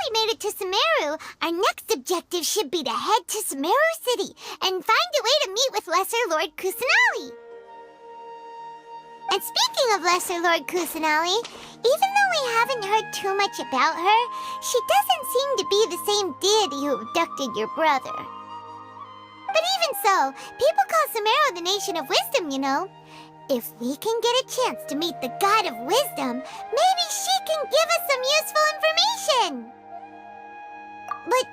we made it to Sumeru, our next objective should be to head to Sumeru City and find a way to meet with Lesser Lord Kusanali. And speaking of Lesser Lord Kusanali, even though we haven't heard too much about her, she doesn't seem to be the same deity who abducted your brother. But even so, people call Sumeru the Nation of Wisdom, you know. If we can get a chance to meet the God of Wisdom, maybe she can give us some useful information. But,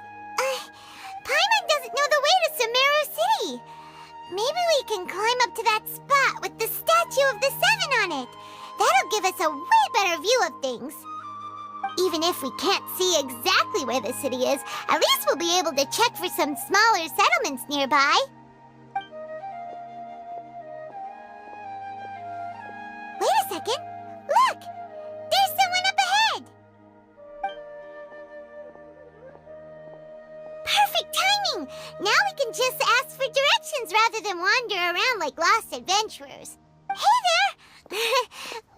Paimon doesn't know the way to Sumeru City. Maybe we can climb up to that spot with the statue of the Seven on it. That'll give us a way better view of things. Even if we can't see exactly where the city is, at least we'll be able to check for some smaller settlements nearby. Wait a second. Look! There's someone up ahead! Perfect timing! Now we can just ask for directions rather than wander around like lost adventurers. Hey there!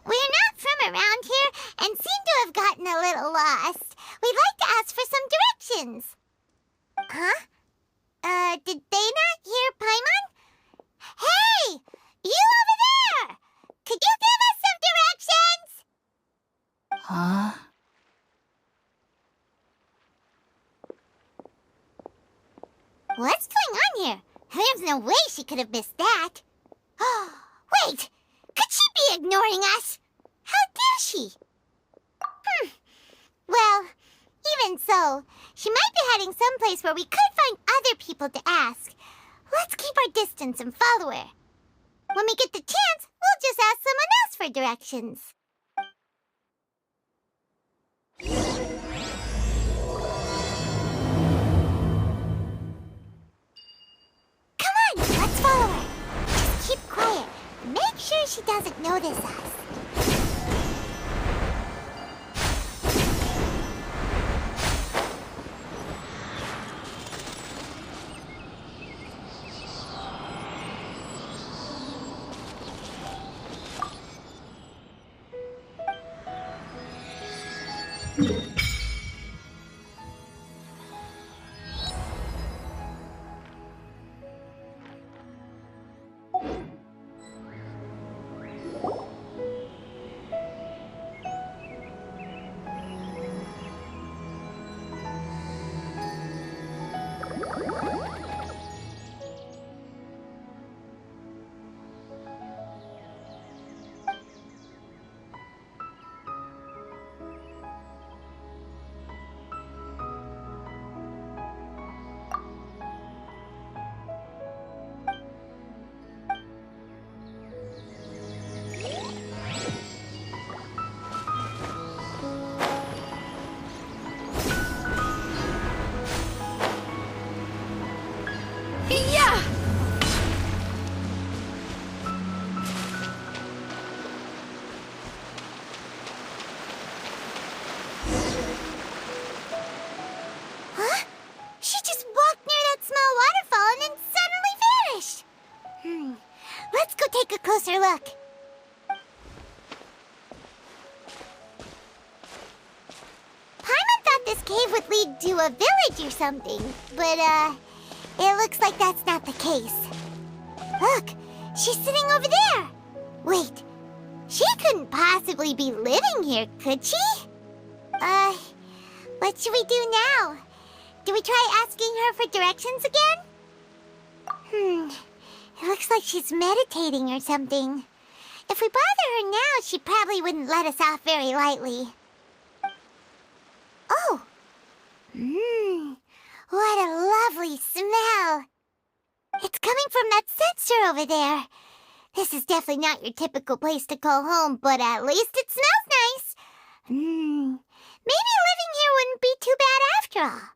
We're not from around here and seem to have gotten a little lost. We'd like to ask for some directions. Huh? Did they not hear Paimon? Hey! You over there! Could you give us some directions? Huh? What's going on here? There's no way she could have missed that. Wait! Could she be ignoring us? How dare she? Well, even so, she might be heading someplace where we could find other people to ask. Let's keep our distance and follow her. When we get the chance, we'll just ask someone else for directions. Come on, let's follow her. Just keep quiet. Make sure she doesn't notice us. Let's go take a closer look. Paimon thought this cave would lead to a village or something, but, it looks like that's not the case. Look, she's sitting over there. Wait, she couldn't possibly be living here, could she? What should we do now? Do we try asking her for directions again? It looks like she's meditating or something. If we bother her now, she probably wouldn't let us off very lightly. Oh! What a lovely smell! It's coming from that sensor over there. This is definitely not your typical place to call home, but at least it smells nice. Maybe living here wouldn't be too bad after all.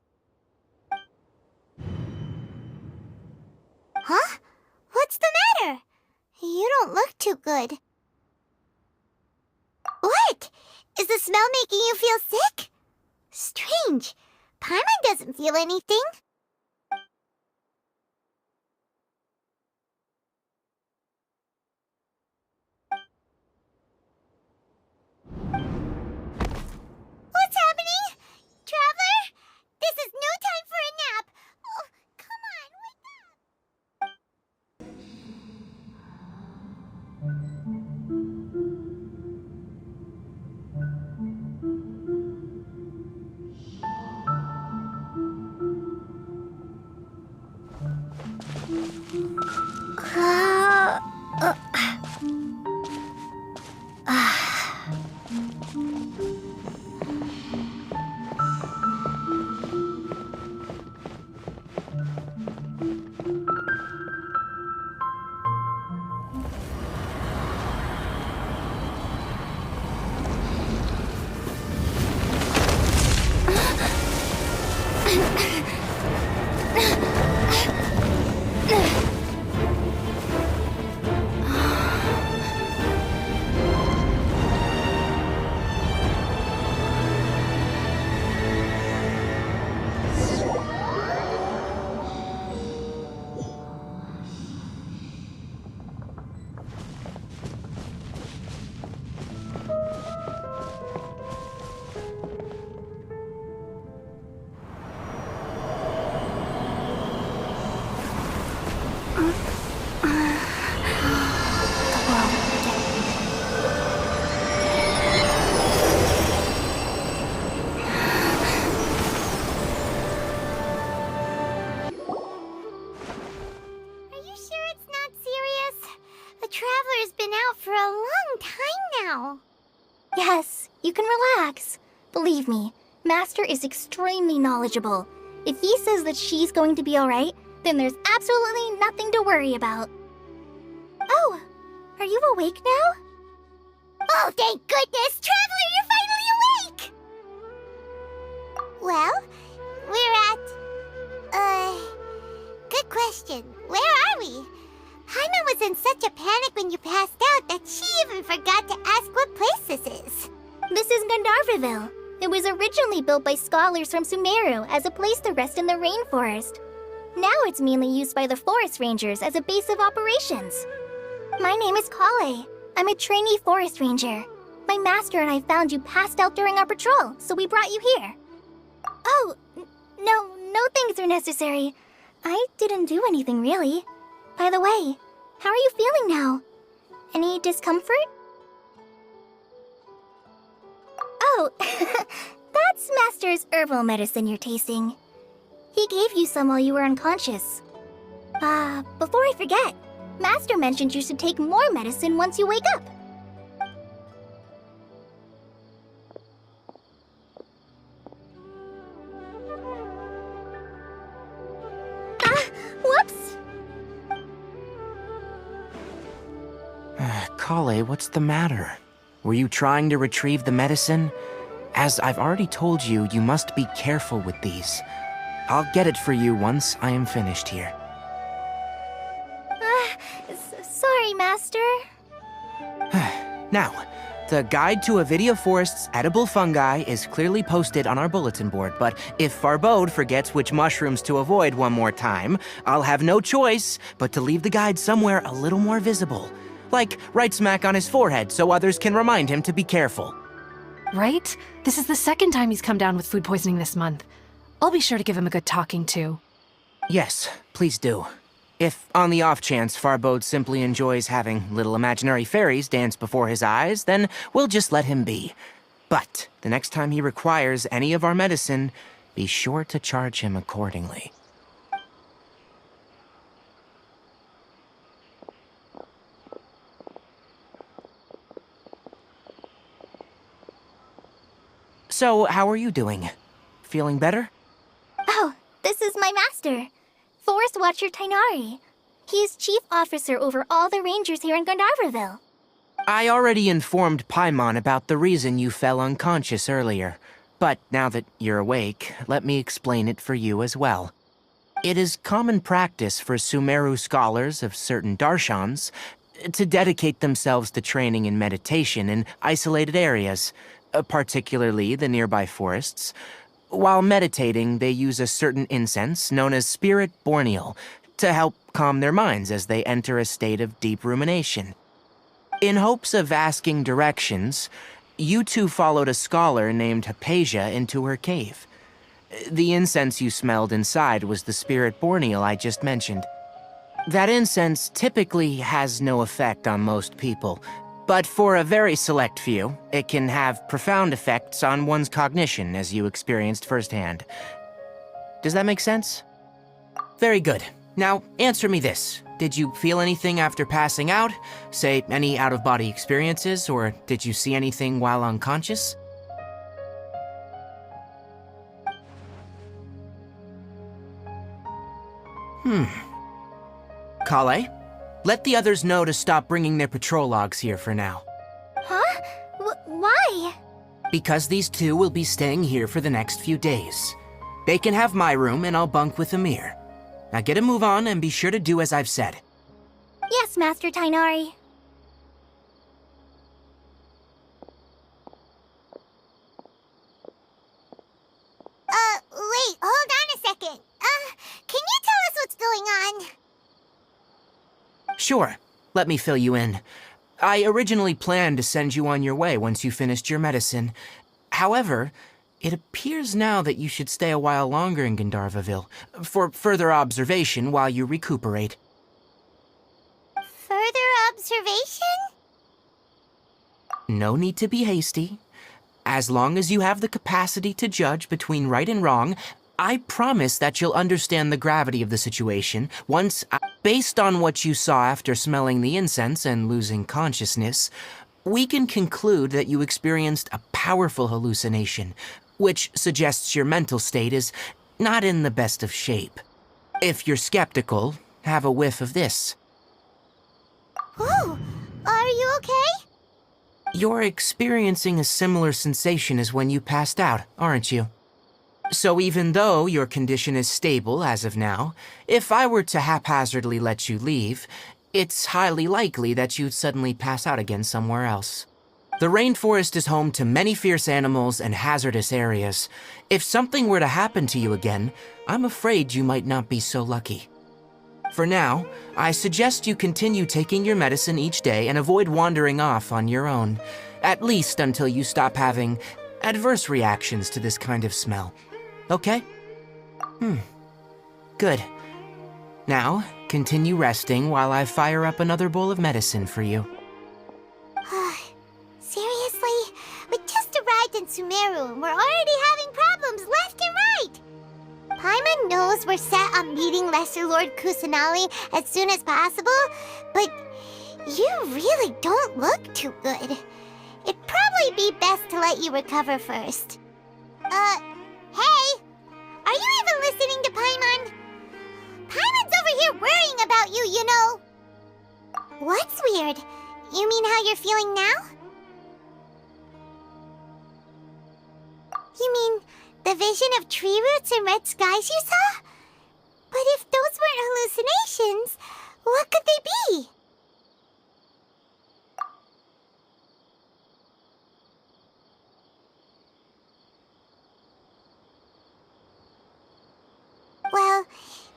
Huh? What's the matter? You don't look too good. What? Is the smell making you feel sick? Strange. Paimon doesn't feel anything. What's happening? Traveler? you can relax. Believe me, Master is extremely knowledgeable. If he says that she's going to be alright, then there's absolutely nothing to worry about. Oh, are you awake now? Oh, thank goodness! Traveler, you're finally awake! Well, we're at... Good question. Where are we? Paimon was in such a panic when you passed out that she even forgot to ask what place this is. This is Gandharvaville. It was originally built by scholars from Sumeru as a place to rest in the rainforest. Now it's mainly used by the forest rangers as a base of operations. My name is Kale. I'm a trainee forest ranger. My master and I found you passed out during our patrol, so we brought you here. Oh, no thanks are necessary. I didn't do anything really. By the way, how are you feeling now? Any discomfort? Oh, that's Master's herbal medicine you're tasting. He gave you some while you were unconscious. Before I forget, Master mentioned you should take more medicine once you wake up. Whoops! Kale, what's the matter? Were you trying to retrieve the medicine? As I've already told you, you must be careful with these. I'll get it for you once I am finished here. Sorry, Master. Now, the guide to Avidia Forest's edible fungi is clearly posted on our bulletin board, but if Farbode forgets which mushrooms to avoid one more time, I'll have no choice but to leave the guide somewhere a little more visible. Like right smack on his forehead so others can remind him to be careful. Right? This is the second time he's come down with food poisoning this month. I'll be sure to give him a good talking to. Yes, please do. If, on the off chance, Farbode simply enjoys having little imaginary fairies dance before his eyes, then we'll just let him be. But the next time he requires any of our medicine, be sure to charge him accordingly. So, how are you doing? Feeling better? Oh, this is my master, Forest Watcher Tainari. He is chief officer over all the rangers here in Gandharvaville. I already informed Paimon about the reason you fell unconscious earlier. But now that you're awake, let me explain it for you as well. It is common practice for Sumeru scholars of certain darshans to dedicate themselves to training in meditation in isolated areas, particularly the nearby forests. While meditating, they use a certain incense known as Spirit Borneal to help calm their minds as they enter a state of deep rumination. In hopes of asking directions, you two followed a scholar named Hypatia into her cave. The incense you smelled inside was the Spirit Borneal I just mentioned. That incense typically has no effect on most people, but for a very select few, it can have profound effects on one's cognition, as you experienced firsthand. Does that make sense? Very good. Now, answer me this. Did you feel anything after passing out? Say, any out-of-body experiences, or did you see anything while unconscious? Kale, let the others know to stop bringing their patrol logs here for now. Huh? Why? Because these two will be staying here for the next few days. They can have my room and I'll bunk with Amir. Now get a move on and be sure to do as I've said. Yes, Master Tainari. Wait, hold on a second. Can you tell us what's going on? Sure, let me fill you in. I originally planned to send you on your way once you finished your medicine. However, it appears now that you should stay a while longer in Gandharvaville for further observation while you recuperate. Further observation? No need to be hasty. As long as you have the capacity to judge between right and wrong, I promise that you'll understand the gravity of the situation once, based on what you saw after smelling the incense and losing consciousness, we can conclude that you experienced a powerful hallucination, which suggests your mental state is not in the best of shape. If you're skeptical, have a whiff of this. Whoa! Are you okay? You're experiencing a similar sensation as when you passed out, aren't you? So even though your condition is stable as of now, if I were to haphazardly let you leave, it's highly likely that you'd suddenly pass out again somewhere else. The rainforest is home to many fierce animals and hazardous areas. If something were to happen to you again, I'm afraid you might not be so lucky. For now, I suggest you continue taking your medicine each day and avoid wandering off on your own, at least until you stop having adverse reactions to this kind of smell. Okay? Good. Now, continue resting while I fire up another bowl of medicine for you. Seriously? We just arrived in Sumeru and we're already having problems left and right! Paimon knows we're set on meeting Lesser Lord Kusanali as soon as possible, but you really don't look too good. It'd probably be best to let you recover first. Hey! Are you even listening to Paimon? Paimon's over here worrying about you, you know! What's weird? You mean how you're feeling now? You mean the vision of tree roots and red skies you saw? But if those weren't hallucinations, what could they be? Well,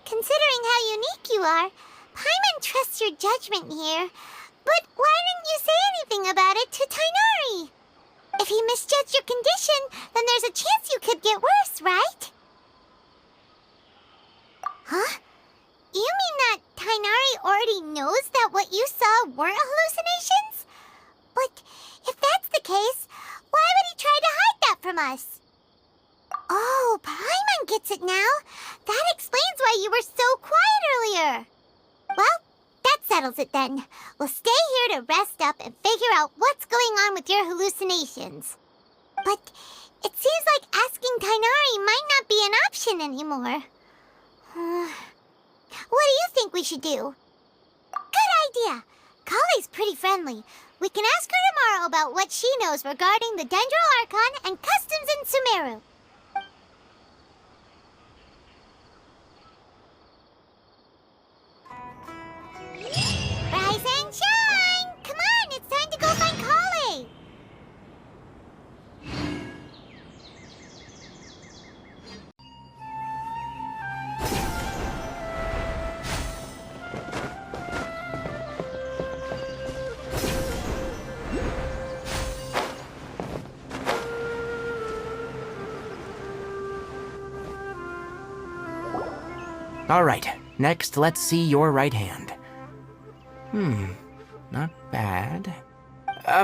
considering how unique you are, Paimon trusts your judgment here. But why didn't you say anything about it to Tighnari? If he misjudged your condition, then there's a chance you could get worse, right? Huh? You mean that Tighnari already knows that what you saw weren't hallucinations? But if that's the case, why would he try to hide that from us? Oh, Paimon gets it now. That explains why you were so quiet earlier. Well, that settles it then. We'll stay here to rest up and figure out what's going on with your hallucinations. But it seems like asking Tighnari might not be an option anymore. What do you think we should do? Good idea. Kale's pretty friendly. We can ask her tomorrow about what she knows regarding the Dendro Archon and customs in Sumeru. Rise and shine! Come on, it's time to go find Kale! All right, next let's see your right hand. Not bad.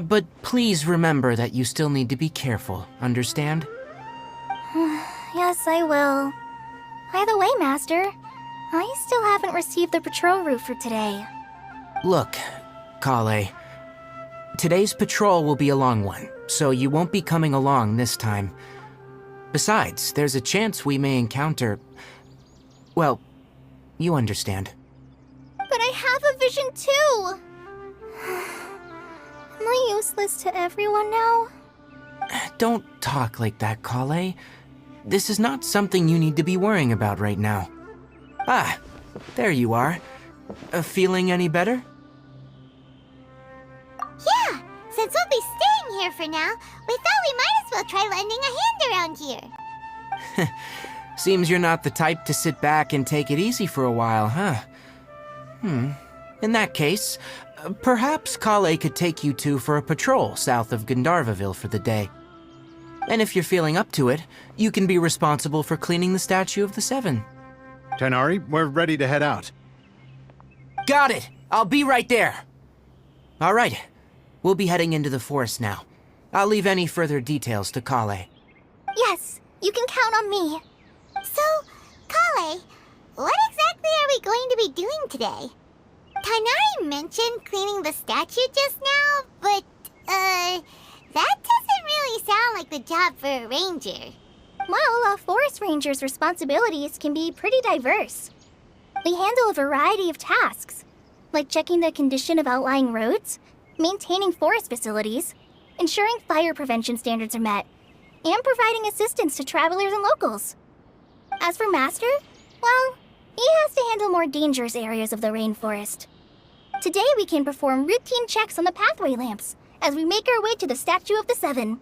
But please remember that you still need to be careful, understand? Yes, I will. By the way, Master, I still haven't received the patrol route for today. Look, Kale, today's patrol will be a long one, so you won't be coming along this time. Besides, there's a chance we may encounter... well, you understand. But I have a vision too! Am I useless to everyone now? Don't talk like that, Kale. This is not something you need to be worrying about right now. Ah, there you are. Feeling any better? Yeah, since we'll be staying here for now, we thought we might as well try lending a hand around here. Seems you're not the type to sit back and take it easy for a while, huh? In that case, perhaps Kale could take you two for a patrol south of Gandharvaville for the day. And if you're feeling up to it, you can be responsible for cleaning the Statue of the Seven. Tighnari, we're ready to head out. Got it! I'll be right there! All right, we'll be heading into the forest now. I'll leave any further details to Kale. Yes, you can count on me. So, Kale, what exactly are we going to be doing today? Tighnari mentioned cleaning the statue just now, but, That doesn't really sound like the job for a ranger. Well, a forest ranger's responsibilities can be pretty diverse. They handle a variety of tasks, like checking the condition of outlying roads, maintaining forest facilities, ensuring fire prevention standards are met, and providing assistance to travelers and locals. As for Master, well, he has to handle more dangerous areas of the rainforest. Today we can perform routine checks on the pathway lamps as we make our way to the Statue of the Seven.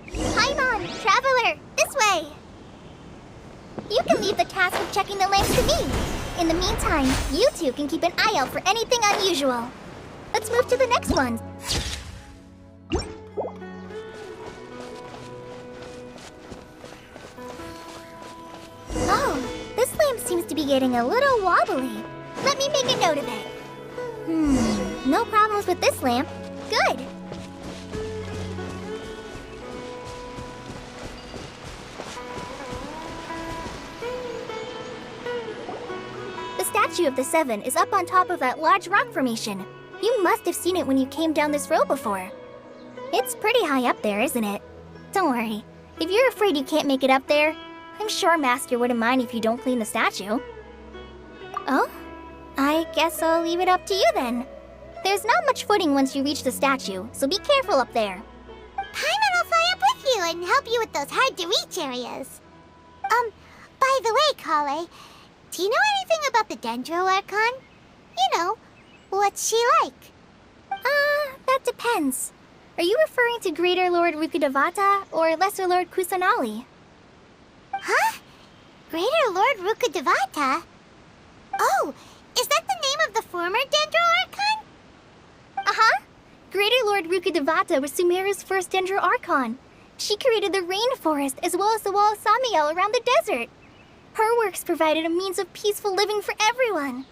Paimon, traveler, this way! You can leave the task of checking the lamps to me. In the meantime, you two can keep an eye out for anything unusual. Let's move to the next one. Oh, this lamp seems to be getting a little wobbly. Let me make a note of it. No problems with this lamp. Good. The Statue of the Seven is up on top of that large rock formation. You must have seen it when you came down this road before. It's pretty high up there, isn't it? Don't worry. If you're afraid you can't make it up there, I'm sure Master wouldn't mind if you don't clean the statue. Oh? I guess I'll leave it up to you then. There's not much footing once you reach the statue, so be careful up there. Paimon will fly up with you and help you with those hard-to-reach areas. By the way, Kale, do you know anything about the Dendro Archon? You know, what's she like? That depends. Are you referring to Greater Lord Rukkhadevata or Lesser Lord Kusanali? Huh? Greater Lord Rukkhadevata? Oh, is that the name of the former Dendro Archon? Uh-huh. Greater Lord Rukkhadevata was Sumeru's first Dendro Archon. She created the rainforest as well as the wall of Samiel around the desert. Her works provided a means of peaceful living for everyone.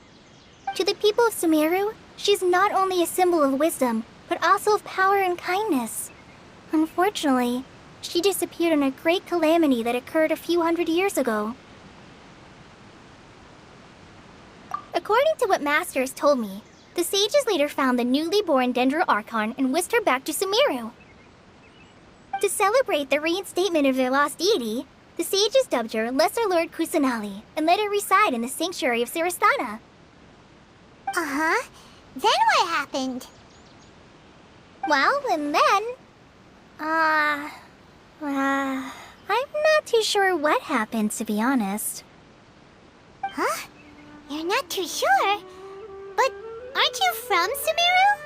To the people of Sumeru, she's not only a symbol of wisdom, but also of power and kindness. Unfortunately, she disappeared in a great calamity that occurred a few hundred years ago. According to what Master has told me, the sages later found the newly born Dendro Archon and whisked her back to Sumeru. To celebrate the reinstatement of their lost deity, the sages dubbed her Lesser Lord Kusanali and let her reside in the sanctuary of Sarastana. Uh-huh. Then what happened? Well, and then... I'm not too sure what happened, to be honest. Huh? You're not too sure? But aren't you from Sumeru?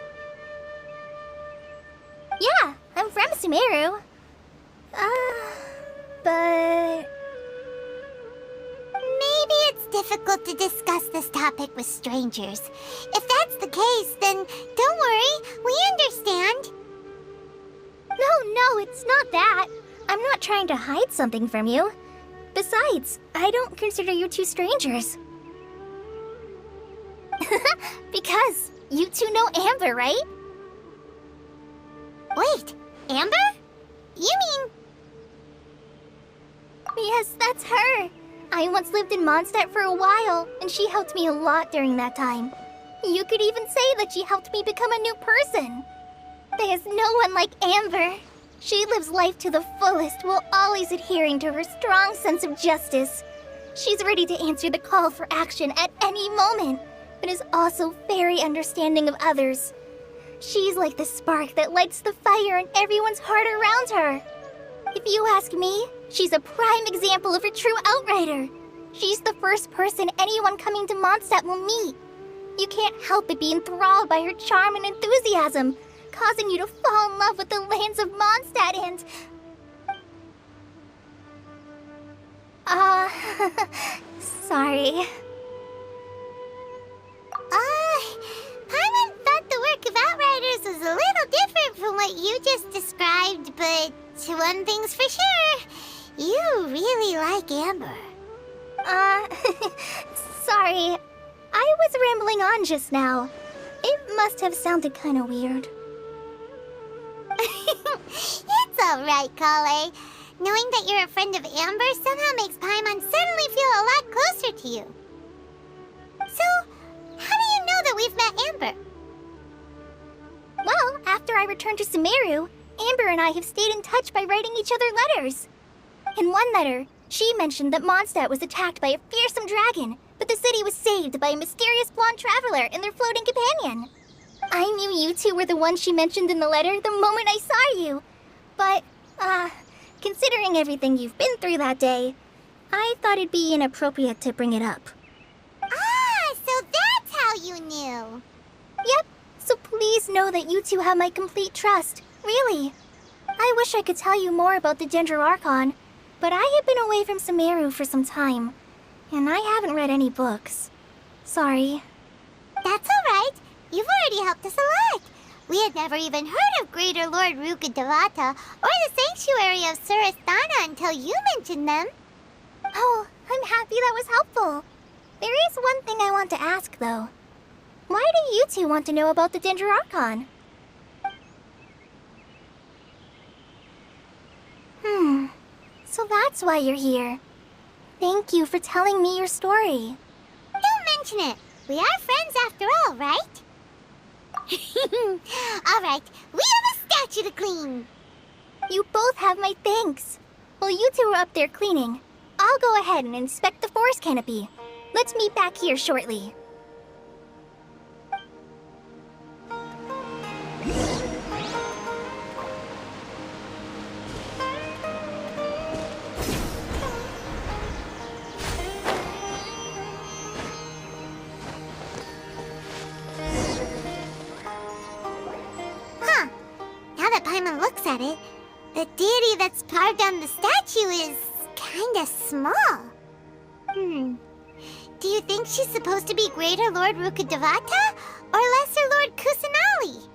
Yeah, I'm from Sumeru. But... Maybe it's difficult to discuss this topic with strangers. If that's the case, then don't worry, we understand. No, it's not that. I'm not trying to hide something from you. Besides, I don't consider you two strangers. Because you two know Amber, right? Wait, Amber? You mean... Yes, that's her. I once lived in Mondstadt for a while, and she helped me a lot during that time. You could even say that she helped me become a new person. There's no one like Amber. She lives life to the fullest while always adhering to her strong sense of justice. She's ready to answer the call for action at any moment, but is also very understanding of others. She's like the spark that lights the fire in everyone's heart around her. If you ask me, she's a prime example of a true outrider. She's the first person anyone coming to Mondstadt will meet. You can't help but be enthralled by her charm and enthusiasm, causing you to fall in love with the lands of Mondstadt and... sorry. Paimon thought the work of Outriders was a little different from what you just described, but one thing's for sure, you really like Amber. Sorry. I was rambling on just now. It must have sounded kind of weird. It's alright, Kale. Knowing that you're a friend of Amber somehow makes Paimon suddenly feel a lot closer to you. So, how do you know that we've met Amber? Well, after I returned to Sumeru, Amber and I have stayed in touch by writing each other letters. In one letter, she mentioned that Mondstadt was attacked by a fearsome dragon, but the city was saved by a mysterious blonde traveler and their floating companion. I knew you two were the ones she mentioned in the letter the moment I saw you. But, considering everything you've been through that day, I thought it'd be inappropriate to bring it up. Ah, so that's how you knew. Yep, so please know that you two have my complete trust. Really. I wish I could tell you more about the Dendroarchon, but I have been away from Sumeru for some time, and I haven't read any books. Sorry. That's all right. You've already helped us a lot. We had never even heard of Greater Lord Rukkhadevata or the Sanctuary of Surasthana until you mentioned them. Oh, I'm happy that was helpful. There is one thing I want to ask, though. Why do you two want to know about the Dendroarchon? So that's why you're here. Thank you for telling me your story. Don't mention it. We are friends after all, right? All right, we have a statue to clean. You both have my thanks. While you two are up there cleaning, I'll go ahead and inspect the forest canopy. Let's meet back here shortly. Huh. Now that Paimon looks at it, the deity that's carved on the statue is kinda small. Do you think she's supposed to be Greater Lord Rukkhadevata or Lesser Lord Kusanali?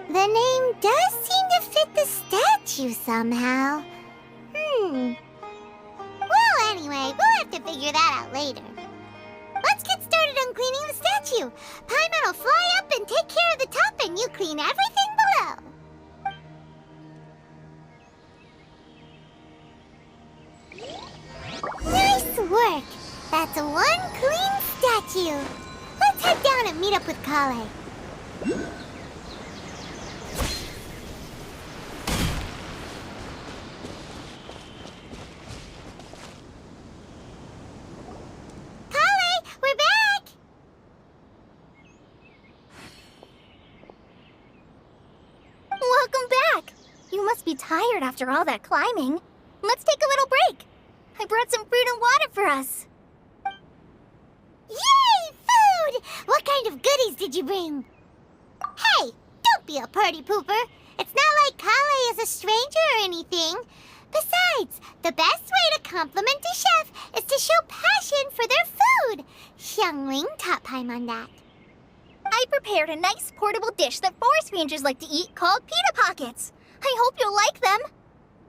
The name does seem to fit the statue somehow. Well, anyway, we'll have to figure that out later. Let's get started on cleaning the statue. Paimon will fly up and take care of the top, and you clean everything below. Nice work! That's one clean statue. Let's head down and meet up with Kale. Kale, we're back! Welcome back! You must be tired after all that climbing. Let's take a little break. I brought some fruit and water for us. Yay! Food! What kind of goodies did you bring? Hey, don't be a party pooper. It's not like Kale is a stranger or anything. Besides, the best way to compliment a chef is to show passion for their food. Xiangling taught Paimon that. I prepared a nice portable dish that forest rangers like to eat called pita pockets. I hope you'll like them.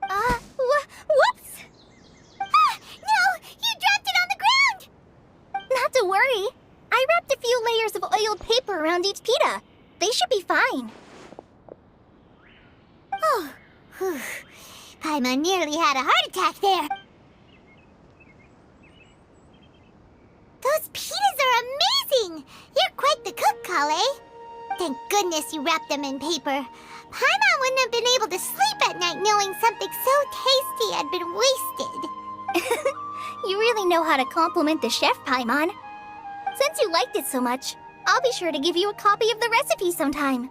Whoops! Ah, no! You dropped it on the ground! Not to worry. I wrapped a few layers of oiled paper around each pita. They should be fine. Oh, whew. Paimon nearly had a heart attack there. Those pitas are amazing! You're quite the cook, Kale. Thank goodness you wrapped them in paper. Paimon wouldn't have been able to sleep at night knowing something so tasty had been wasted. You really know how to compliment the chef, Paimon. Since you liked it so much, I'll be sure to give you a copy of the recipe sometime.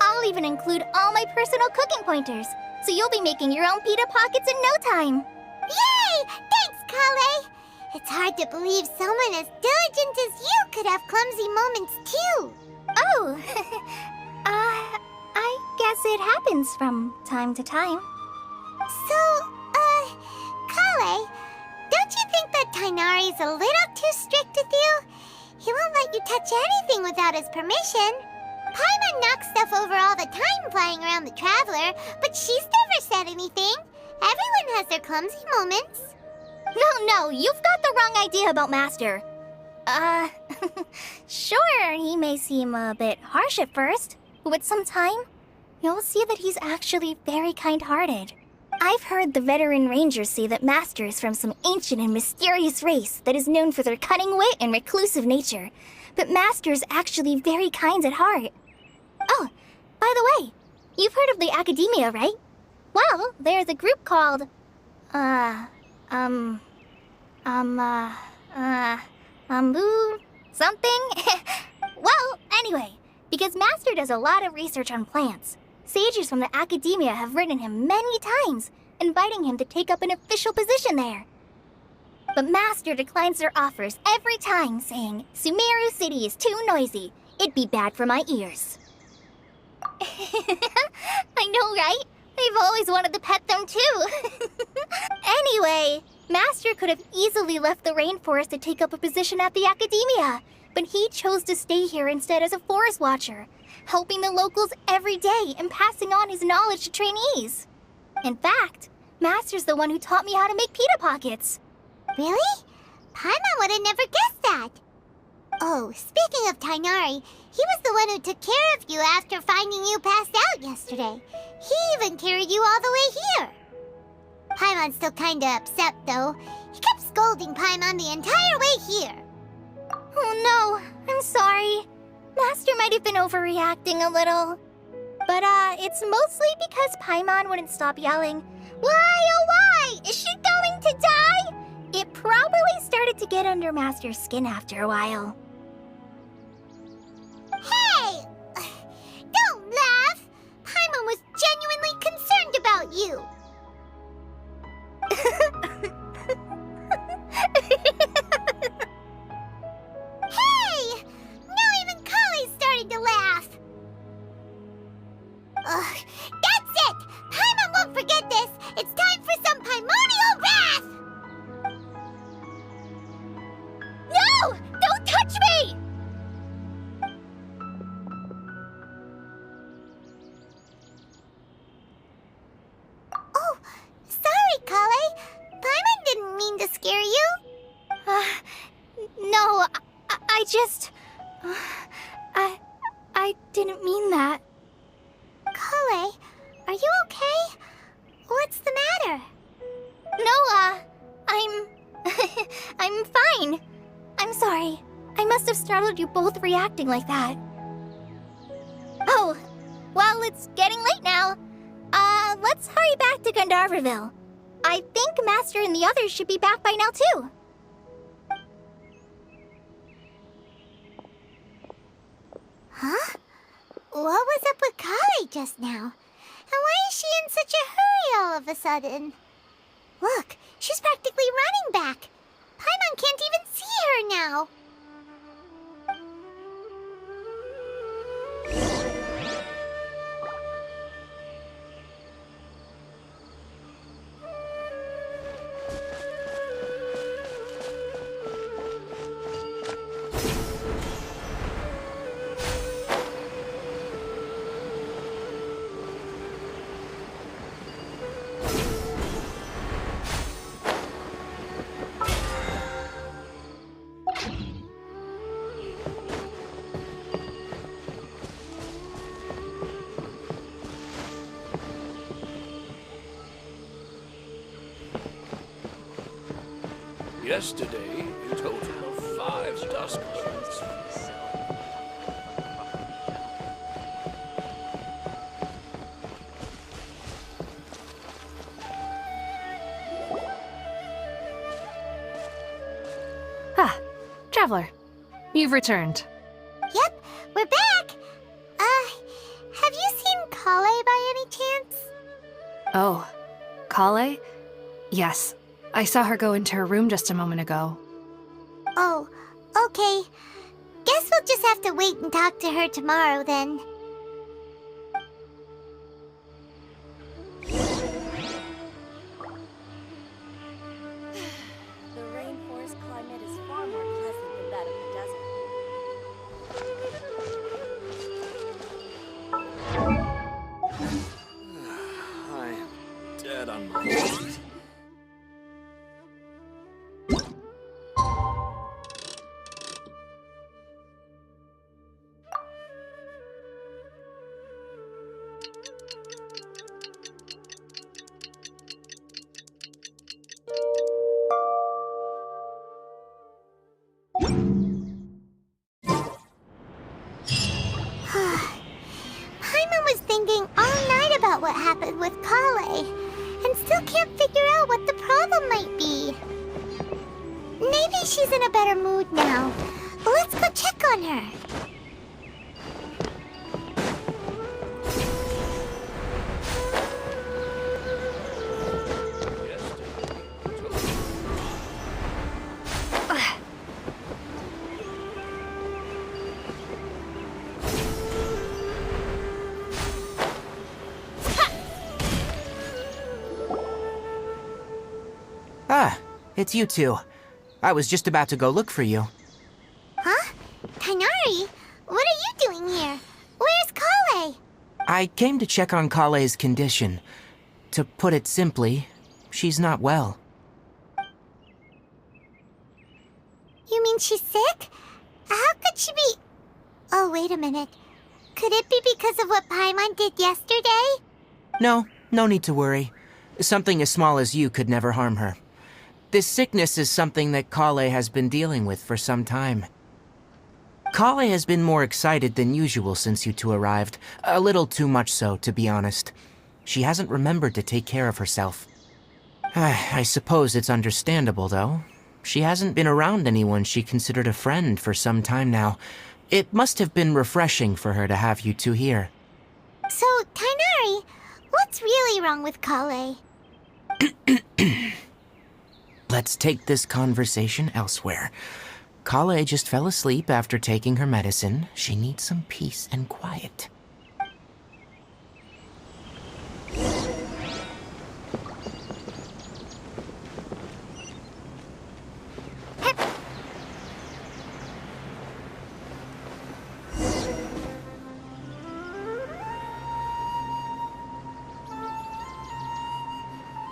I'll even include all my personal cooking pointers, so you'll be making your own pita pockets in no time. Yay! Thanks, Kale! It's hard to believe someone as diligent as you could have clumsy moments, too. Oh, I guess it happens from time to time. So, Kale, don't you think that Tainari's a little too strict with you? He won't let you touch anything without his permission. Paimon knocks stuff over all the time flying around the Traveler, but she's never said anything. Everyone has their clumsy moments. No, you've got the wrong idea about Master. Sure, he may seem a bit harsh at first, but with some time, you'll see that he's actually very kind-hearted. I've heard the veteran rangers say that Master is from some ancient and mysterious race that is known for their cunning wit and reclusive nature. But Master is actually very kind at heart. Oh, by the way, you've heard of the Academia, right? Well, there's a group called... something? Well, anyway, because Master does a lot of research on plants, sages from the Academia have written him many times, inviting him to take up an official position there. But Master declines their offers every time, saying, Sumeru City is too noisy. It'd be bad for my ears. I know, right? I've always wanted to pet them too. Anyway, Master could have easily left the rainforest to take up a position at the Academia, but he chose to stay here instead as a forest watcher, helping the locals every day and passing on his knowledge to trainees. In fact, Master's the one who taught me how to make pita pockets. Really? Paimon would have never guessed that. Oh, speaking of Tainari, he was the one who took care of you after finding you passed out yesterday. He even carried you all the way here. Paimon's still kinda upset, though. He kept scolding Paimon the entire way here. Oh no, I'm sorry. Master might have been overreacting a little. But it's mostly because Paimon wouldn't stop yelling, "Why, oh why? Is she going to die?" It probably started to get under Master's skin after a while. Hey! Don't laugh! Paimon was genuinely concerned about you. Hey! Now even Kali started to laugh. That's it! Paimon won't forget this! It's time for some Paimonial wrath! No! Don't touch me! Oh, sorry, Kale. Paimon didn't mean to scare you. No, I just... I didn't mean that. Kale, are you okay? What's the matter? No, I'm fine. I'm sorry. I must have startled you both reacting like that. Oh, well, it's getting late now. Let's hurry back to Gandharville. I think Master and the others should be back by now, too. Huh? What was up with Kale just now? And why is she in such a hurry all of a sudden? Look, she's practically running back. Paimon can't even see her now. Yesterday, a total of 5 dusk birds. Ah, Traveler. You've returned. Yep, we're back. Have you seen Kale by any chance? Oh, Kale? Yes, I saw her go into her room just a moment ago. Oh, okay. Guess we'll just have to wait and talk to her tomorrow then. The rainforest climate is far more pleasant than that of the desert. I am dead on my feet. minding all night about what happened with Kale, and still can't figure out what the problem might be. Maybe she's in a better mood now. Let's go check on her. Ah, it's you two. I was just about to go look for you. Huh? Tainari? What are you doing here? Where's Kale? I came to check on Kale's condition. To put it simply, she's not well. You mean she's sick? How could she be... Oh, wait a minute. Could it be because of what Paimon did yesterday? No need to worry. Something as small as you could never harm her. This sickness is something that Kale has been dealing with for some time. Kale has been more excited than usual since you two arrived. A little too much so, to be honest. She hasn't remembered to take care of herself. I suppose it's understandable, though. She hasn't been around anyone she considered a friend for some time now. It must have been refreshing for her to have you two here. So, Tainari, what's really wrong with Kale? Let's take this conversation elsewhere. Kale just fell asleep after taking her medicine. She needs some peace and quiet.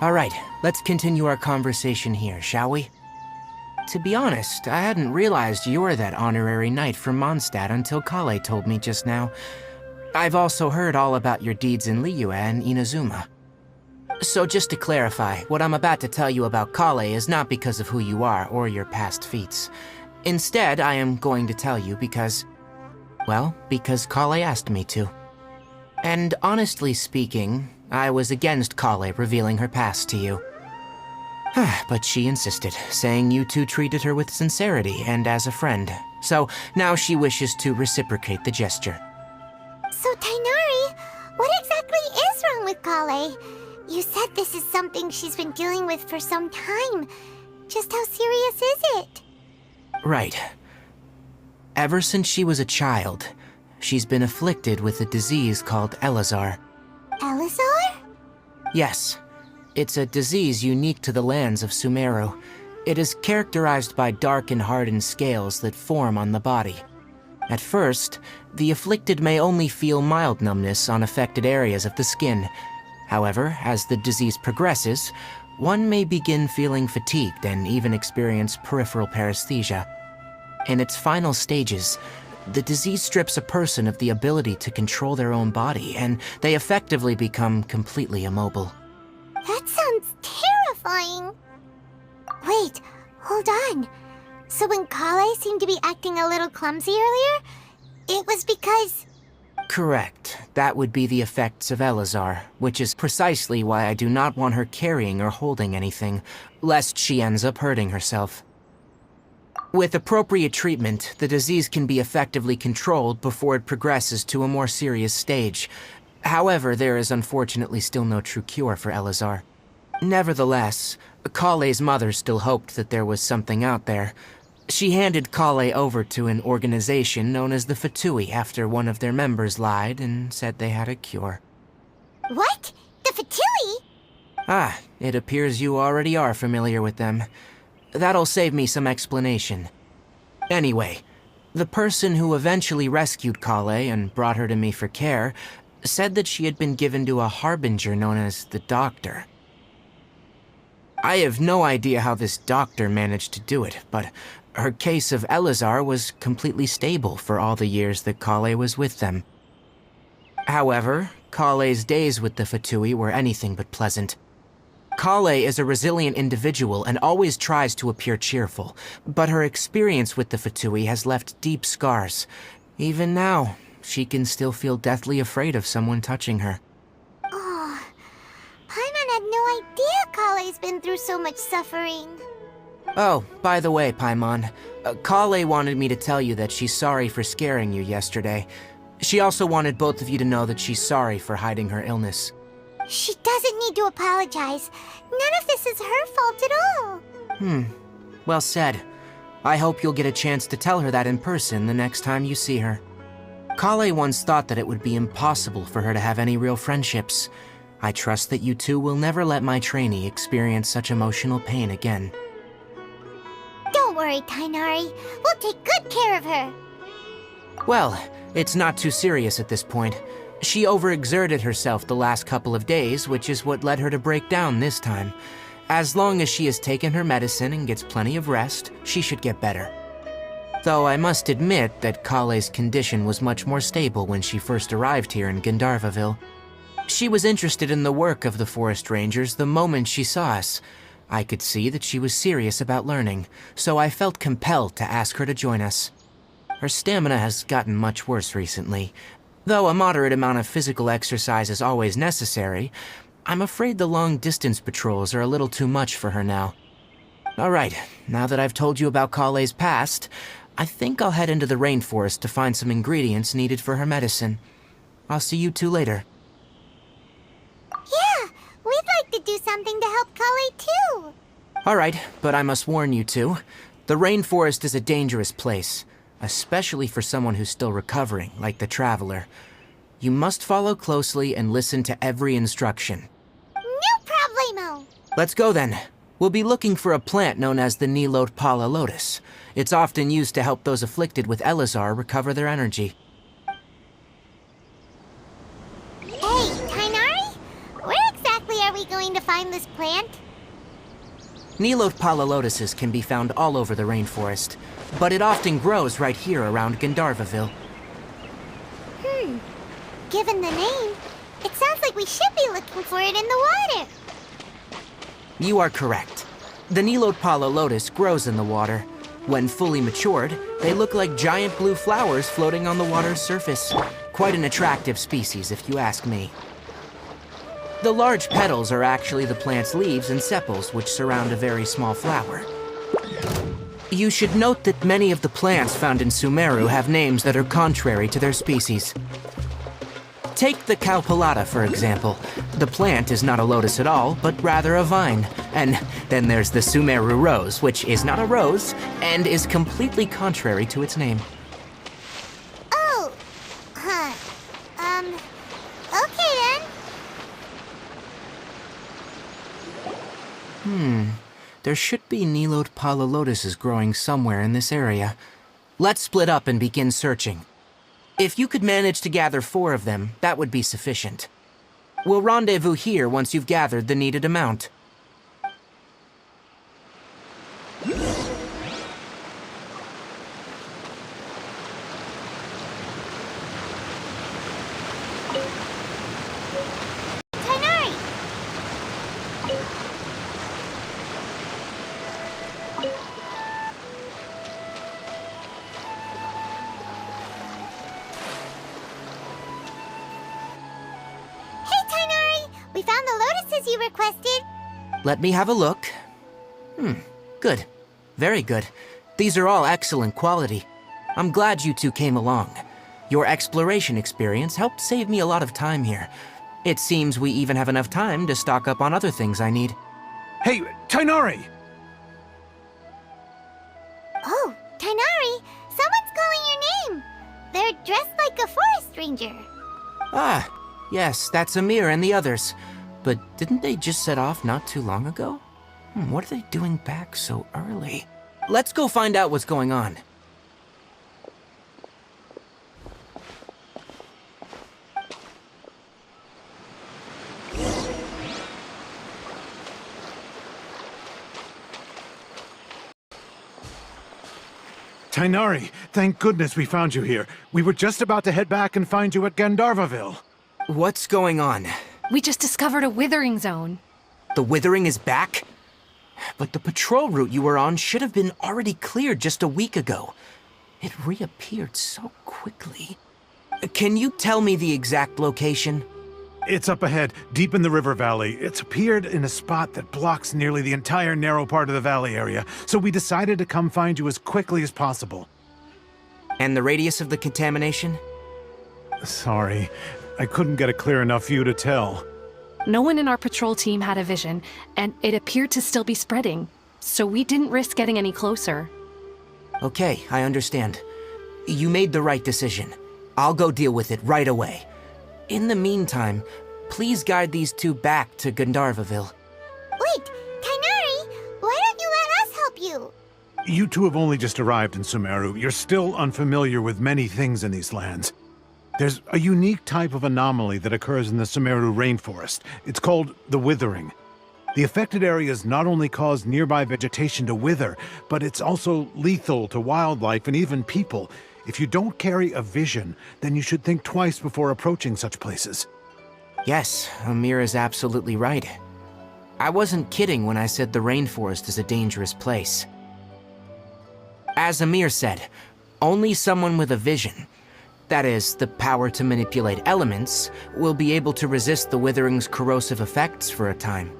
All right, let's continue our conversation here, shall we? To be honest, I hadn't realized you were that honorary knight from Mondstadt until Kale told me just now. I've also heard all about your deeds in Liyue and Inazuma. So just to clarify, what I'm about to tell you about Kale is not because of who you are or your past feats. Instead, I am going to tell you because... well, because Kale asked me to. And honestly speaking, I was against Kale revealing her past to you. But she insisted, saying you two treated her with sincerity and as a friend. So now she wishes to reciprocate the gesture. So, Tainari, what exactly is wrong with Kale? You said this is something she's been dealing with for some time. Just how serious is it? Right. Ever since she was a child, she's been afflicted with a disease called Elazar. Elazar? Yes. It's a disease unique to the lands of Sumeru. It is characterized by dark and hardened scales that form on the body. At first, the afflicted may only feel mild numbness on affected areas of the skin. However, as the disease progresses, one may begin feeling fatigued and even experience peripheral paresthesia. In its final stages, the disease strips a person of the ability to control their own body, and they effectively become completely immobile. That sounds terrifying. Wait, hold on. So when Kale seemed to be acting a little clumsy earlier, it was because... Correct. That would be the effects of Elazar, which is precisely why I do not want her carrying or holding anything, lest she ends up hurting herself. With appropriate treatment, the disease can be effectively controlled before it progresses to a more serious stage. However, there is unfortunately still no true cure for Elazar. Nevertheless, Kale's mother still hoped that there was something out there. She handed Kale over to an organization known as the Fatui after one of their members lied and said they had a cure. What? The Fatui? Ah, it appears you already are familiar with them. That'll save me some explanation. Anyway, the person who eventually rescued Kale and brought her to me for care said that she had been given to a harbinger known as the Doctor. I have no idea how this doctor managed to do it, but her case of Elazar was completely stable for all the years that Kale was with them. However, Kale's days with the Fatui were anything but pleasant. Kale is a resilient individual and always tries to appear cheerful, but her experience with the Fatui has left deep scars. Even now, she can still feel deathly afraid of someone touching her. Oh, Paimon had no idea Kale's been through so much suffering. Oh, by the way, Paimon, Kale wanted me to tell you that she's sorry for scaring you yesterday. She also wanted both of you to know that she's sorry for hiding her illness. She doesn't need to apologize. None of this is her fault at all. Well said. I hope you'll get a chance to tell her that in person the next time you see her. Kale once thought that it would be impossible for her to have any real friendships. I trust that you two will never let my trainee experience such emotional pain again. Don't worry, Tainari. We'll take good care of her. Well, it's not too serious at this point. She overexerted herself the last couple of days, which is what led her to break down this time. As long as she has taken her medicine and gets plenty of rest, she should get better. Though I must admit that Kale's condition was much more stable when she first arrived here in Gandharvaville. She was interested in the work of the forest rangers the moment she saw us. I could see that she was serious about learning, so I felt compelled to ask her to join us. Her stamina has gotten much worse recently. Though a moderate amount of physical exercise is always necessary, I'm afraid the long-distance patrols are a little too much for her now. Alright, now that I've told you about Kale's past, I think I'll head into the rainforest to find some ingredients needed for her medicine. I'll see you two later. Yeah, we'd like to do something to help Kale too. Alright, but I must warn you two. The rainforest is a dangerous place, especially for someone who's still recovering, like the Traveler. You must follow closely and listen to every instruction. No problemo. Let's go then. We'll be looking for a plant known as the Nilotpala lotus. It's often used to help those afflicted with Elazar recover their energy. Hey, Tainari? Where exactly are we going to find this plant? Nilotpala lotuses can be found all over the rainforest, but it often grows right here around Gandharvaville. Given the name, it sounds like we should be looking for it in the water. You are correct. The Nilotpala lotus grows in the water. When fully matured, they look like giant blue flowers floating on the water's surface. Quite an attractive species, if you ask me. The large petals are actually the plant's leaves and sepals, which surround a very small flower. You should note that many of the plants found in Sumeru have names that are contrary to their species. Take the Calpulata, for example. The plant is not a lotus at all, but rather a vine. And then there's the Sumeru rose, which is not a rose, and is completely contrary to its name. Oh, okay then. There should be Nilotpala lotuses growing somewhere in this area. Let's split up and begin searching. If you could manage to gather 4 of them, that would be sufficient. We'll rendezvous here once you've gathered the needed amount. Tainari! Hey, Tainari! We found the lotuses you requested. Let me have a look. Good. Very good. These are all excellent quality. I'm glad you two came along. Your exploration experience helped save me a lot of time here. It seems we even have enough time to stock up on other things I need. Hey, Tainari! Oh, Tainari! Someone's calling your name! They're dressed like a forest ranger. Ah, yes, that's Amir and the others. But didn't they just set off not too long ago? What are they doing back so early? Let's go find out what's going on. Tainari, thank goodness we found you here. We were just about to head back and find you at Gandharvaville. What's going on? We just discovered a withering zone. The withering is back? But the patrol route you were on should have been already cleared just a week ago. It reappeared so quickly. Can you tell me the exact location? It's up ahead, deep in the river valley. It's appeared in a spot that blocks nearly the entire narrow part of the valley area, so we decided to come find you as quickly as possible. And the radius of the contamination? Sorry, I couldn't get a clear enough view to tell. No one in our patrol team had a vision, and it appeared to still be spreading, so we didn't risk getting any closer. Okay, I understand. You made the right decision. I'll go deal with it right away. In the meantime, please guide these two back to Gandharvaville. Wait, Kainari, why don't you let us help you? You two have only just arrived in Sumeru. You're still unfamiliar with many things in these lands. There's a unique type of anomaly that occurs in the Sumeru rainforest. It's called the withering. The affected areas not only cause nearby vegetation to wither, but it's also lethal to wildlife and even people. If you don't carry a vision, then you should think twice before approaching such places. Yes, Amir is absolutely right. I wasn't kidding when I said the rainforest is a dangerous place. As Amir said, only someone with a vision, that is, the power to manipulate elements, will be able to resist the withering's corrosive effects for a time.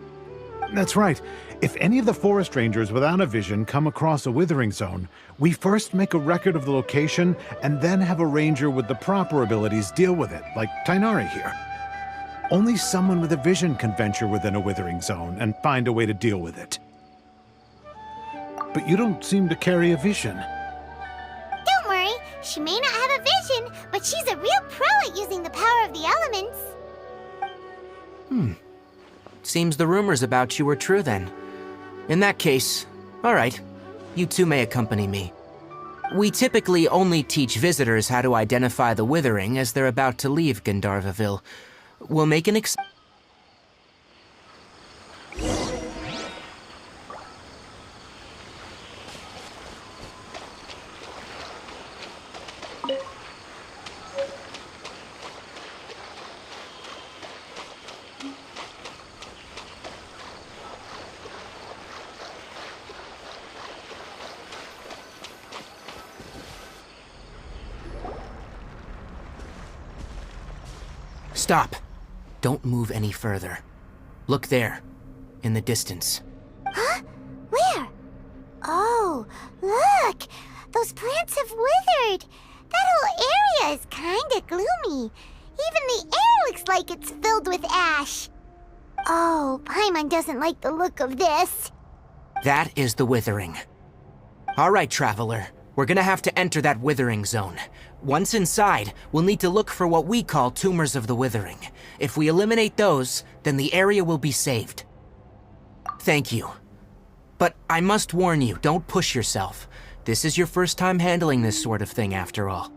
That's right. If any of the forest rangers without a vision come across a withering zone, we first make a record of the location and then have a ranger with the proper abilities deal with it, like Tainari here. Only someone with a vision can venture within a withering zone and find a way to deal with it. But you don't seem to carry a vision. Don't worry, she may not have a vision, but she's a real pro at using the power of the elements. Seems the rumors about you were true then. In that case, alright, you two may accompany me. We typically only teach visitors how to identify the withering as they're about to leave Gandharvaville. We'll make an Stop. Don't move any further. Look there, in the distance. Huh? Where? Oh, look! Those plants have withered! That whole area is kinda gloomy. Even the air looks like it's filled with ash. Oh, Paimon doesn't like the look of this. That is the withering. Alright, traveler. We're gonna have to enter that withering zone. Once inside, we'll need to look for what we call tumors of the withering. If we eliminate those, then the area will be saved. Thank you. But I must warn you, don't push yourself. This is your first time handling this sort of thing after all.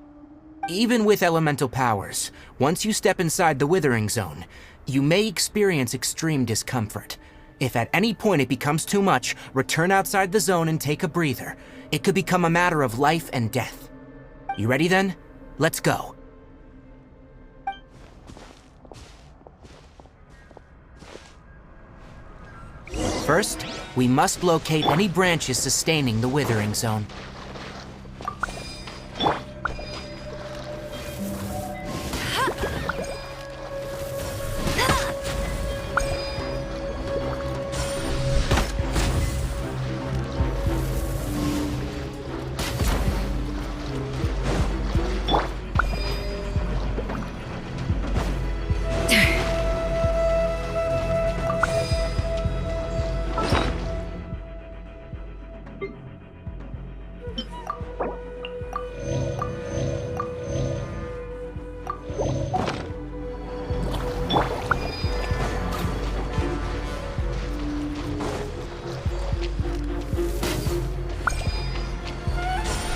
Even with elemental powers, once you step inside the withering zone, you may experience extreme discomfort. If at any point it becomes too much, return outside the zone and take a breather. It could become a matter of life and death. You ready then? Let's go. First, we must locate any branches sustaining the withering zone.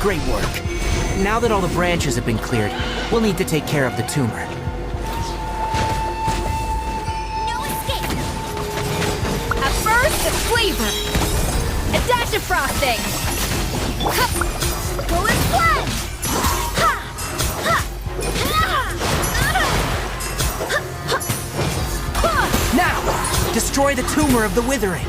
Great work. Now that all the branches have been cleared, we'll need to take care of the tumor. No escape! A burst of flavor! A dash of frosting! Go and plunge! Now, destroy the tumor of the withering.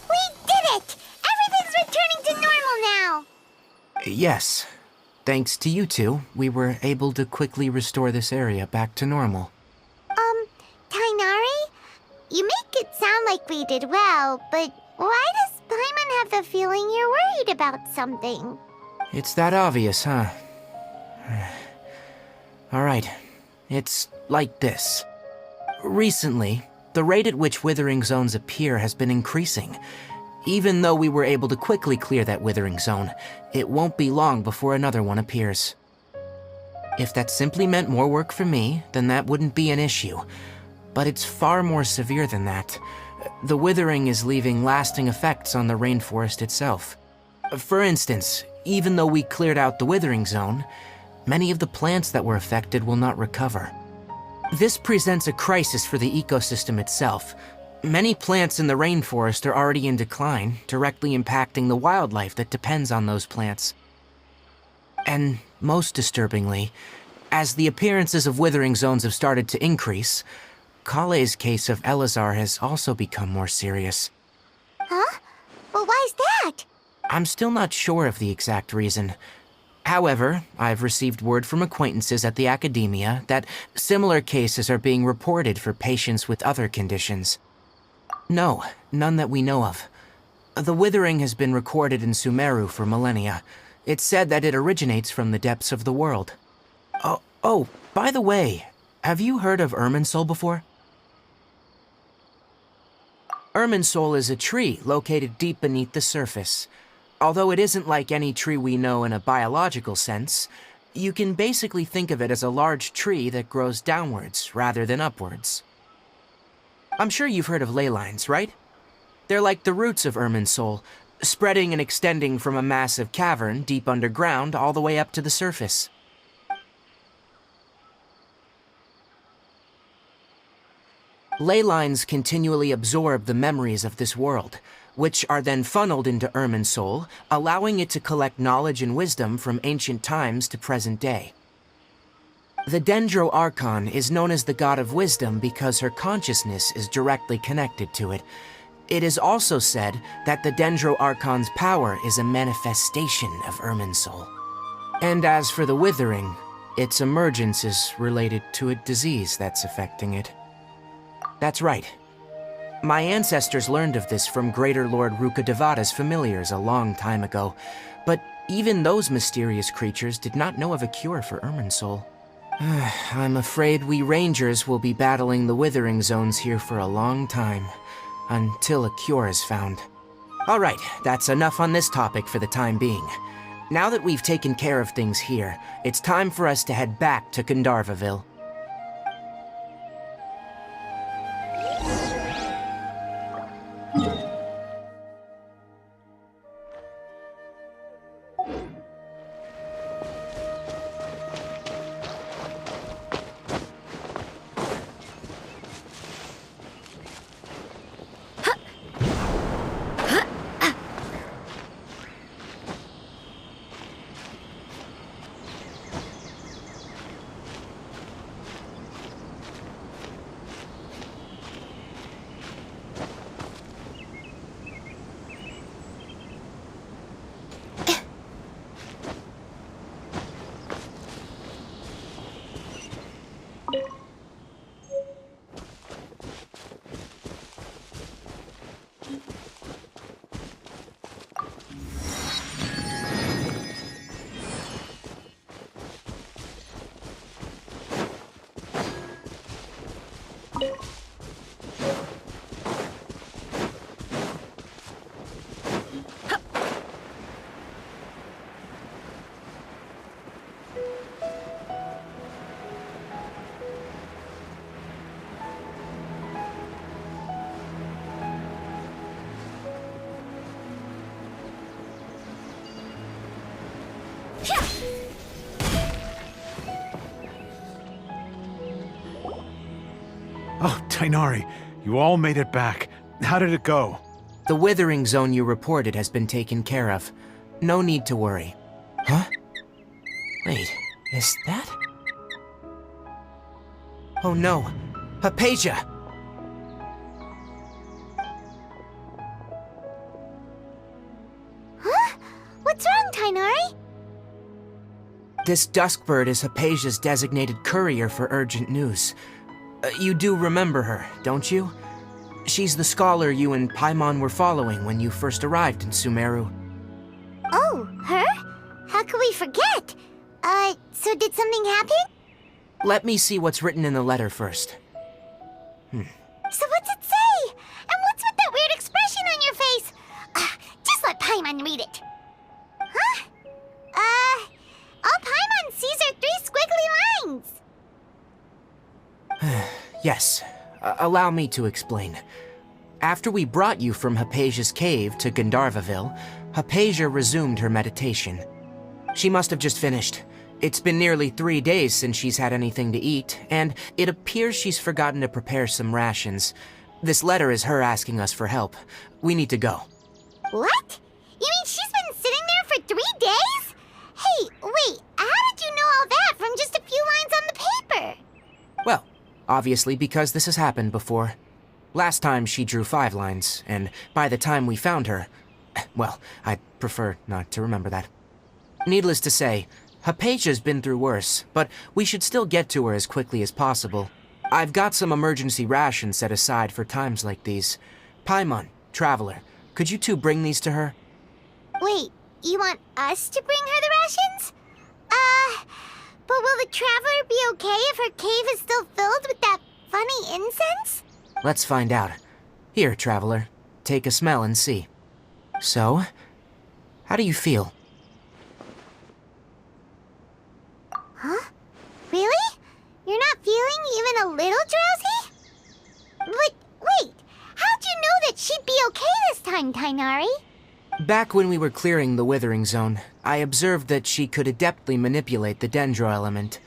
We did it! Everything's returning to normal now! Yes. Thanks to you two, we were able to quickly restore this area back to normal. Tainari? You make it sound like we did well, but why does Paimon have the feeling you're worried about something? It's that obvious, huh? Alright. It's like this. Recently, the rate at which withering zones appear has been increasing. Even though we were able to quickly clear that withering zone, it won't be long before another one appears. If that simply meant more work for me, then that wouldn't be an issue. But it's far more severe than that. The withering is leaving lasting effects on the rainforest itself. For instance, even though we cleared out the withering zone, many of the plants that were affected will not recover. This presents a crisis for the ecosystem itself. Many plants in the rainforest are already in decline, directly impacting the wildlife that depends on those plants. And most disturbingly, as the appearances of withering zones have started to increase, Kale's case of Elazar has also become more serious. Huh? Well, why's that? I'm still not sure of the exact reason. However, I've received word from acquaintances at the academia that similar cases are being reported for patients with other conditions. No, none that we know of. The withering has been recorded in Sumeru for millennia. It's said that it originates from the depths of the world. Oh, by the way, have you heard of Irminsul before? Irminsul is a tree located deep beneath the surface. Although it isn't like any tree we know in a biological sense, you can basically think of it as a large tree that grows downwards rather than upwards. I'm sure you've heard of ley lines, right? They're like the roots of Irminsul, spreading and extending from a massive cavern deep underground all the way up to the surface. Ley lines continually absorb the memories of this world, which are then funneled into Irminsul, allowing it to collect knowledge and wisdom from ancient times to present day. The Dendro Archon is known as the God of Wisdom because her consciousness is directly connected to it. It is also said that the Dendro Archon's power is a manifestation of Irminsul. And as for the Withering, its emergence is related to a disease that's affecting it. That's right. My ancestors learned of this from Greater Lord Rukkhadevata's familiars a long time ago, but even those mysterious creatures did not know of a cure for Irminsul. I'm afraid we rangers will be battling the withering zones here for a long time, until a cure is found. Alright, that's enough on this topic for the time being. Now that we've taken care of things here, it's time for us to head back to Gandharvaville. Oh, Tainari, you all made it back. How did it go? The withering zone you reported has been taken care of. No need to worry. Huh? Wait, is that? Oh no, Hypatia! Huh? What's wrong, Tainari? This Duskbird is Hypatia's designated courier for urgent news. You do remember her, don't you? She's the scholar you and Paimon were following when you first arrived in Sumeru. Oh, her? How could we forget? So did something happen? Let me see what's written in the letter first. So what's it say? And what's with that weird expression on your face? Just let Paimon read it. Huh? All Paimon sees are 3 squiggly lines. Yes, allow me to explain. After we brought you from Hypatia's cave to Gandharvaville, Hypatia resumed her meditation. She must have just finished. It's been nearly 3 days since she's had anything to eat, and it appears she's forgotten to prepare some rations. This letter is her asking us for help. We need to go. What? You mean she's been sitting there for 3 days? Hey, wait, how did you know all that from just a few lines on the paper? Well, obviously because this has happened before. Last time she drew 5 lines, and by the time we found her... Well, I'd prefer not to remember that. Needless to say, Hypatia's been through worse, but we should still get to her as quickly as possible. I've got some emergency rations set aside for times like these. Paimon, Traveler, could you two bring these to her? Wait, you want us to bring her the rations? But will the Traveler be okay if her cave is still filled with that funny incense? Let's find out. Here, Traveler, take a smell and see. So, how do you feel? Huh? Really? You're not feeling even a little drowsy? But wait, how'd you know that she'd be okay this time, Tainari? Back when we were clearing the Withering Zone, I observed that she could adeptly manipulate the Dendro element.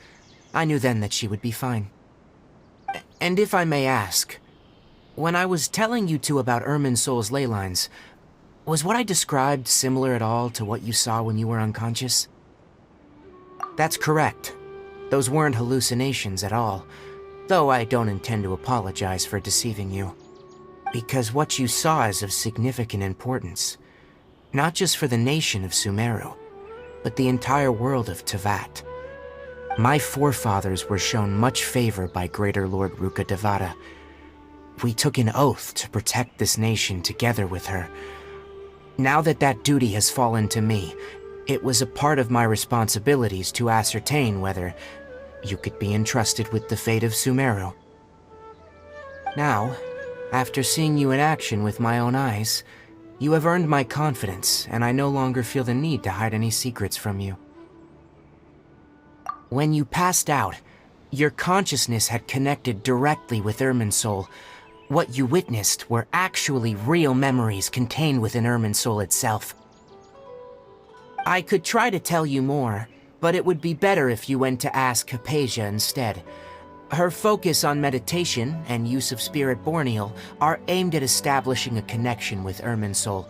I knew then that she would be fine. And if I may ask, when I was telling you two about Irminsul's ley lines, was what I described similar at all to what you saw when you were unconscious? That's correct. Those weren't hallucinations at all, though I don't intend to apologize for deceiving you. Because what you saw is of significant importance. Not just for the nation of Sumeru, but the entire world of Teyvat. My forefathers were shown much favor by Greater Lord Ruka Devata. We took an oath to protect this nation together with her. Now that that duty has fallen to me, it was a part of my responsibilities to ascertain whether you could be entrusted with the fate of Sumeru. Now, after seeing you in action with my own eyes, you have earned my confidence, and I no longer feel the need to hide any secrets from you. When you passed out, your consciousness had connected directly with Irminsul. What you witnessed were actually real memories contained within Irminsul itself. I could try to tell you more, but it would be better if you went to ask Hypatia instead. Her focus on meditation and use of Spirit Borneal are aimed at establishing a connection with Irminsul,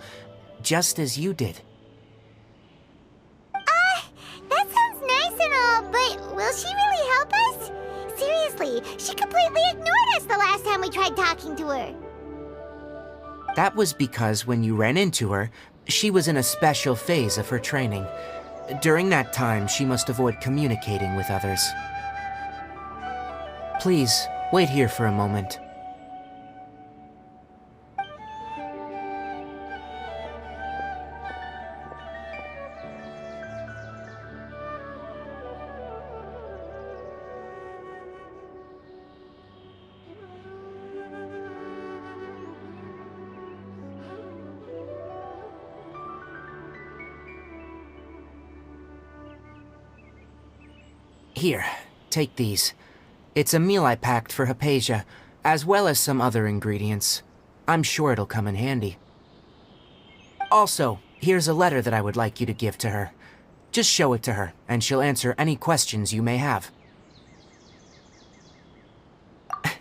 just as you did. That sounds nice and all, but will she really help us? Seriously, she completely ignored us the last time we tried talking to her. That was because when you ran into her, she was in a special phase of her training. During that time, she must avoid communicating with others. Please, wait here for a moment. Here, take these. It's a meal I packed for Hypatia, as well as some other ingredients. I'm sure it'll come in handy. Also, here's a letter that I would like you to give to her. Just show it to her, and she'll answer any questions you may have.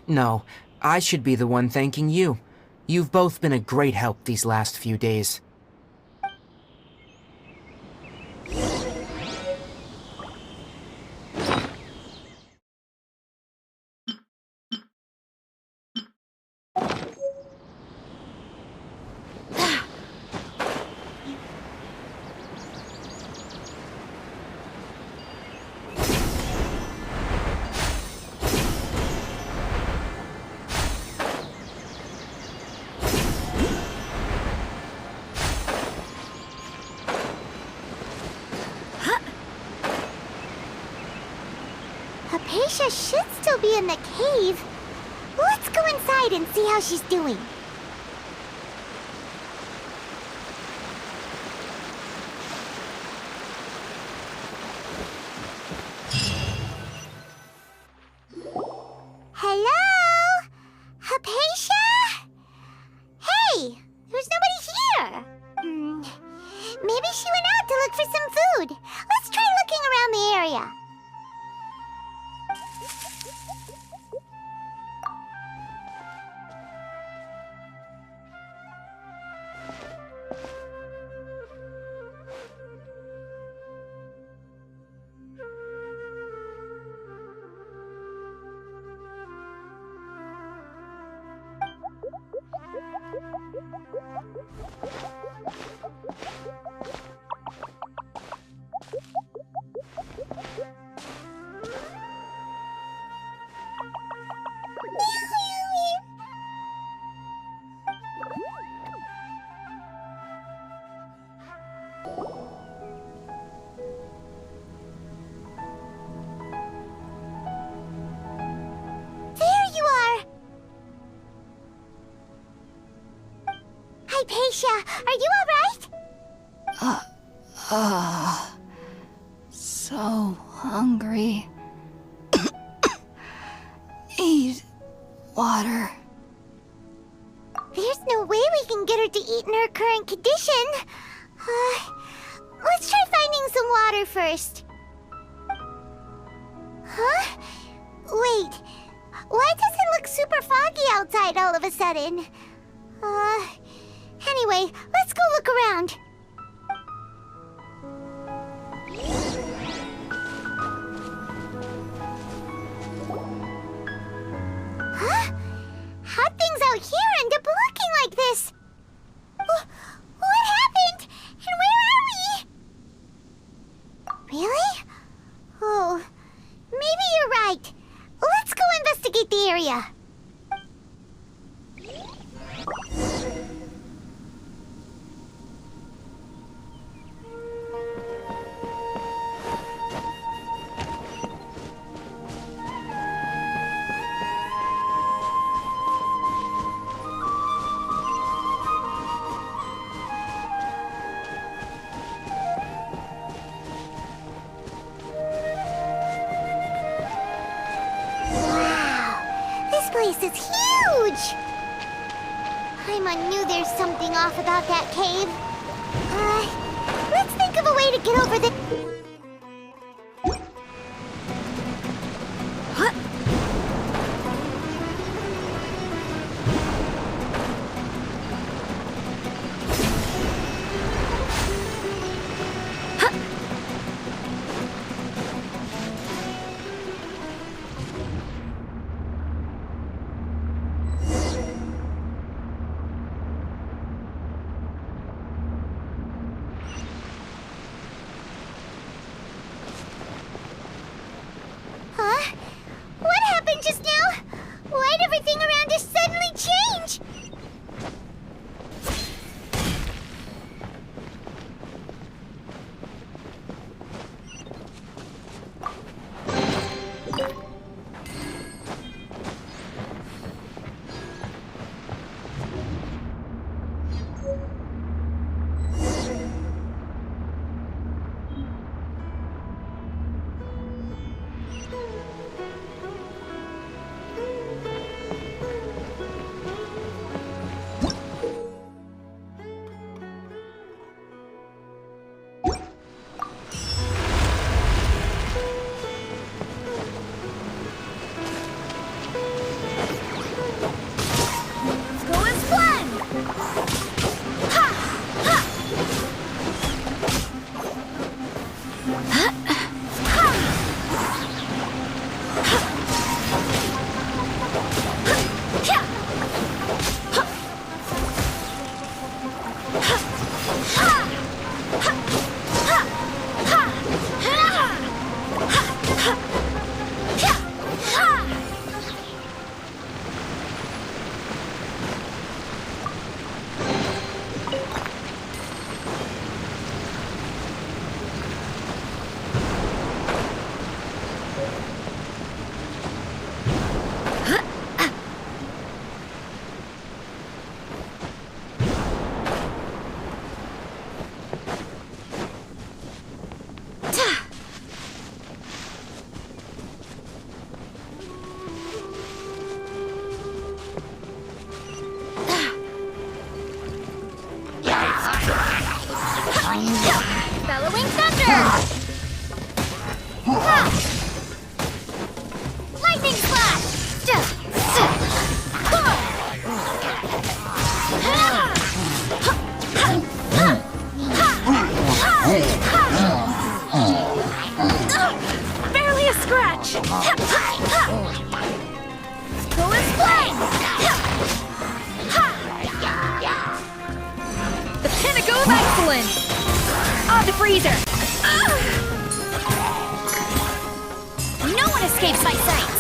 No, I should be the one thanking you. You've both been a great help these last few days. Hypatia should still be in the cave. Let's go inside and see how she's doing. Hello? Hypatia? Hey, there's nobody here. Maybe she went out to look for some food. Let's try looking around the area. Hypatia, are you alright? So hungry. Need water. There's no way we can get her to eat in her current condition. Let's try finding some water first. Huh? Wait, why does it look super foggy outside all of a sudden? Anyway, let's go look around. Huh? How'd things out here end up looking like this? What happened? And where are we? Really? Oh, maybe you're right. Let's go investigate the area. This place is huge! Paimon knew there's something off about that cave. Let's think of a way to get over the... scratch! Go and flame! The pinnacle of excellence! On the freezer! No one escapes my sights!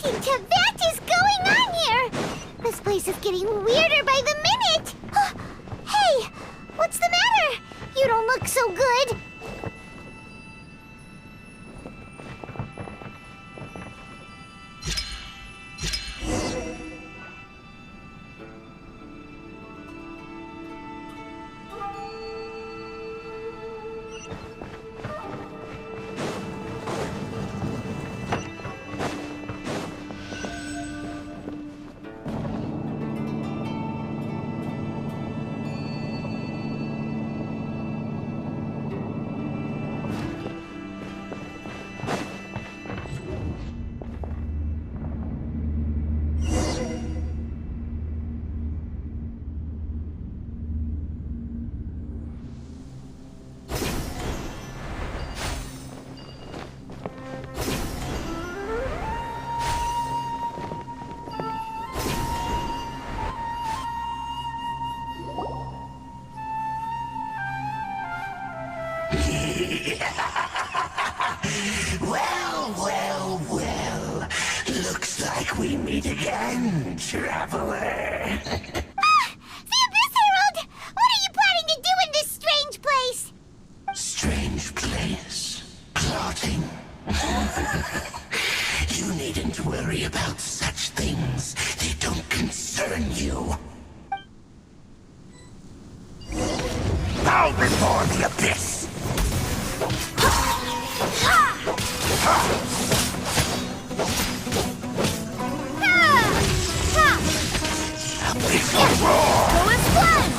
Into that is going on here? This place is getting weirder by the minute. Hey, what's the matter? You don't look so good. Well. Looks like we meet again, traveler. The Abyss Herald! What are you planning to do in this strange place? Strange place. Plotting. You needn't worry about such things. They don't concern you. Bow before the Abyss! Abyssal roar! Go and flame!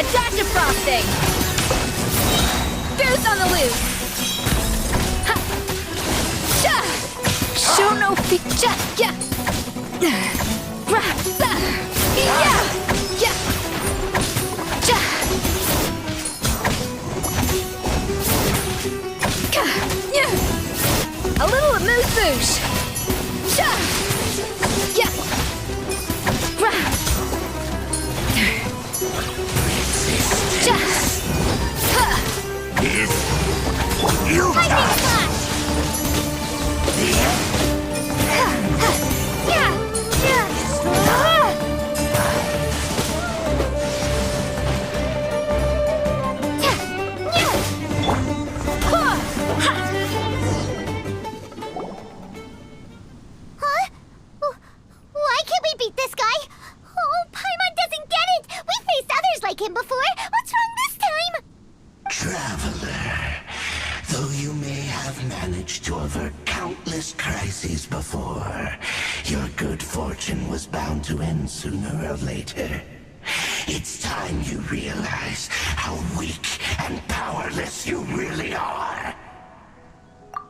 Adaptive frosting! Goose on the loose! Show no feature! Yeah! A little amuse-bouche! You Lightning die! Flash! Yeah! good fortune was bound to end sooner or later. It's time you realize how weak and powerless you really are.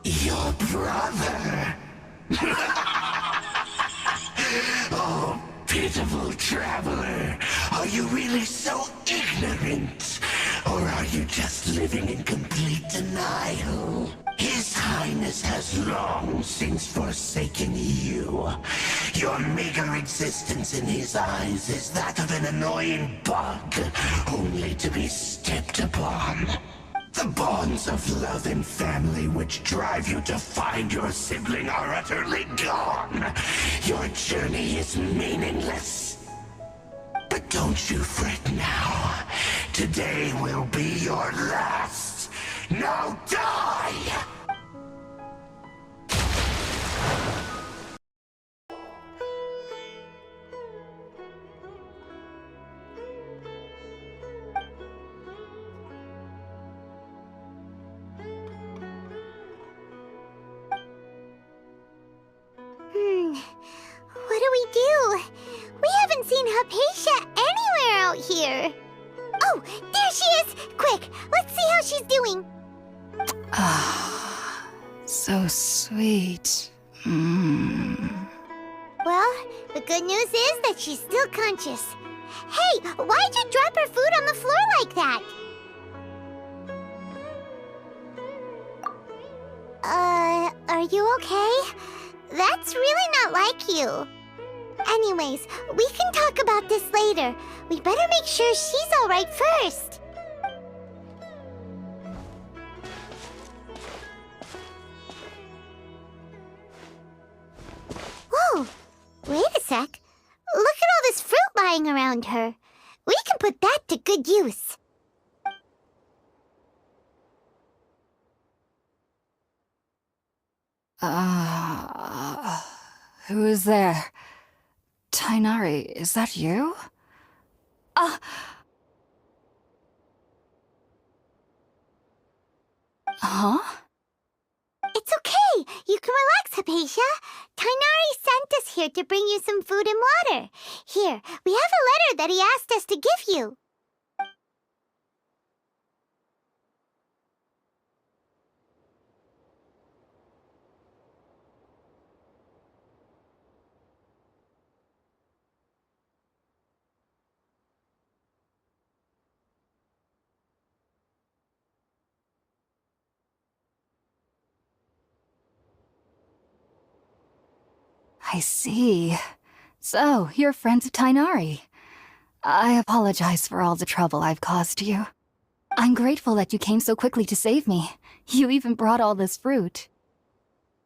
Your brother. Oh, pitiful traveler. Are you really so ignorant? Or are you just living in complete denial? His Highness has long since forsaken you. Your meager existence in his eyes is that of an annoying bug, only to be stepped upon. The bonds of love and family which drive you to find your sibling are utterly gone. Your journey is meaningless. But don't you fret now. Today will be your last. Now die! What do we do? We haven't seen Hypatia anywhere out here. Oh, there she is! Quick, let's see how she's doing. Ah, so sweet. Well, the good news is that she's still conscious. Hey, why'd you drop her food on the floor like that? Are you okay? That's really not like you. Anyways, we can talk about this later. We better make sure she's alright first. Whoa, wait a sec. Look at all this fruit lying around her. We can put that to good use. Who is there? Tainari, is that you? Huh? It's okay. You can relax, Hypatia. Tainari sent us here to bring you some food and water. Here, we have a letter that he asked us to give you. I see. So, you're friends of Tainari. I apologize for all the trouble I've caused you. I'm grateful that you came so quickly to save me. You even brought all this fruit.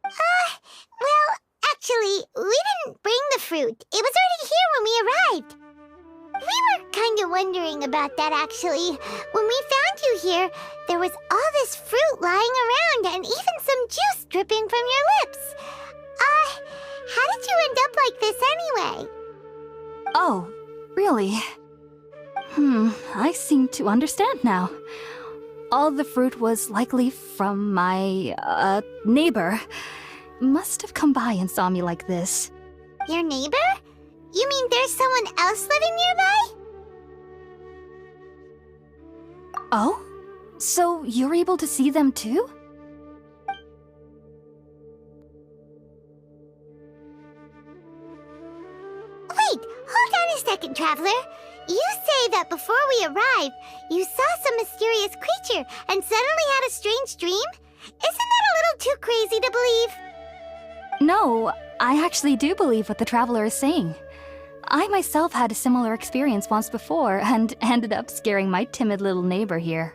Well, actually, we didn't bring the fruit. It was already here when we arrived. We were kind of wondering about that, actually. When we found you here, there was all this fruit lying around and even some juice dripping from your lips. How did you end up like this anyway? Oh, really? I seem to understand now. All the fruit was likely from my, neighbor. Must have come by and saw me like this. Your neighbor? You mean there's someone else living nearby? Oh? So you're able to see them too? Wait, hold on a second, Traveler. You say that before we arrived, you saw some mysterious creature and suddenly had a strange dream? Isn't that a little too crazy to believe? No, I actually do believe what the Traveler is saying. I myself had a similar experience once before and ended up scaring my timid little neighbor here.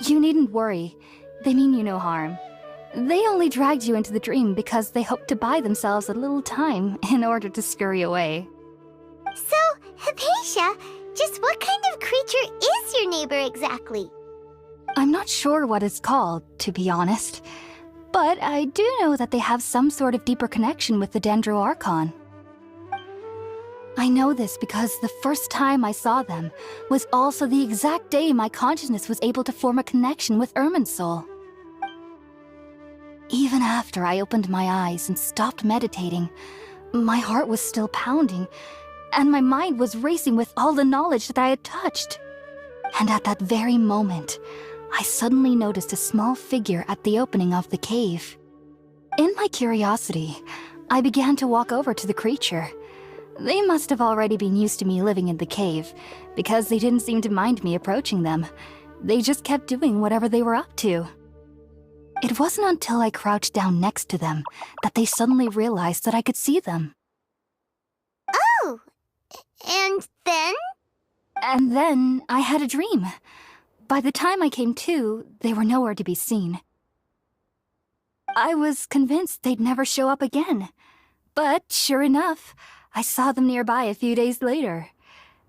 You needn't worry. They mean you no harm. They only dragged you into the dream because they hoped to buy themselves a little time in order to scurry away. So, Hypatia, just what kind of creature is your neighbor exactly? I'm not sure what it's called, to be honest. But I do know that they have some sort of deeper connection with the Dendro Archon. I know this because the first time I saw them was also the exact day my consciousness was able to form a connection with Irminsul. Even after I opened my eyes and stopped meditating, My heart was still pounding, and my mind was racing with all the knowledge that I had touched. And at that very moment, I suddenly noticed a small figure at the opening of the cave. In my curiosity, I began to walk over to the creature. They must have already been used to me living in the cave, because they didn't seem to mind me approaching them. They just kept doing whatever they were up to. It wasn't until I crouched down next to them that they suddenly realized that I could see them. Oh! And then? And then I had a dream. By the time I came to, they were nowhere to be seen. I was convinced they'd never show up again. But sure enough, I saw them nearby a few days later.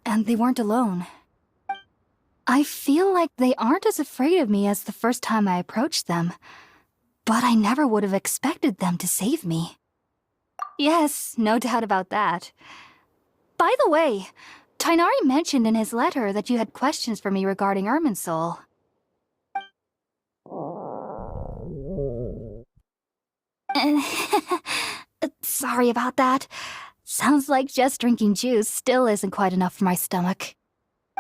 And they weren't alone. I feel like they aren't as afraid of me as the first time I approached them. But I never would have expected them to save me. Yes, no doubt about that. By the way, Tighnari mentioned in his letter that you had questions for me regarding Irminsul. Sorry about that. Sounds like just drinking juice still isn't quite enough for my stomach.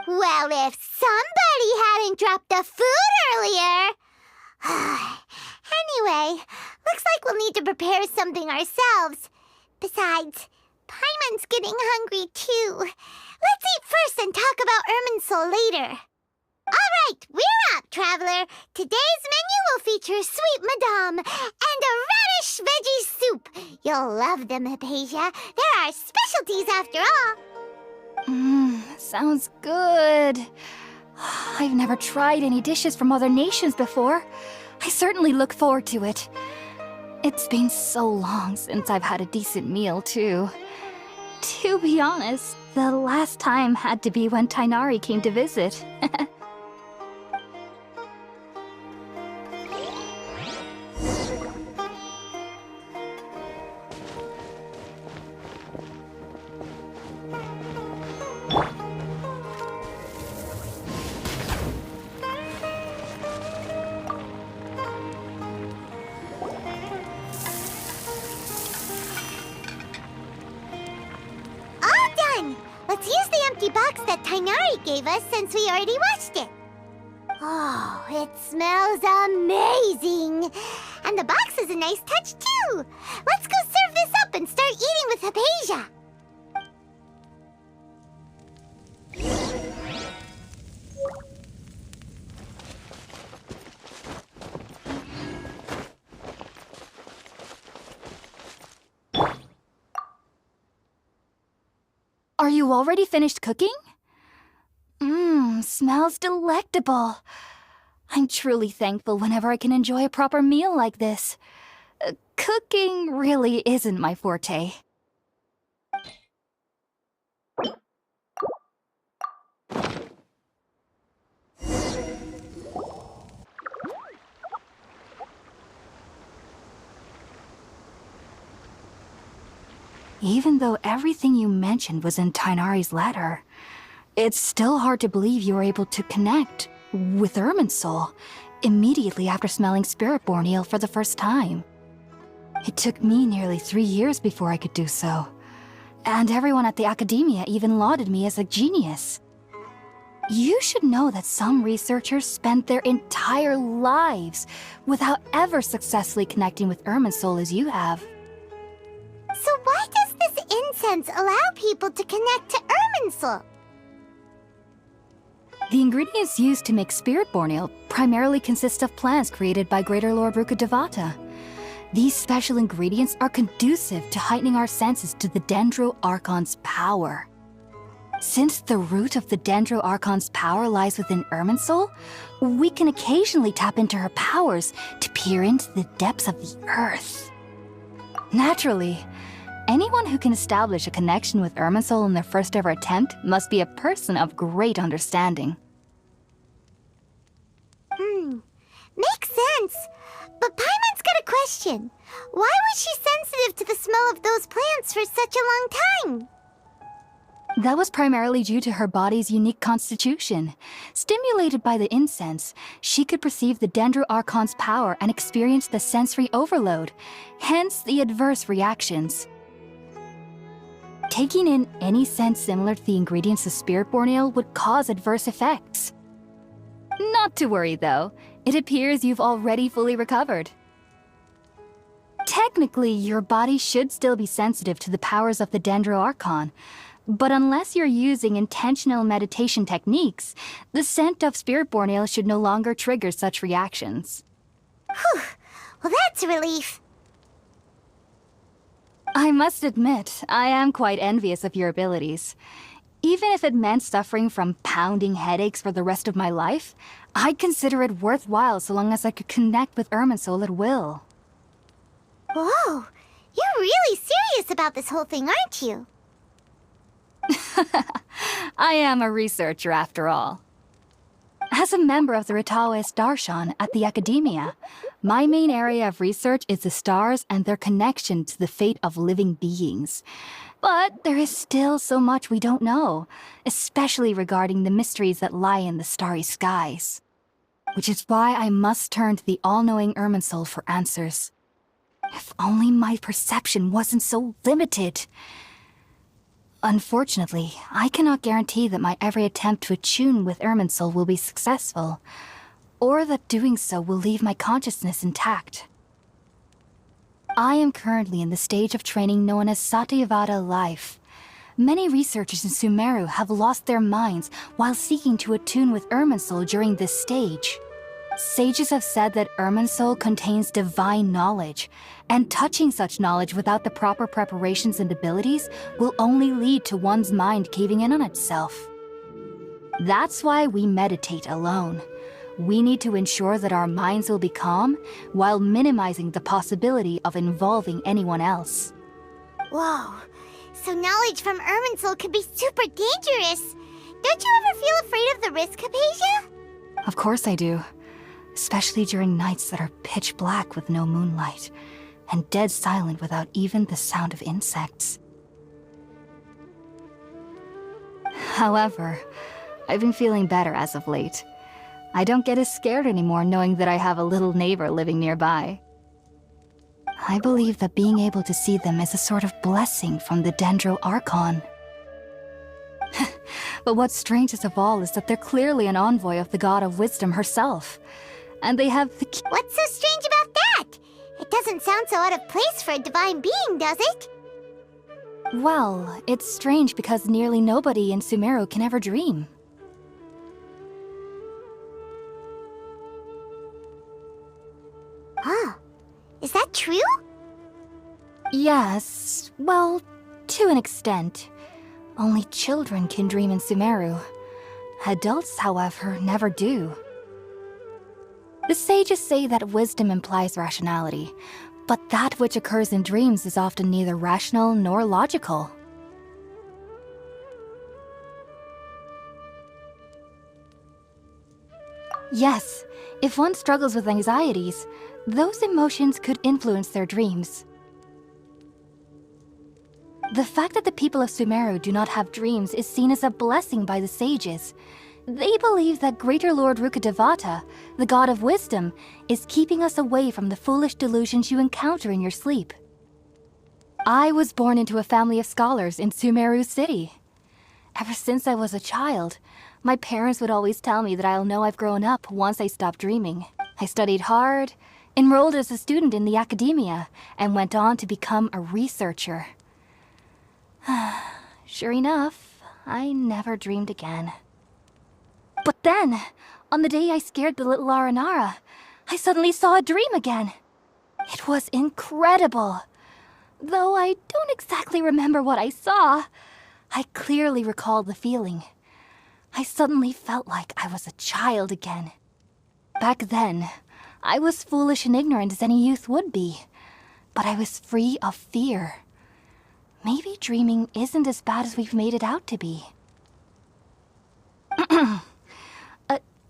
Well, if somebody hadn't dropped the food earlier... Anyway, looks like we'll need to prepare something ourselves. Besides, Paimon's getting hungry too. Let's eat first and talk about Irminsul later. Alright, we're up, Traveler. Today's menu will feature sweet madame and a radish veggie soup. You'll love them, Hypatia. They're our specialties after all. Sounds good. I've never tried any dishes from other nations before. I certainly look forward to it. It's been so long since I've had a decent meal, too. To be honest, the last time had to be when Tighnari came to visit. Let's use the empty box that Tighnari gave us since we already washed it. Oh, it smells amazing! And the box is a nice touch too! Let's go serve this up and start eating with Hypatia! Are you already finished cooking? Smells delectable. I'm truly thankful whenever I can enjoy a proper meal like this. Cooking really isn't my forte. Even though everything you mentioned was in Tighnari's letter, it's still hard to believe you were able to connect with Irminsul immediately after smelling Spiritborn eel for the first time. It took me nearly 3 years before I could do so, and everyone at the Academia even lauded me as a genius. You should know that some researchers spent their entire lives without ever successfully connecting with Irminsul as you have. So why does this incense allow people to connect to Irminsul? The ingredients used to make Spiritborn ale primarily consist of plants created by Greater Lord Rukkhadevata. These special ingredients are conducive to heightening our senses to the Dendro Archon's power. Since the root of the Dendro Archon's power lies within Irminsul, we can occasionally tap into her powers to peer into the depths of the earth. Naturally, anyone who can establish a connection with Irminsul in their first ever attempt must be a person of great understanding. Makes sense. But Paimon's got a question. Why was she sensitive to the smell of those plants for such a long time? That was primarily due to her body's unique constitution. Stimulated by the incense, she could perceive the Dendro Archon's power and experience the sensory overload, hence the adverse reactions. Taking in any scent similar to the ingredients of Spiritborn Ale would cause adverse effects. Not to worry, though. It appears you've already fully recovered. Technically, your body should still be sensitive to the powers of the Dendro Archon, but unless you're using intentional meditation techniques, the scent of Spiritborn Ale should no longer trigger such reactions. Whew. Well, that's a relief. I must admit, I am quite envious of your abilities. Even if it meant suffering from pounding headaches for the rest of my life, I'd consider it worthwhile so long as I could connect with Irminsul at will. Whoa, you're really serious about this whole thing, aren't you? I am a researcher after all. As a member of the Ritaoist Darshan at the Academia, my main area of research is the stars and their connection to the fate of living beings. But there is still so much we don't know, especially regarding the mysteries that lie in the starry skies. Which is why I must turn to the all-knowing Irminsul for answers. If only my perception wasn't so limited. Unfortunately, I cannot guarantee that my every attempt to attune with Irminsul will be successful, or that doing so will leave my consciousness intact. I am currently in the stage of training known as Satyavada life. Many researchers in Sumeru have lost their minds while seeking to attune with Irminsul during this stage. Sages have said that Irminsul contains divine knowledge, and touching such knowledge without the proper preparations and abilities will only lead to one's mind caving in on itself. That's why we meditate alone. We need to ensure that our minds will be calm while minimizing the possibility of involving anyone else. Whoa, so knowledge from Irminsul could be super dangerous. Don't you ever feel afraid of the risk, Hypatia? Of course I do. Especially during nights that are pitch black with no moonlight, and dead silent without even the sound of insects. However, I've been feeling better as of late. I don't get as scared anymore knowing that I have a little neighbor living nearby. I believe that being able to see them is a sort of blessing from the Dendro Archon. But what's strangest of all is that they're clearly an envoy of the God of Wisdom herself. And they have the key. What's so strange about that? It doesn't sound so out of place for a divine being, does it? Well, it's strange because nearly nobody in Sumeru can ever dream. Huh. Is that true? Yes, well, to an extent. Only children can dream in Sumeru. Adults, however, never do. The sages say that wisdom implies rationality, but that which occurs in dreams is often neither rational nor logical. Yes, if one struggles with anxieties, those emotions could influence their dreams. The fact that the people of Sumeru do not have dreams is seen as a blessing by the sages. They believe that Greater Lord Rukkhadevata, the God of Wisdom, is keeping us away from the foolish delusions you encounter in your sleep. I was born into a family of scholars in Sumeru City. Ever since I was a child, my parents would always tell me that I'll know I've grown up once I stop dreaming. I studied hard, enrolled as a student in the academia, and went on to become a researcher. Sure enough, I never dreamed again. But then, on the day I scared the little Aranara, I suddenly saw a dream again. It was incredible. Though I don't exactly remember what I saw, I clearly recall the feeling. I suddenly felt like I was a child again. Back then, I was foolish and ignorant as any youth would be, but I was free of fear. Maybe dreaming isn't as bad as we've made it out to be.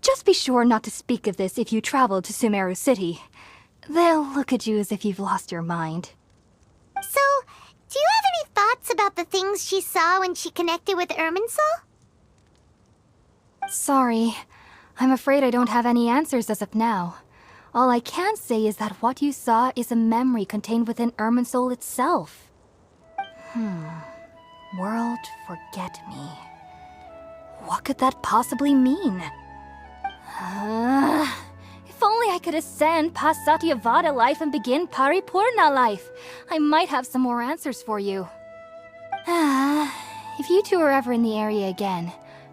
Just be sure not to speak of this if you travel to Sumeru City. They'll look at you as if you've lost your mind. So, do you have any thoughts about the things she saw when she connected with Irminsul? Sorry. I'm afraid I don't have any answers as of now. All I can say is that what you saw is a memory contained within Irminsul itself. World forget me. What could that possibly mean? If only I could ascend past Satyavada life and begin Paripurna life, I might have some more answers for you. If you two are ever in the area again,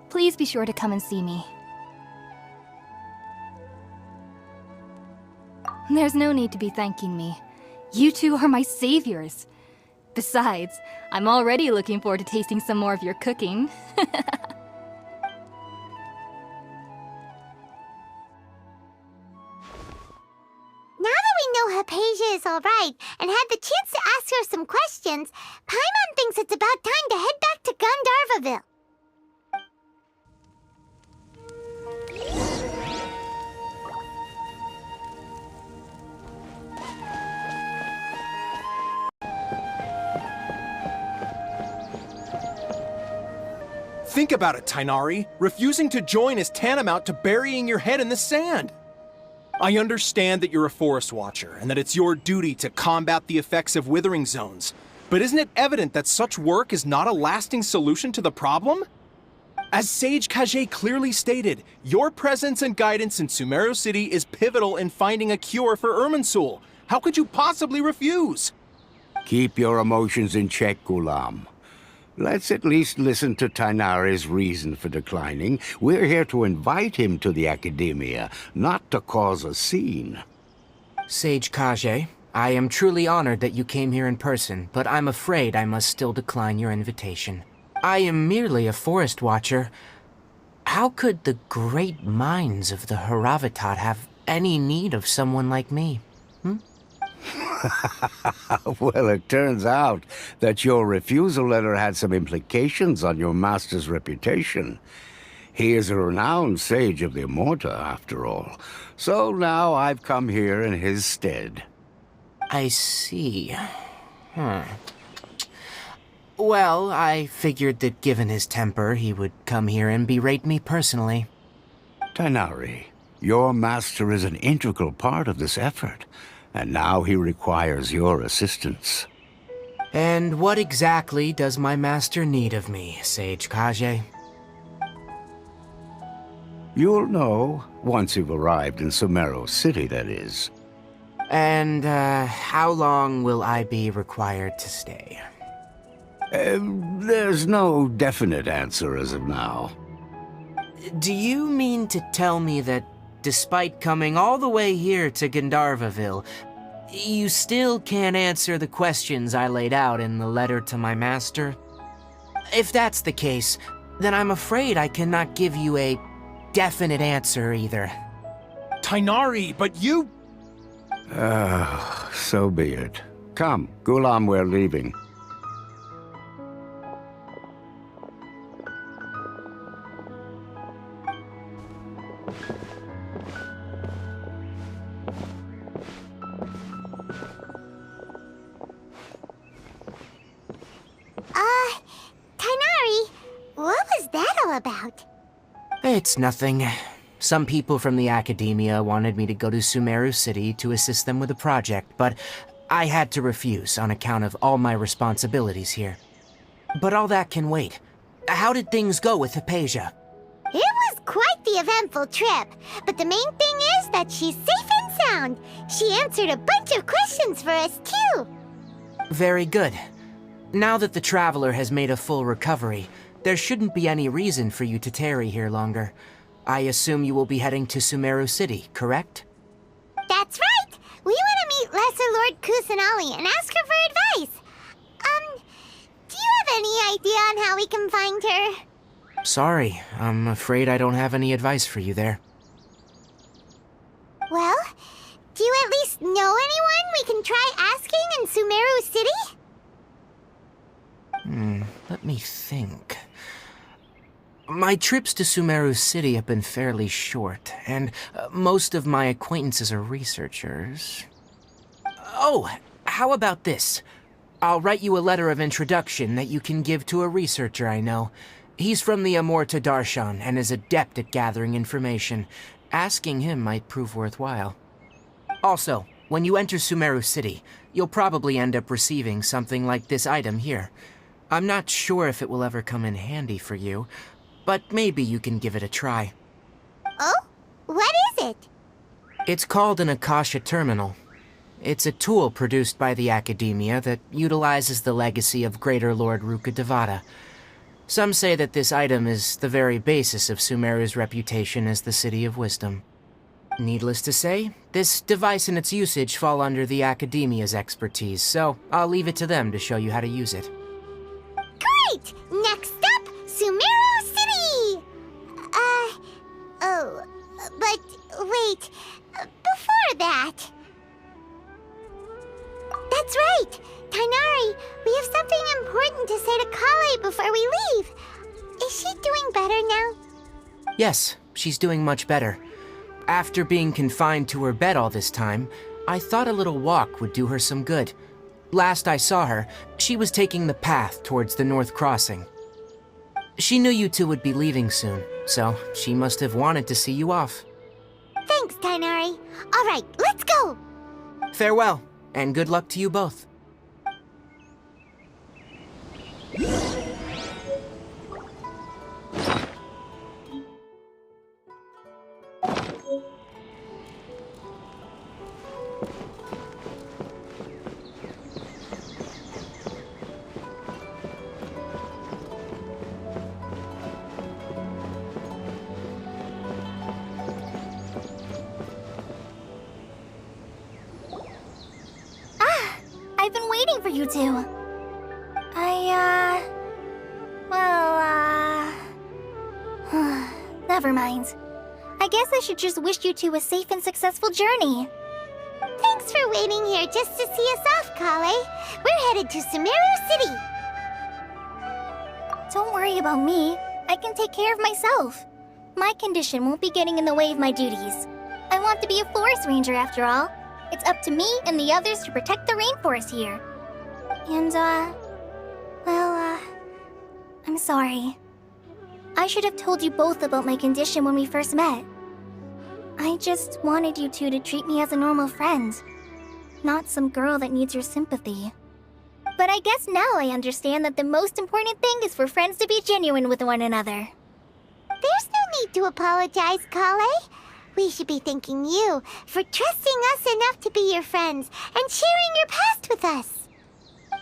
please be sure to come and see me. There's no need to be thanking me. You two are my saviors. Besides, I'm already looking forward to tasting some more of your cooking. Now that we know Hypatia is alright and had the chance to ask her some questions, Paimon thinks it's about time to head back to Gandharvaville. Think about it, Tainari. Refusing to join is tantamount to burying your head in the sand. I understand that you're a forest watcher and that it's your duty to combat the effects of withering zones, but isn't it evident that such work is not a lasting solution to the problem? As Sage Kage clearly stated, your presence and guidance in Sumeru City is pivotal in finding a cure for Irminsul. How could you possibly refuse? Keep your emotions in check, Gulam. Let's at least listen to Tainari's reason for declining. We're here to invite him to the Academia, not to cause a scene. Sage Kage, I am truly honored that you came here in person, but I'm afraid I must still decline your invitation. I am merely a forest watcher. How could the great minds of the Haravatat have any need of someone like me? Well, it turns out that your refusal letter had some implications on your master's reputation. He is a renowned sage of the Immorta, after all. So now I've come here in his stead. I see. Well, I figured that given his temper, he would come here and berate me personally. Tainari, your master is an integral part of this effort. And now he requires your assistance. And what exactly does my master need of me, Sage Kage? You'll know once you've arrived in Sumeru City, that is. And, how long will I be required to stay? There's no definite answer as of now. Do you mean to tell me that despite coming all the way here to Gandharvaville, you still can't answer the questions I laid out in the letter to my master? If that's the case, then I'm afraid I cannot give you a definite answer either. Tainari, but you... So be it. Come, Gulam, we're leaving. Tainari, what was that all about? It's nothing. Some people from the Academia wanted me to go to Sumeru City to assist them with a project, but I had to refuse on account of all my responsibilities here. But all that can wait. How did things go with Hypatia? It was quite the eventful trip, but the main thing is that she's safe and sound. She answered a bunch of questions for us, too. Very good. Now that the Traveler has made a full recovery, there shouldn't be any reason for you to tarry here longer. I assume you will be heading to Sumeru City, correct? That's right! We want to meet Lesser Lord Kusanali and ask her for advice. Do you have any idea on how we can find her? Sorry, I'm afraid I don't have any advice for you there. Well, do you at least know anyone we can try asking in Sumeru City? Let me think. My trips to Sumeru City have been fairly short, and most of my acquaintances are researchers. Oh, how about this? I'll write you a letter of introduction that you can give to a researcher I know. He's from the Immorta Darshan and is adept at gathering information. Asking him might prove worthwhile. Also, when you enter Sumeru City, you'll probably end up receiving something like this item here. I'm not sure if it will ever come in handy for you, but maybe you can give it a try. Oh? What is it? It's called an Akasha Terminal. It's a tool produced by the Academia that utilizes the legacy of Greater Lord Rukkhadevata. Some say that this item is the very basis of Sumeru's reputation as the City of Wisdom. Needless to say, this device and its usage fall under the Academia's expertise, so I'll leave it to them to show you how to use it. Great! Next up, Sumeru City! Oh, but wait, before that... That's right! Tainari, we have something important to say to Kale before we leave. Is she doing better now? Yes, she's doing much better. After being confined to her bed all this time, I thought a little walk would do her some good. Last I saw her, she was taking the path towards the North Crossing. She knew you two would be leaving soon, so she must have wanted to see you off. Thanks, Tainari. All right, let's go! Farewell, and good luck to you both. I've been waiting for you two. Never mind. I guess I should just wish you two a safe and successful journey. Thanks for waiting here just to see us off, Kale. We're headed to Sumeru City. Don't worry about me. I can take care of myself. My condition won't be getting in the way of my duties. I want to be a forest ranger after all. It's up to me and the others to protect the rainforest here. And, I'm sorry. I should have told you both about my condition when we first met. I just wanted you two to treat me as a normal friend, not some girl that needs your sympathy. But I guess now I understand that the most important thing is for friends to be genuine with one another. There's no need to apologize, Kale. We should be thanking you for trusting us enough to be your friends and sharing your past with us.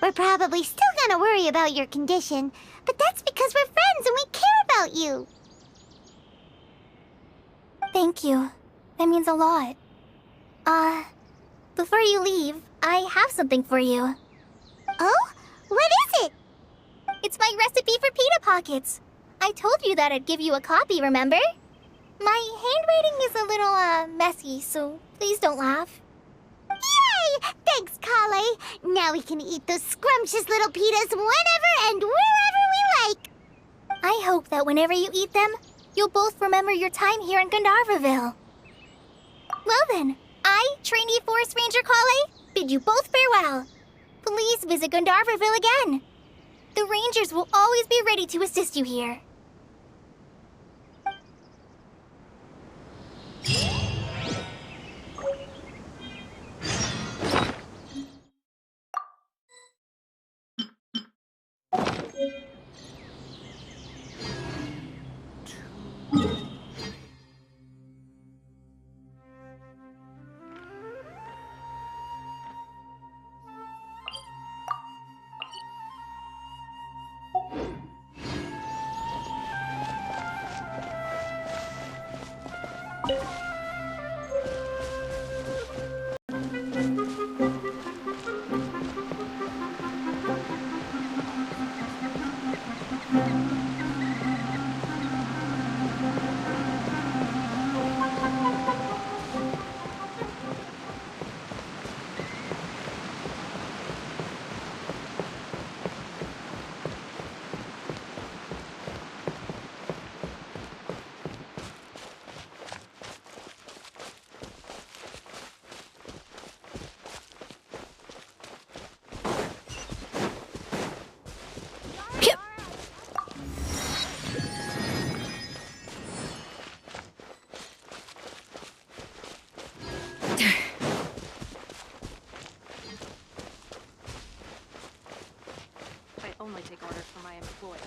We're probably still gonna worry about your condition, but that's because we're friends and we care about you. Thank you. That means a lot. Before you leave, I have something for you. Oh? What is it? It's my recipe for pita pockets. I told you that I'd give you a copy, remember? My handwriting is a little, messy, so please don't laugh. Yay! Thanks, Kale. Now we can eat those scrumptious little pitas whenever and wherever we like. I hope that whenever you eat them, you'll both remember your time here in Gandharvaville. Well then, I, trainee Forest Ranger Kale, bid you both farewell. Please visit Gandharvaville again. The Rangers will always be ready to assist you here. my employer.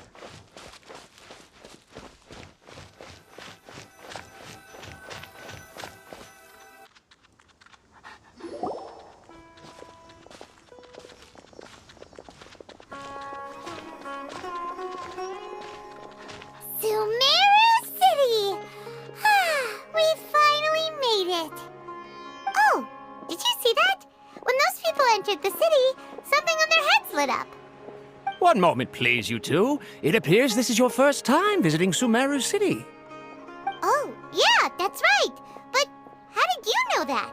Sumeru City! We finally made it! Oh, did you see that? When those people entered the city, something on their heads lit up. One moment, please, you two. It appears this is your first time visiting Sumeru City. Oh, yeah, that's right. But how did you know that?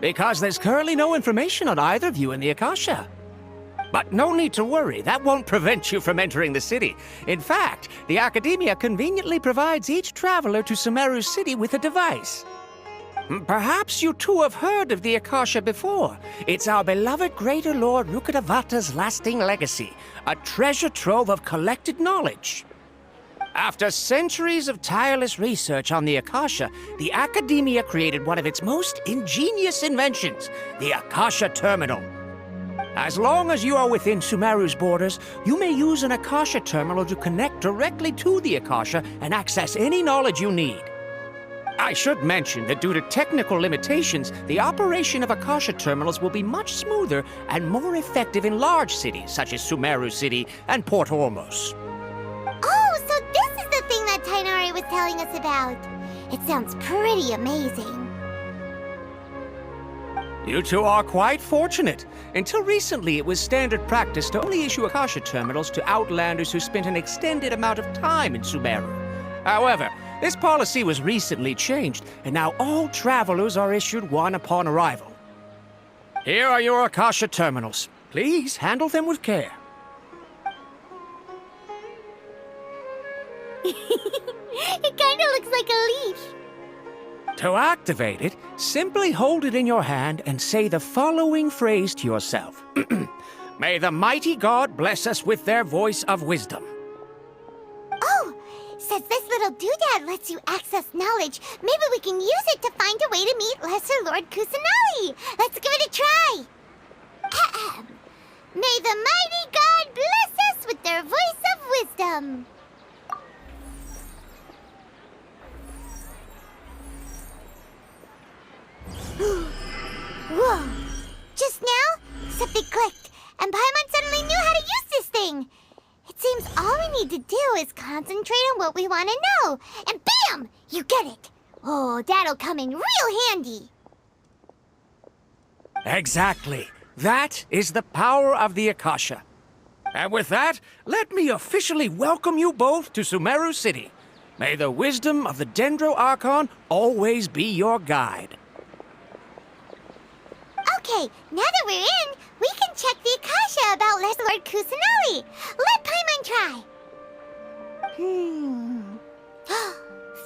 Because there's currently no information on either of you in the Akasha. But no need to worry, that won't prevent you from entering the city. In fact, the Academia conveniently provides each traveler to Sumeru City with a device. Perhaps you two have heard of the Akasha before. It's our beloved Greater Lord Rukkhadevata's lasting legacy, a treasure trove of collected knowledge. After centuries of tireless research on the Akasha, the Academia created one of its most ingenious inventions, the Akasha Terminal. As long as you are within Sumeru's borders, you may use an Akasha terminal to connect directly to the Akasha and access any knowledge you need. I should mention that due to technical limitations, the operation of Akasha terminals will be much smoother and more effective in large cities such as Sumeru City and Port Ormos. Oh, so this is the thing that Tainari was telling us about. It sounds pretty amazing. You two are quite fortunate. Until recently, it was standard practice to only issue Akasha terminals to outlanders who spent an extended amount of time in Sumeru. However, this policy was recently changed, and now all travelers are issued one upon arrival. Here are your Akasha terminals. Please handle them with care. It kind of looks like a leash. To activate it, simply hold it in your hand and say the following phrase to yourself. May the mighty God bless us with their voice of wisdom. Oh, since this little doodad lets you access knowledge, maybe we can use it to find a way to meet Lesser Lord Kusanali. Let's give it a try. Ahem. May the mighty God bless us with their voice of wisdom. Whoa! Just now, something clicked, and Paimon suddenly knew how to use this thing. It seems all we need to do is concentrate on what we want to know, and bam! You get it. Oh, that'll come in real handy. Exactly. That is the power of the Akasha. And with that, let me officially welcome you both to Sumeru City. May the wisdom of the Dendro Archon always be your guide. Okay, now that we're in, we can check the Akasha about Lesser Lord Kusanali. Let Paimon try.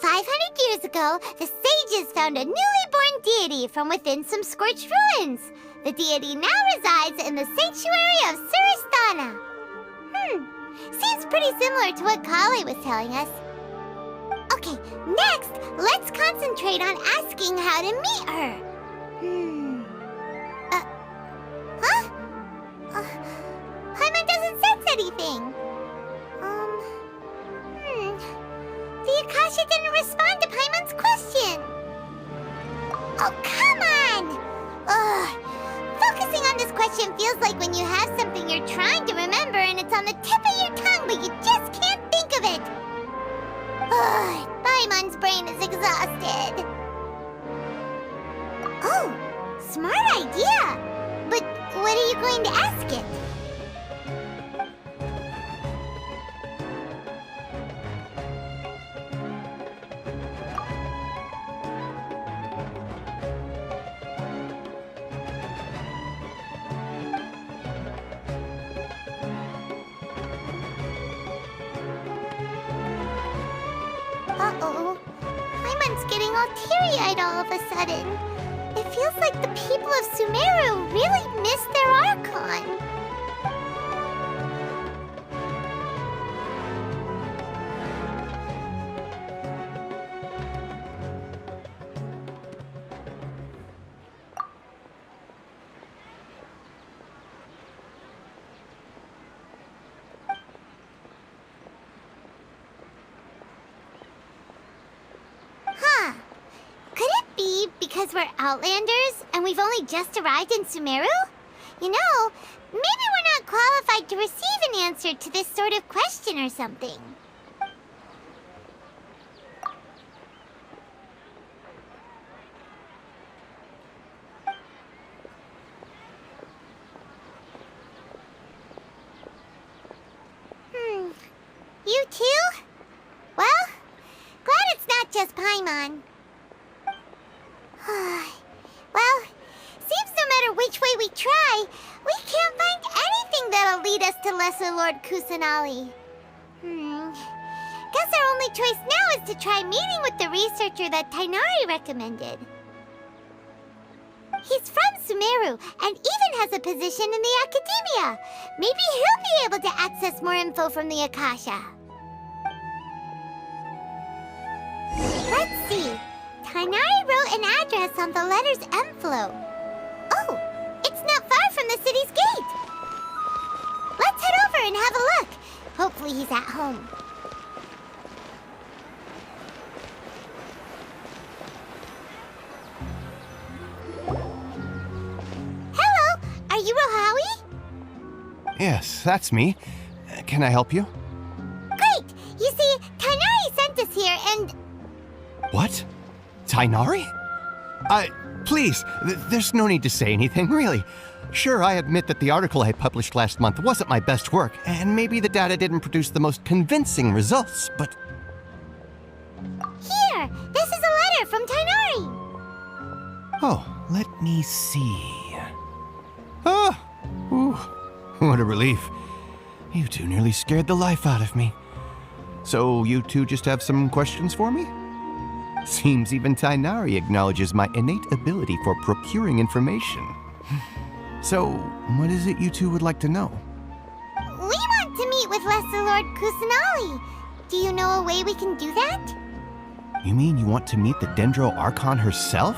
500 years ago, the sages found a newly born deity from within some scorched ruins. The deity now resides in the sanctuary of Suristana. Seems pretty similar to what Kali was telling us. Okay, next, let's concentrate on asking how to meet her. Paimon doesn't sense anything. The Akasha didn't respond to Paimon's question. Oh, come on! Focusing on this question feels like when you have something you're trying to remember and it's on the tip of your tongue, but you just can't think of it. Paimon's brain is exhausted. Oh, smart idea! But what are you going to ask it? Uh-oh. Paimon's getting all teary-eyed all of a sudden. It feels like the people of Sumeru really miss their Archon. because we're Outlanders and we've only just arrived in Sumeru? You know, maybe we're not qualified to receive an answer to this sort of question or something. You too? Well, glad it's not just Paimon. Well, seems no matter which way we try, we can't find anything that'll lead us to Lesser Lord Kusanali. Guess our only choice now is to try meeting with the researcher that Tainari recommended. He's from Sumeru and even has a position in the academia. Maybe he'll be able to access more info from the Akasha. Let's see. Tainari wrote an address on the letter's envelope. Oh, it's not far from the city's gate. Let's head over and have a look. Hopefully he's at home. Hello, are you Rohawi? Yes, that's me. Can I help you? Great! You see, Tainari sent us here and... What? Tainari? Please, there's no need to say anything, really. Sure, I admit that the article I published last month wasn't my best work, and maybe the data didn't produce the most convincing results, but... Here! This is a letter from Tainari! Oh, let me see... Oh! Ooh, what a relief. You two nearly scared the life out of me. So, you two just have some questions for me? Seems even Tainari acknowledges my innate ability for procuring information. So, what is it you two would like to know? We want to meet with Lesser Lord Kusanali. Do you know a way we can do that? You mean you want to meet the Dendro Archon herself?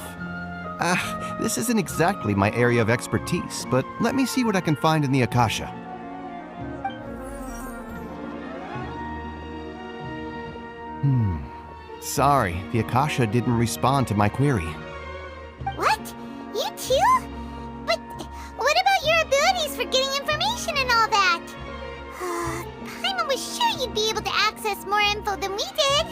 This isn't exactly my area of expertise, but let me see what I can find in the Akasha. Sorry, the Akasha didn't respond to my query. What? You too? But what about your abilities for getting information and all that? Paimon was sure you'd be able to access more info than we did.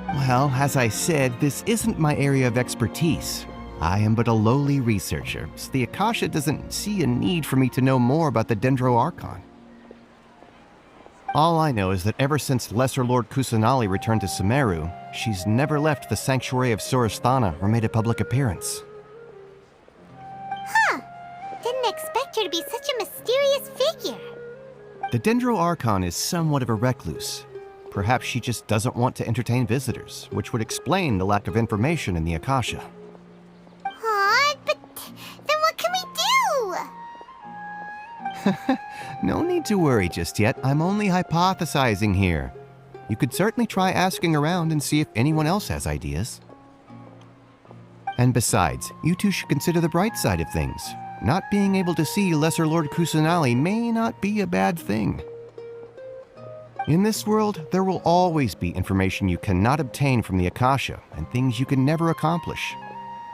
Well, as I said, this isn't my area of expertise. I am but a lowly researcher, so the Akasha doesn't see a need for me to know more about the Dendro Archon. All I know is that ever since Lesser Lord Kusanali returned to Sumeru, she's never left the Sanctuary of Sorasthana or made a public appearance. Huh. Didn't expect her to be such a mysterious figure. The Dendro Archon is somewhat of a recluse. Perhaps she just doesn't want to entertain visitors, which would explain the lack of information in the Akasha. Aw, but then what can we do? No need to worry just yet. I'm only hypothesizing here. You could certainly try asking around and see if anyone else has ideas. And besides, you two should consider the bright side of things. Not being able to see Lesser Lord Kusanali may not be a bad thing. In this world, there will always be information you cannot obtain from the Akasha and things you can never accomplish.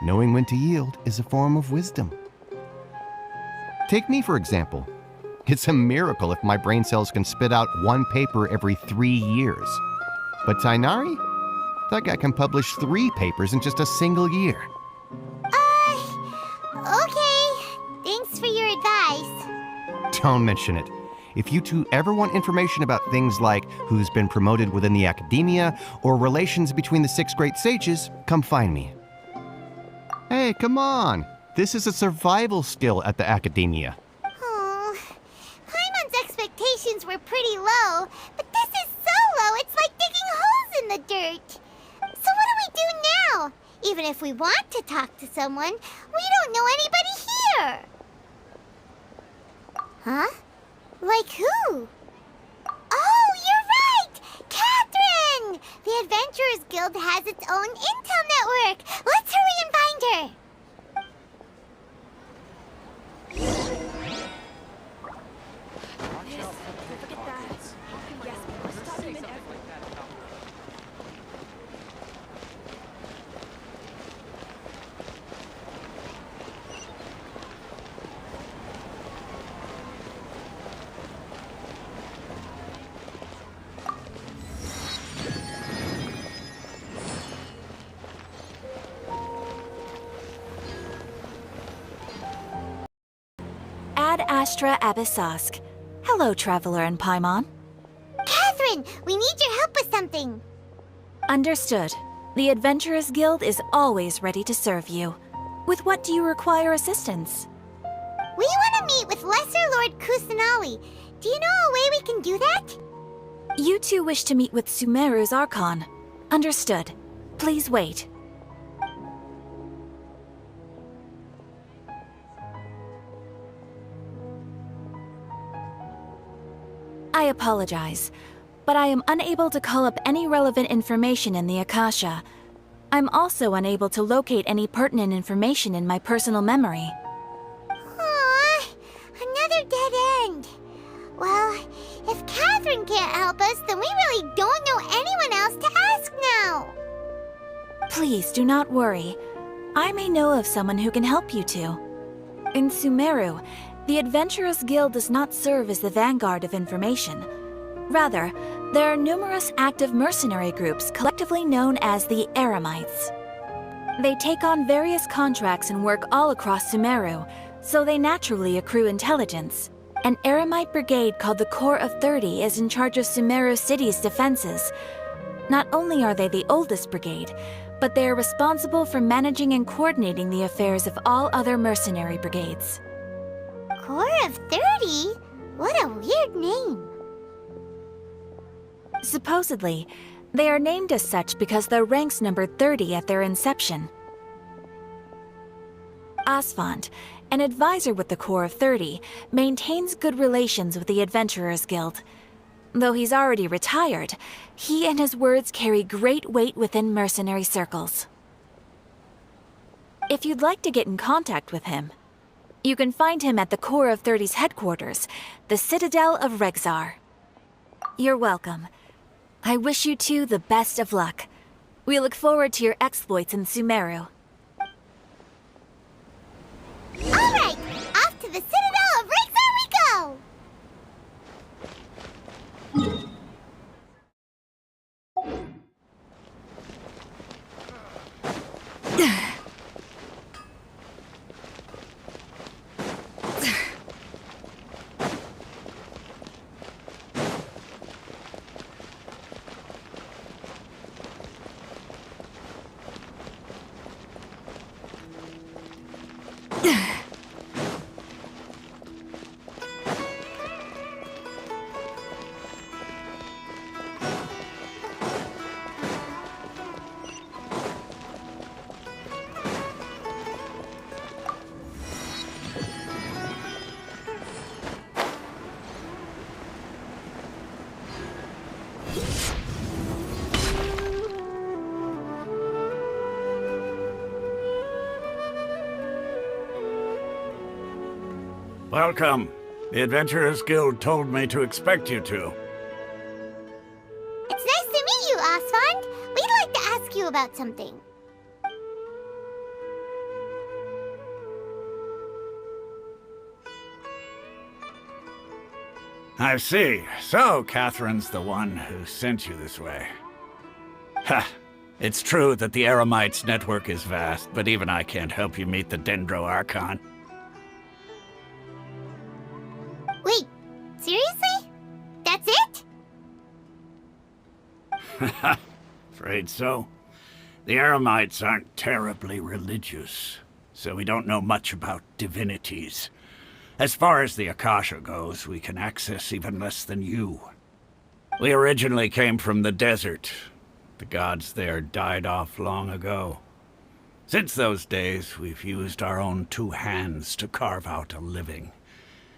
Knowing when to yield is a form of wisdom. Take me, for example. It's a miracle if my brain cells can spit out one paper every 3 years. But Tainari? That guy can publish 3 papers in just a single year. Okay. Thanks for your advice. Don't mention it. If you two ever want information about things like who's been promoted within the academia or relations between the 6 great sages, come find me. Hey, come on! This is a survival skill at the academia. Paimon's expectations were pretty low, but this is so low it's like digging holes in the dirt. So what do we do now? Even if we want to talk to someone, we don't know anybody here. Huh? Like who? Oh, you're right! Catherine! The Adventurers Guild has its own intel network. Let's hurry and find her. Astra Abyssosk. Hello, Traveler and Paimon. Catherine, we need your help with something. Understood. The Adventurers Guild is always ready to serve you. With what do you require assistance? We want to meet with Lesser Lord Kusanali. Do you know a way we can do that? You two wish to meet with Sumeru's Archon. Understood. Please wait. I apologize, but I am unable to call up any relevant information in the Akasha. I'm also unable to locate any pertinent information in my personal memory. Aww, another dead end. Well, if Catherine can't help us, then we really don't know anyone else to ask now. Please do not worry. I may know of someone who can help you two. In Sumeru, the Adventurers Guild does not serve as the vanguard of information. Rather, there are numerous active mercenary groups collectively known as the Eremites. They take on various contracts and work all across Sumeru, so they naturally accrue intelligence. An Eremite brigade called the Corps of 30 is in charge of Sumeru City's defenses. Not only are they the oldest brigade, but they are responsible for managing and coordinating the affairs of all other mercenary brigades. Corps of 30? What a weird name. Supposedly, they are named as such because their ranks numbered 30 at their inception. Asfand, an advisor with the Corps of 30, maintains good relations with the Adventurers Guild. Though he's already retired, he and his words carry great weight within mercenary circles. If you'd like to get in contact with him, you can find him at the Corps of 30's headquarters, the Citadel of Rexar. You're welcome. I wish you two the best of luck. We look forward to your exploits in Sumeru. All right, off to the Citadel of Rexar we go! Welcome. The Adventurers Guild told me to expect you two. It's nice to meet you, Asfand. We'd like to ask you about something. I see. So, Catherine's the one who sent you this way. Ha! It's true that the Eremites' network is vast, but even I can't help you meet the Dendro Archon. Wait, seriously? That's it? Afraid so. The Eremites aren't terribly religious, so we don't know much about divinities. As far as the Akasha goes, we can access even less than you. We originally came from the desert. The gods there died off long ago. Since those days, we've used our own two hands to carve out a living.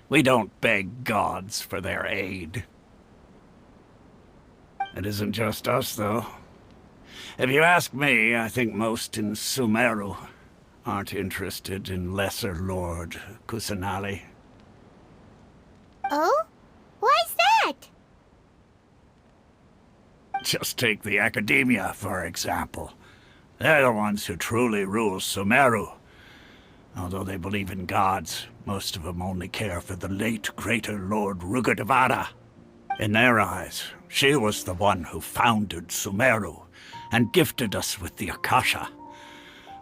We don't beg gods for their aid. It isn't just us, though. If you ask me, I think most in Sumeru aren't interested in Lesser Lord Kusanali. Oh? Why's that? Just take the Academia, for example. They're the ones who truly rule Sumeru. Although they believe in gods, most of them only care for the late greater Lord Rugadavara. In their eyes, she was the one who founded Sumeru and gifted us with the Akasha.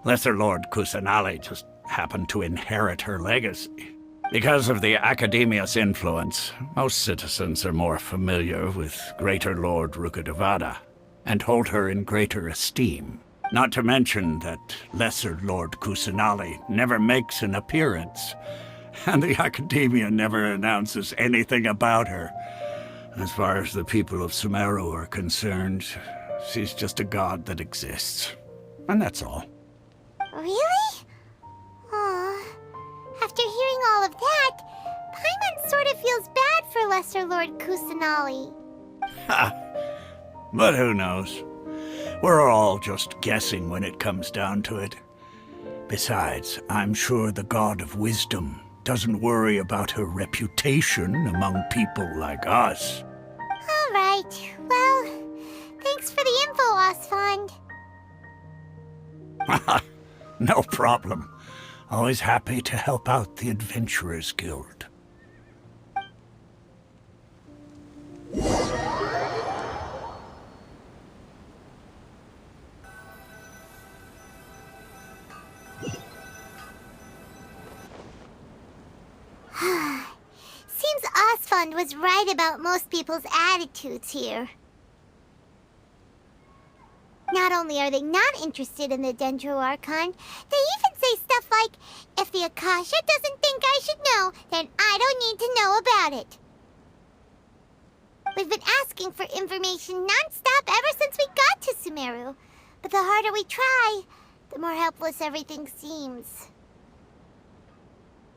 Lesser Lord Kusanali just happened to inherit her legacy. Because of the Academia's influence, most citizens are more familiar with Greater Lord Rukkhadevada and hold her in greater esteem. Not to mention that Lesser Lord Kusanali never makes an appearance, and the Academia never announces anything about her. As far as the people of Sumeru are concerned, she's just a god that exists. And that's all. Really? Aw. After hearing all of that, Paimon sort of feels bad for Lesser Lord Kusanali. Ha! But who knows? We're all just guessing when it comes down to it. Besides, I'm sure the God of Wisdom doesn't worry about her reputation among people like us. All right. Well, thanks for the info, Osfond. No problem. Always happy to help out the Adventurers Guild. Seems Osfond was right about most people's attitudes here. Not only are they not interested in the Dendro Archon, they even say stuff like, if the Akasha doesn't think I should know, then I don't need to know about it. We've been asking for information non-stop ever since we got to Sumeru. But the harder we try, the more helpless everything seems.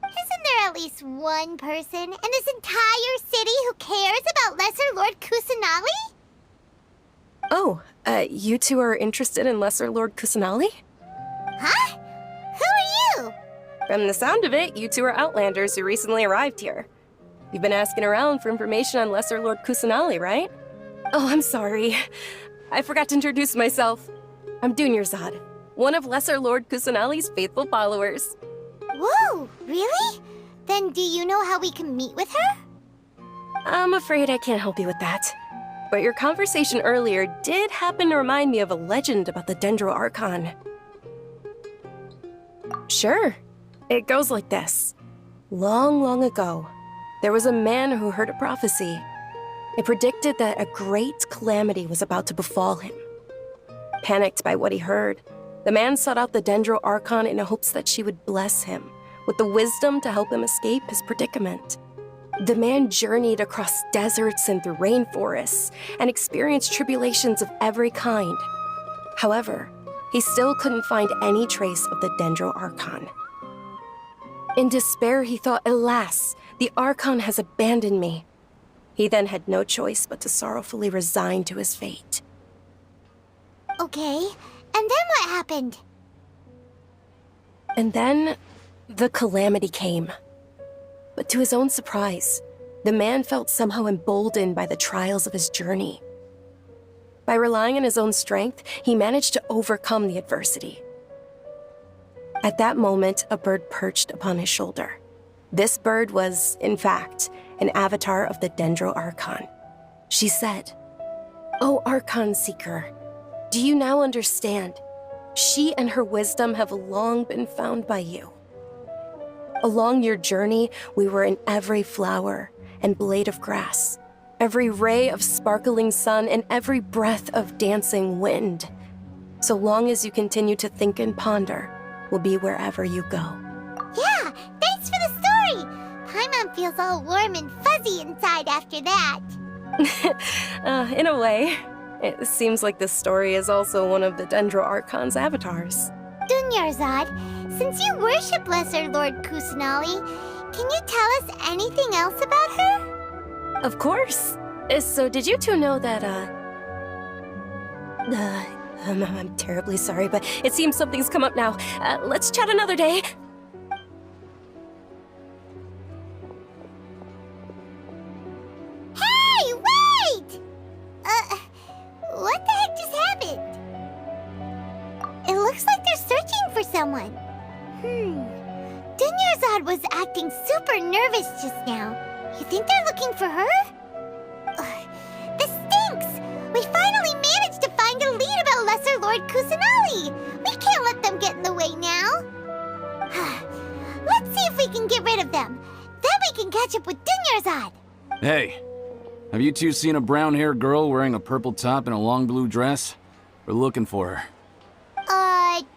Isn't there at least one person in this entire city who cares about Lesser Lord Kusanali? Oh, you two are interested in Lesser Lord Kusanali? Huh? Who are you? From the sound of it, you two are Outlanders who recently arrived here. You've been asking around for information on Lesser Lord Kusanali, right? Oh, I'm sorry. I forgot to introduce myself. I'm Dunyarzad, one of Lesser Lord Kusanali's faithful followers. Whoa, really? Then do you know how we can meet with her? I'm afraid I can't help you with that. But your conversation earlier did happen to remind me of a legend about the Dendro Archon. Sure. It goes like this. Long, long ago, there was a man who heard a prophecy. It predicted that a great calamity was about to befall him. Panicked by what he heard, the man sought out the Dendro Archon in hopes that she would bless him with the wisdom to help him escape his predicament. The man journeyed across deserts and through rainforests and experienced tribulations of every kind. However, he still couldn't find any trace of the Dendro Archon. In despair, he thought, alas, the Archon has abandoned me. He then had no choice but to sorrowfully resign to his fate. Okay, and then what happened? And then, the calamity came. But to his own surprise, the man felt somehow emboldened by the trials of his journey. By relying on his own strength, he managed to overcome the adversity. At that moment, a bird perched upon his shoulder. This bird was, in fact, an avatar of the Dendro Archon. She said, "O Archon Seeker, do you now understand? She and her wisdom have long been found by you. Along your journey, we were in every flower and blade of grass, every ray of sparkling sun, and every breath of dancing wind. So long as you continue to think and ponder, we'll be wherever you go." Yeah, thanks for the story! Paimon feels all warm and fuzzy inside after that. In a way, it seems like this story is also one of the Dendro Archon's avatars. Dunyarzad, since you worship Lesser Lord Kusanali, can you tell us anything else about her? Of course. So did you two know that, I'm terribly sorry, but it seems something's come up now. Let's chat another day. Hey, wait! What the heck just happened? It looks like they're searching for someone. Dunyarzad was acting super nervous just now. You think they're looking for her? This stinks! We finally managed to find a lead about Lesser Lord Kusanali! We can't let them get in the way now. Let's see if we can get rid of them. Then we can catch up with Dunyarzad. Hey, have you two seen a brown-haired girl wearing a purple top and a long blue dress? We're looking for her.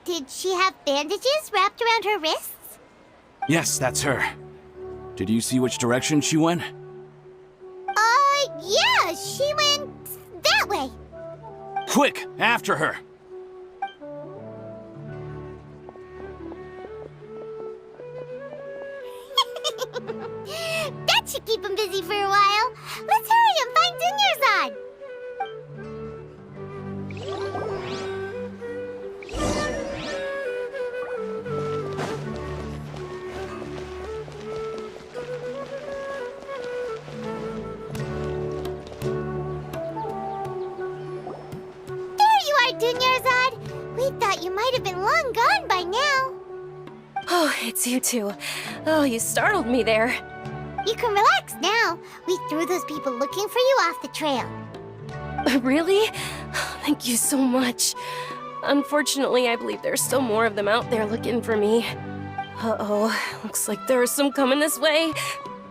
Did she have bandages wrapped around her wrists? Yes, that's her. Did you see which direction she went? Yeah, she went that way. Quick, after her! That should keep him busy for a while. Let's hurry and find Dunyarzad. Dunyarzad, we thought you might have been long gone by now. Oh, it's you two. Oh, you startled me there. You can relax now. We threw those people looking for you off the trail. Really? Thank you so much. Unfortunately, I believe there's still more of them out there looking for me. Uh-oh, looks like there are some coming this way.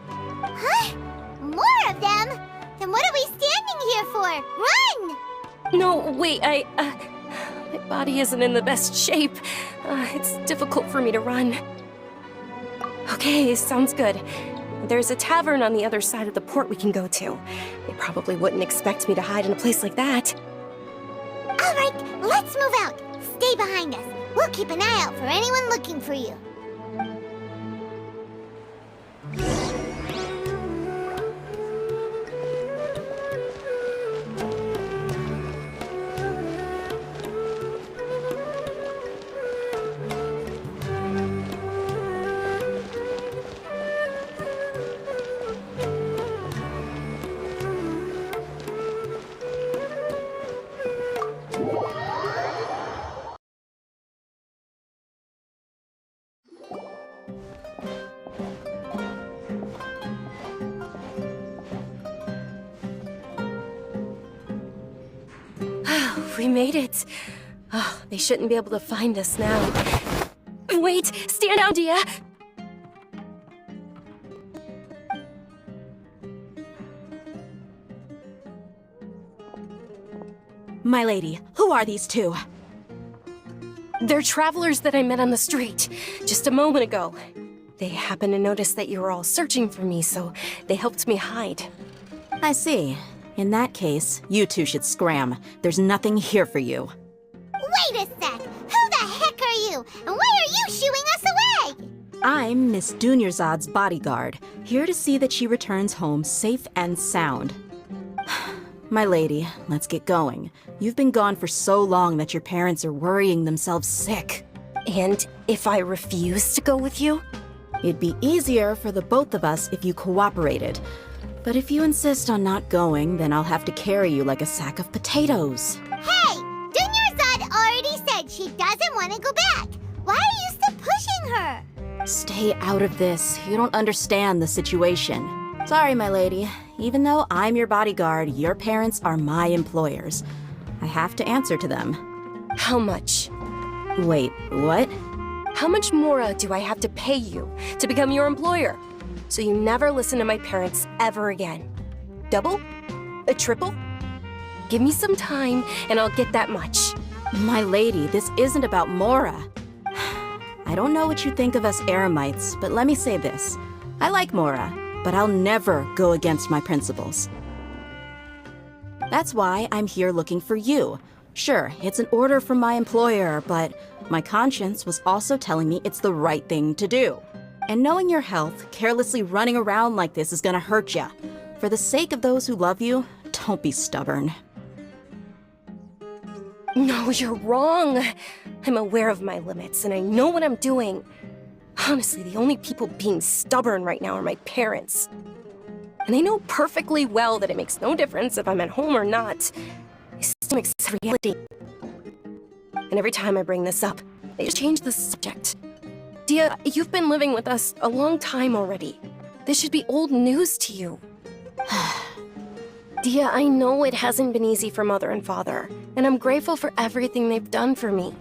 Huh? More of them? Then what are we standing here for? Run! No, wait, my body isn't in the best shape. It's difficult for me to run. Okay, sounds good. There's a tavern on the other side of the port we can go to. They probably wouldn't expect me to hide in a place like that. All right, let's move out. Stay behind us. We'll keep an eye out for anyone looking for you. We made it. Oh, they shouldn't be able to find us now. Wait, stand down, Dia. My lady, who are these two? They're travelers that I met on the street just a moment ago. They happened to notice that you were all searching for me, so they helped me hide. I see. In that case, you two should scram. There's nothing here for you. Wait a sec! Who the heck are you? And why are you shooing us away? I'm Miss Dunyarzad's bodyguard, here to see that she returns home safe and sound. My lady, let's get going. You've been gone for so long that your parents are worrying themselves sick. And if I refuse to go with you? It'd be easier for the both of us if you cooperated. But if you insist on not going, then I'll have to carry you like a sack of potatoes. Hey! Dunyarzad already said she doesn't want to go back. Why are you still pushing her? Stay out of this. You don't understand the situation. Sorry, my lady. Even though I'm your bodyguard, your parents are my employers. I have to answer to them. How much? Wait, what? How much more do I have to pay you to become your employer? So you never listen to my parents ever again. Double? A triple? Give me some time and I'll get that much. My lady, this isn't about Mora. I don't know what you think of us Eremites, but let me say this. I like Mora, but I'll never go against my principles. That's why I'm here looking for you. Sure, it's an order from my employer, but my conscience was also telling me it's the right thing to do. And knowing your health, carelessly running around like this is gonna hurt ya. For the sake of those who love you, don't be stubborn. No, you're wrong. I'm aware of my limits and I know what I'm doing. Honestly, the only people being stubborn right now are my parents. And they know perfectly well that it makes no difference if I'm at home or not. It still makes reality. And every time I bring this up, they just change the subject. Dia, you've been living with us a long time already. This should be old news to you. Dia, I know it hasn't been easy for Mother and Father, and I'm grateful for everything they've done for me.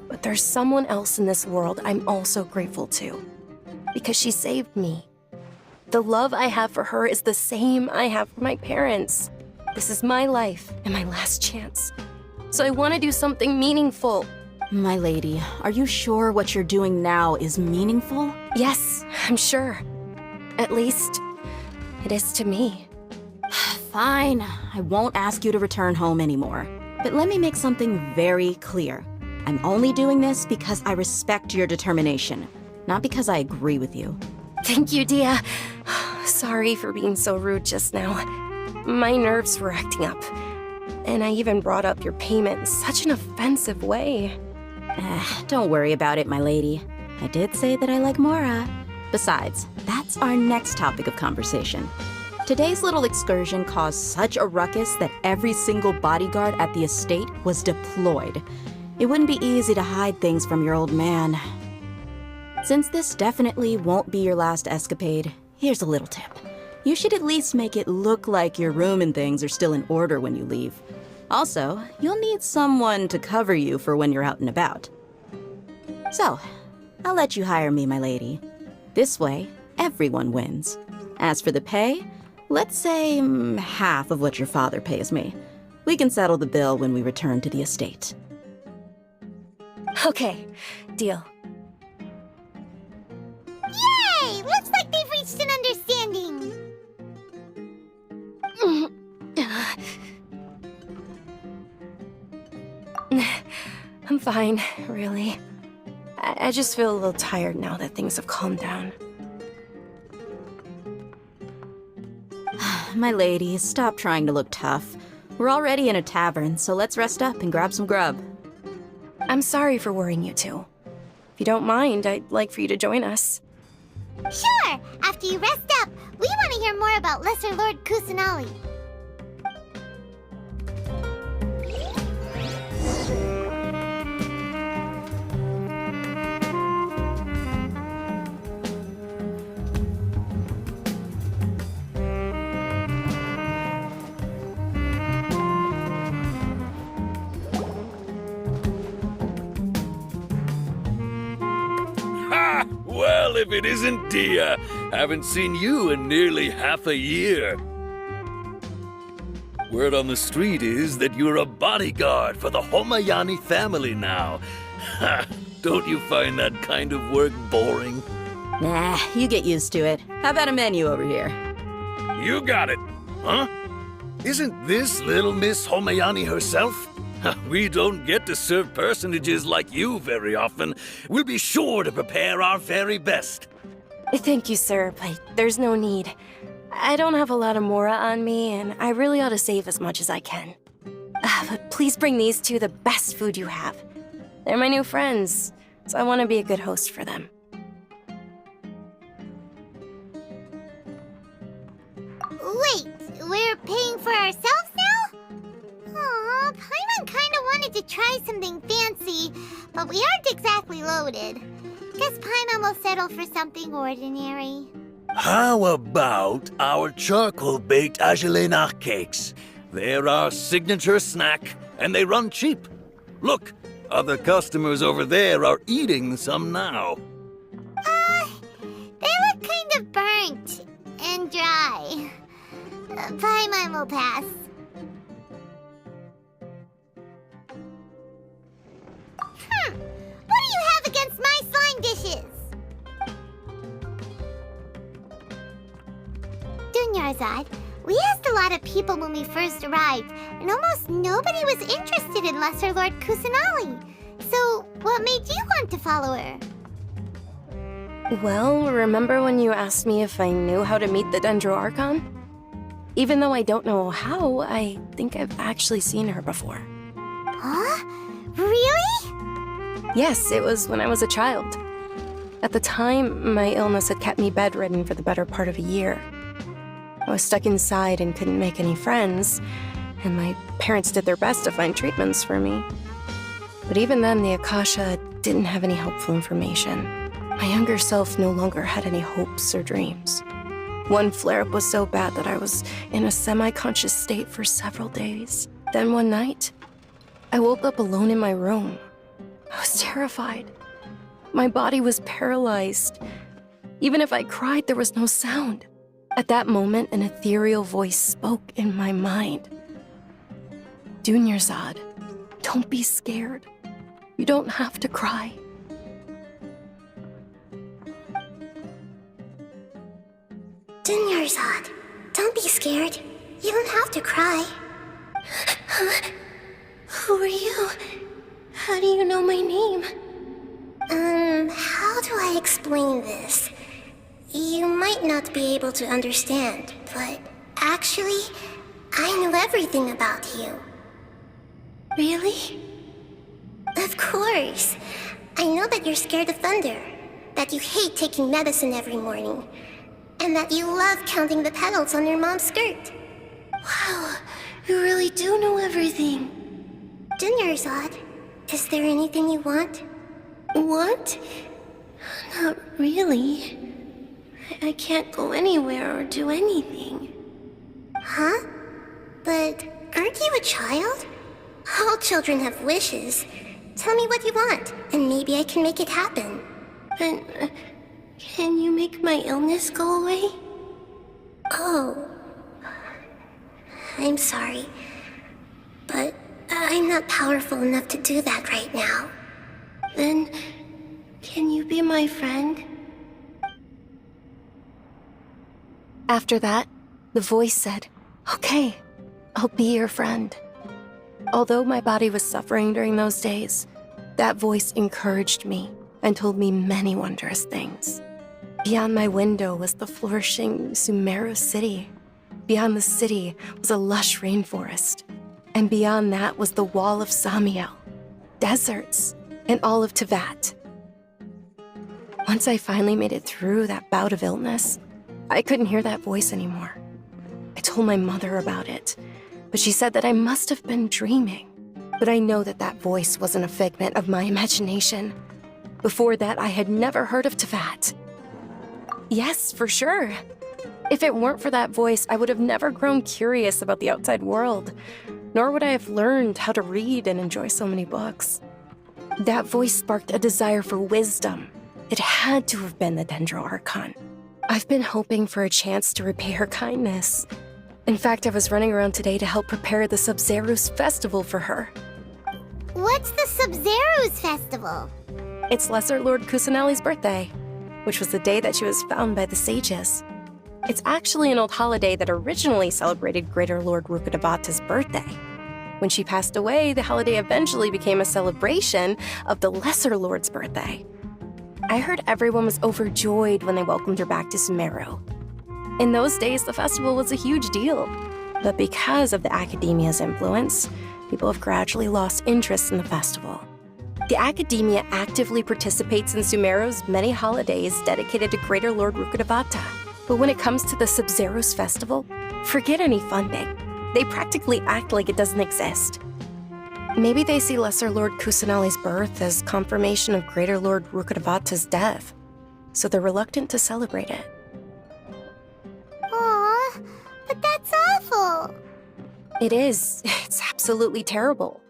But there's someone else in this world I'm also grateful to. Because she saved me. The love I have for her is the same I have for my parents. This is my life and my last chance. So I want to do something meaningful. My lady, are you sure what you're doing now is meaningful? Yes, I'm sure. At least, it is to me. Fine, I won't ask you to return home anymore. But let me make something very clear. I'm only doing this because I respect your determination, not because I agree with you. Thank you, Dia. Sorry for being so rude just now. My nerves were acting up. And I even brought up your payment in such an offensive way. Don't worry about it, my lady. I did say that I like Mora. Besides, that's our next topic of conversation. Today's little excursion caused such a ruckus that every single bodyguard at the estate was deployed. It wouldn't be easy to hide things from your old man. Since this definitely won't be your last escapade, here's a little tip. You should at least make it look like your room and things are still in order when you leave. Also, you'll need someone to cover you for when you're out and about. So, I'll let you hire me, my lady. This way, everyone wins. As for the pay, let's say half of what your father pays me. We can settle the bill when we return to the estate. Okay, deal. Yay! Looks like they've reached an understanding. I'm fine, really. I just feel a little tired now that things have calmed down. My lady, stop trying to look tough. We're already in a tavern, so let's rest up and grab some grub. I'm sorry for worrying you two. If you don't mind, I'd like for you to join us. Sure! After you rest up, we want to hear more about Lesser Lord Kusanali. Ha! Well, if it isn't Dia. Haven't seen you in nearly half a year. Word on the street is that you're a bodyguard for the Homayani family now. Ha! Don't you find that kind of work boring? Nah, you get used to it. How about a menu over here? You got it. Huh? Isn't this little Miss Homayani herself? We don't get to serve personages like you very often. We'll be sure to prepare our very best. Thank you, sir, but there's no need. I don't have a lot of Mora on me, and I really ought to save as much as I can. But please bring these two the best food you have. They're my new friends, so I want to be a good host for them. Wait, we're paying for ourselves now? Aw, Paimon kinda wanted to try something fancy, but we aren't exactly loaded. Guess Paimon will settle for something ordinary. How about our charcoal-baked agelenach cakes? They're our signature snack, and they run cheap. Look, other customers over there are eating some now. They look kind of burnt and dry. Paimon will pass. What do you have against my slime dishes? Dunyarzad, we asked a lot of people when we first arrived, and almost nobody was interested in Lesser Lord Kusanali. So, what made you want to follow her? Well, remember when you asked me if I knew how to meet the Dendro Archon? Even though I don't know how, I think I've actually seen her before. Huh? Really? Yes, it was when I was a child. At the time, my illness had kept me bedridden for the better part of a year. I was stuck inside and couldn't make any friends, and my parents did their best to find treatments for me. But even then, the Akasha didn't have any helpful information. My younger self no longer had any hopes or dreams. One flare-up was so bad that I was in a semi-conscious state for several days. Then one night, I woke up alone in my room. I was terrified. My body was paralyzed. Even if I cried, there was no sound. At that moment, an ethereal voice spoke in my mind. Dunyarzad, don't be scared. You don't have to cry. Dunyarzad, don't be scared. You don't have to cry. Who are you? How do you know my name? How do I explain this? You might not be able to understand, but actually, I know everything about you. Really? Of course. I know that you're scared of thunder, that you hate taking medicine every morning, and that you love counting the petals on your mom's skirt. Wow, you really do know everything. Dunyarzad, is there anything you want? Want? Not really. I can't go anywhere or do anything. Huh? But aren't you a child? All children have wishes. Tell me what you want, and maybe I can make it happen. And can you make my illness go away? Oh. I'm sorry. But I'm not powerful enough to do that right now. Then, can you be my friend? After that, the voice said, "Okay, I'll be your friend." Although my body was suffering during those days, that voice encouraged me and told me many wondrous things. Beyond my window was the flourishing Sumeru city. Beyond the city was a lush rainforest. And beyond that was the wall of Samiel, deserts, and all of Tevat. Once I finally made it through that bout of illness, I couldn't hear that voice anymore. I told my mother about it, but she said that I must have been dreaming. But I know that that voice wasn't a figment of my imagination. Before that, I had never heard of Tevat. Yes, for sure. If it weren't for that voice, I would have never grown curious about the outside world, nor would I have learned how to read and enjoy so many books. That voice sparked a desire for wisdom. It had to have been the Dendro Archon. I've been hoping for a chance to repay her kindness. In fact, I was running around today to help prepare the Sub-Zerus festival for her. What's the Sub-Zerus festival? It's Lesser Lord Kusanali's birthday, which was the day that she was found by the sages. It's actually an old holiday that originally celebrated Greater Lord Rukkhadevata's birthday. When she passed away, the holiday eventually became a celebration of the Lesser Lord's birthday. I heard everyone was overjoyed when they welcomed her back to Sumeru. In those days, the festival was a huge deal. But because of the Academia's influence, people have gradually lost interest in the festival. The Academia actively participates in Sumeru's many holidays dedicated to Greater Lord Rukkhadevata. But when it comes to the Sub-Zerus festival, forget any funding. They practically act like it doesn't exist. Maybe they see Lesser Lord Kusanali's birth as confirmation of Greater Lord Rukkhadevata's death, so they're reluctant to celebrate it. Aw, but that's awful. It is. It's absolutely terrible.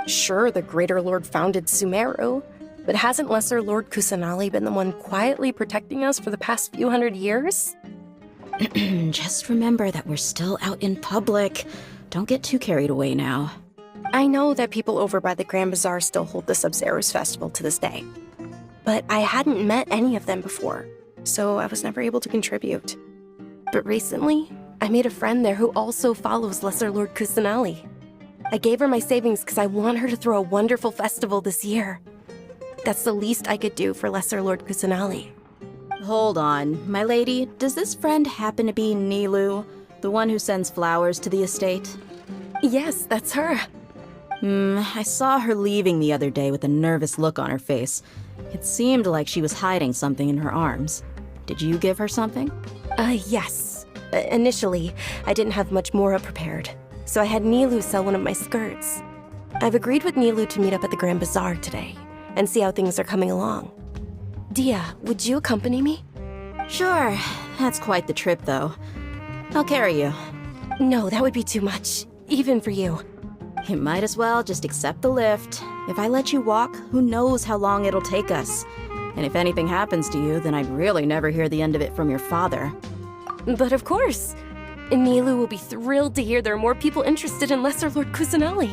Sure, the Greater Lord founded Sumeru, but hasn't Lesser Lord Kusanali been the one quietly protecting us for the past few hundred years? Just remember that we're still out in public. Don't get too carried away now. I know that people over by the Grand Bazaar still hold the Sub-Zerus festival to this day. But I hadn't met any of them before, so I was never able to contribute. But recently, I made a friend there who also follows Lesser Lord Kusanali. I gave her my savings because I want her to throw a wonderful festival this year. That's the least I could do for Lesser Lord Kusanali. Hold on, my lady. Does this friend happen to be Nilu, the one who sends flowers to the estate? Yes, that's her. I saw her leaving the other day with a nervous look on her face. It seemed like she was hiding something in her arms. Did you give her something? Yes. Initially, I didn't have much more prepared, so I had Nilu sell one of my skirts. I've agreed with Nilu to meet up at the Grand Bazaar today and see how things are coming along. Dia, would you accompany me? Sure. That's quite the trip, though. I'll carry you. No, that would be too much, even for you. You might as well just accept the lift. If I let you walk, who knows how long it'll take us. And if anything happens to you, then I'd really never hear the end of it from your father. But of course. Nilu will be thrilled to hear there are more people interested in Lesser Lord Kusanali.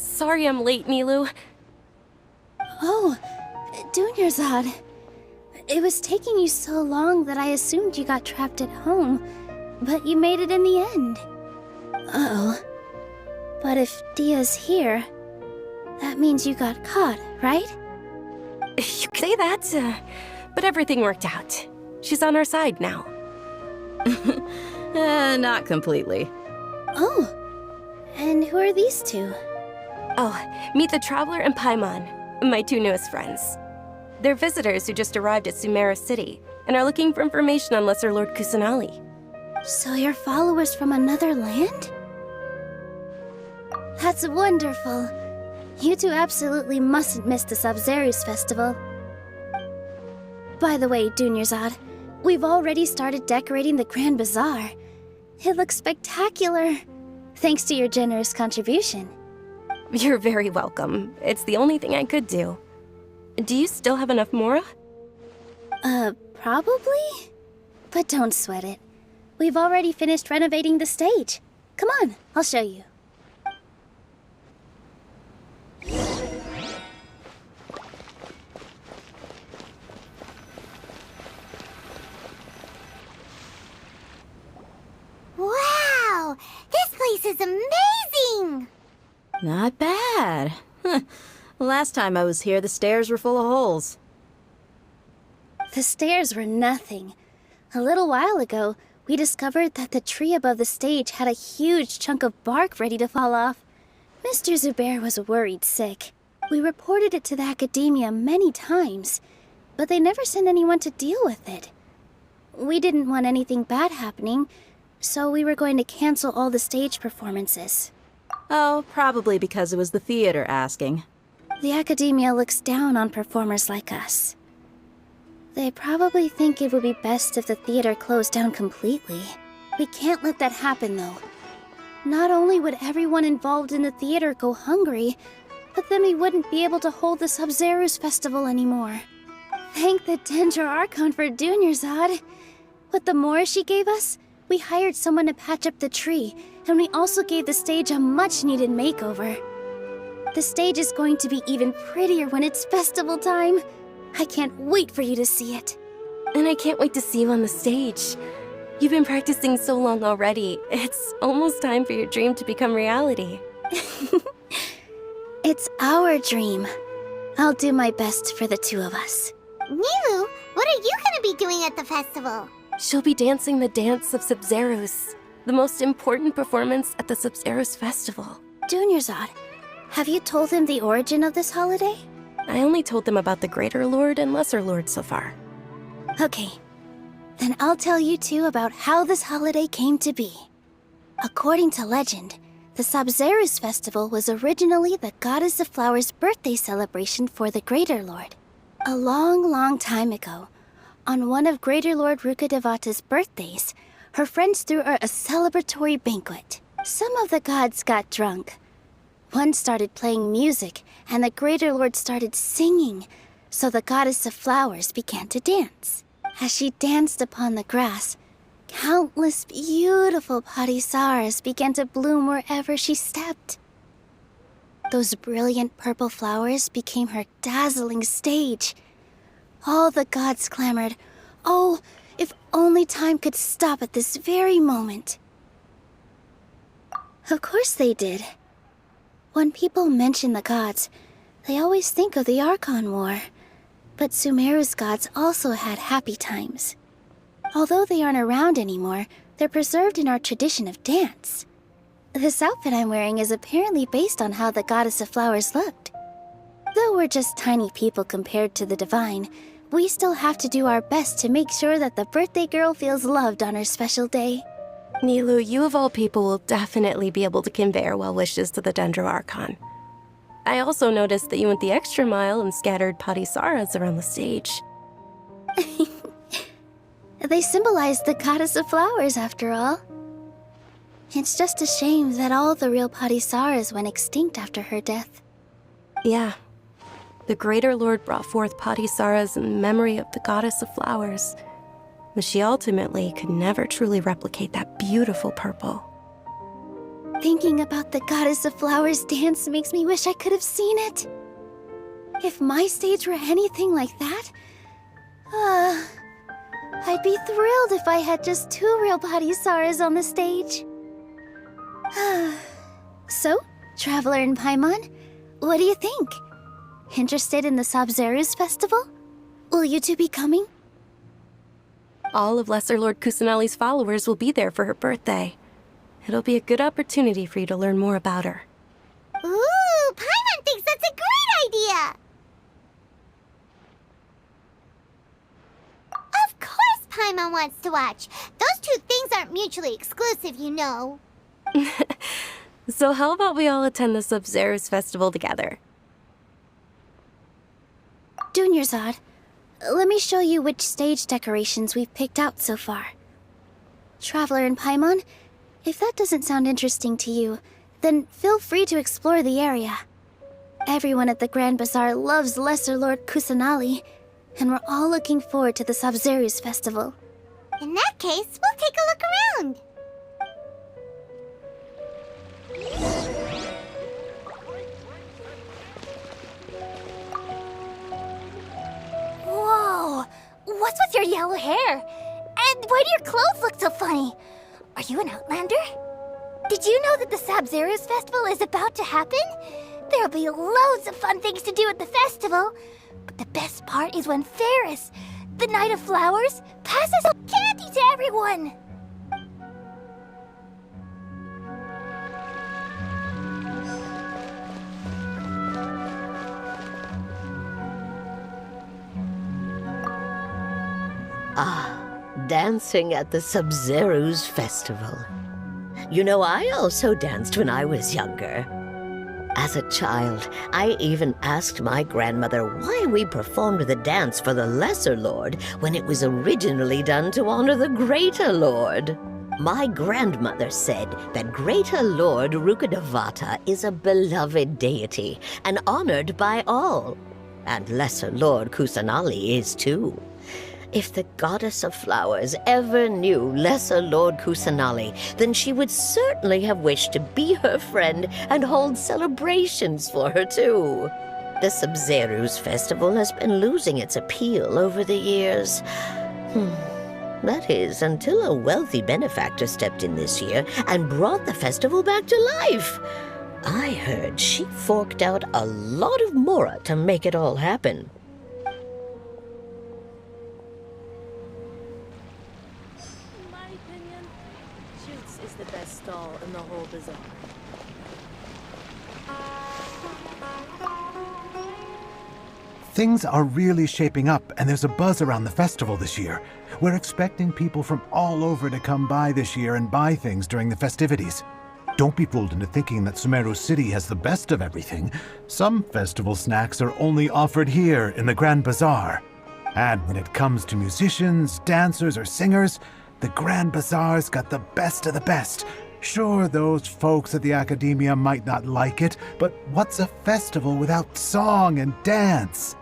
Sorry I'm late, Nilu. Oh, Dunyarzad. It was taking you so long that I assumed you got trapped at home, but you made it in the end. Uh-oh. But if Dia's here, that means you got caught, right? You could say that, but everything worked out. She's on our side now. Not completely. Oh, and who are these two? Oh, meet the Traveler and Paimon, my two newest friends. They're visitors who just arrived at Sumeru City and are looking for information on Lesser Lord Kusanali. So you're followers from another land? That's wonderful. You two absolutely mustn't miss the Sabzeruz festival. By the way, Dunyarzad, we've already started decorating the Grand Bazaar. It looks spectacular, thanks to your generous contribution. You're very welcome. It's the only thing I could do. Do you still have enough Mora? Probably? But don't sweat it. We've already finished renovating the stage. Come on, I'll show you. Wow! This place is amazing! Not bad. Last time I was here, the stairs were full of holes. The stairs were nothing. A little while ago, we discovered that the tree above the stage had a huge chunk of bark ready to fall off. Mr. Zubair was worried sick. We reported it to the academia many times, but they never sent anyone to deal with it. We didn't want anything bad happening, so we were going to cancel all the stage performances. Oh, probably because it was the theater asking. The academia looks down on performers like us. They probably think it would be best if the theater closed down completely. We can't let that happen, though. Not only would everyone involved in the theater go hungry, but then we wouldn't be able to hold the Sabzeruz festival anymore. Thank the Dendra Archon for Dunyarzad. With the Mora she gave us, we hired someone to patch up the tree, and we also gave the stage a much-needed makeover. The stage is going to be even prettier when it's festival time. I can't wait for you to see it. And I can't wait to see you on the stage. You've been practicing so long already. It's almost time for your dream to become reality. It's our dream. I'll do my best for the two of us. Nilu, what are you gonna be doing at the festival? She'll be dancing the dance of Sabzeruz, the most important performance at the Sabzeruz festival. Dunyarzad, have you told them the origin of this holiday? I only told them about the Greater Lord and Lesser Lord so far. Okay, then I'll tell you two about how this holiday came to be. According to legend, the Sabzeruz festival was originally the Goddess of Flowers' birthday celebration for the Greater Lord. A long, long time ago, on one of Greater Lord Rukkhadevata's birthdays, her friends threw her a celebratory banquet. Some of the gods got drunk. One started playing music, and the Greater Lord started singing, so the Goddess of Flowers began to dance. As she danced upon the grass, countless beautiful parisaras began to bloom wherever she stepped. Those brilliant purple flowers became her dazzling stage. All the gods clamored, "Oh, if only time could stop at this very moment." Of course they did. When people mention the gods, they always think of the Archon War. But Sumeru's gods also had happy times. Although they aren't around anymore, they're preserved in our tradition of dance. This outfit I'm wearing is apparently based on how the goddess of flowers looked. Though we're just tiny people compared to the divine, we still have to do our best to make sure that the birthday girl feels loved on her special day. Nilu, you of all people will definitely be able to convey our well wishes to the Dendro Archon. I also noticed that you went the extra mile and scattered Padisaras around the stage. They symbolize the goddess of flowers, after all. It's just a shame that all the real Padisaras went extinct after her death. Yeah. The Greater Lord brought forth Padisaras in memory of the goddess of flowers, but she ultimately could never truly replicate that beautiful purple. Thinking about the goddess of flowers dance makes me wish I could have seen it. If my stage were anything like that, I'd be thrilled if I had just 2 real Padisaras on the stage. So, Traveler and Paimon, what do you think? Interested in the Sabzeruz festival? Will you two be coming? All of Lesser Lord Kusanali's followers will be there for her birthday. It'll be a good opportunity for you to learn more about her. Ooh, Paimon thinks that's a great idea! Of course Paimon wants to watch. Those 2 things aren't mutually exclusive, you know. So how about we all attend the Sabzeruz festival together? Dunyarzad, let me show you which stage decorations we've picked out so far. Traveler and Paimon, if that doesn't sound interesting to you, then feel free to explore the area. Everyone at the Grand Bazaar loves Lesser Lord Kusanali, and we're all looking forward to the Sabzeruz festival. In that case, we'll take a look around. Whoa! What's with your yellow hair? And why do your clothes look so funny? Are you an Outlander? Did you know that the Sabzeruz festival is about to happen? There'll be loads of fun things to do at the festival. But the best part is when Ferris, the Knight of Flowers, passes out candy to everyone! Dancing at the Sabzeruz festival. You know, I also danced when I was younger. As a child, I even asked my grandmother why we performed the dance for the Lesser Lord when it was originally done to honor the Greater Lord. My grandmother said that Greater Lord Rukkhadevata is a beloved deity and honored by all. And Lesser Lord Kusanali is too. If the Goddess of Flowers ever knew Lesser Lord Kusanali, then she would certainly have wished to be her friend and hold celebrations for her too. The Sabzeruz festival has been losing its appeal over the years. That is, until a wealthy benefactor stepped in this year and brought the festival back to life. I heard she forked out a lot of mora to make it all happen. The best stall in the whole bazaar. Things are really shaping up, and there's a buzz around the festival this year. We're expecting people from all over to come by this year and buy things during the festivities. Don't be fooled into thinking that Sumeru City has the best of everything. Some festival snacks are only offered here in the Grand Bazaar. And when it comes to musicians, dancers, or singers, the Grand Bazaar's got the best of the best. Sure, those folks at the Academia might not like it, but what's a festival without song and dance?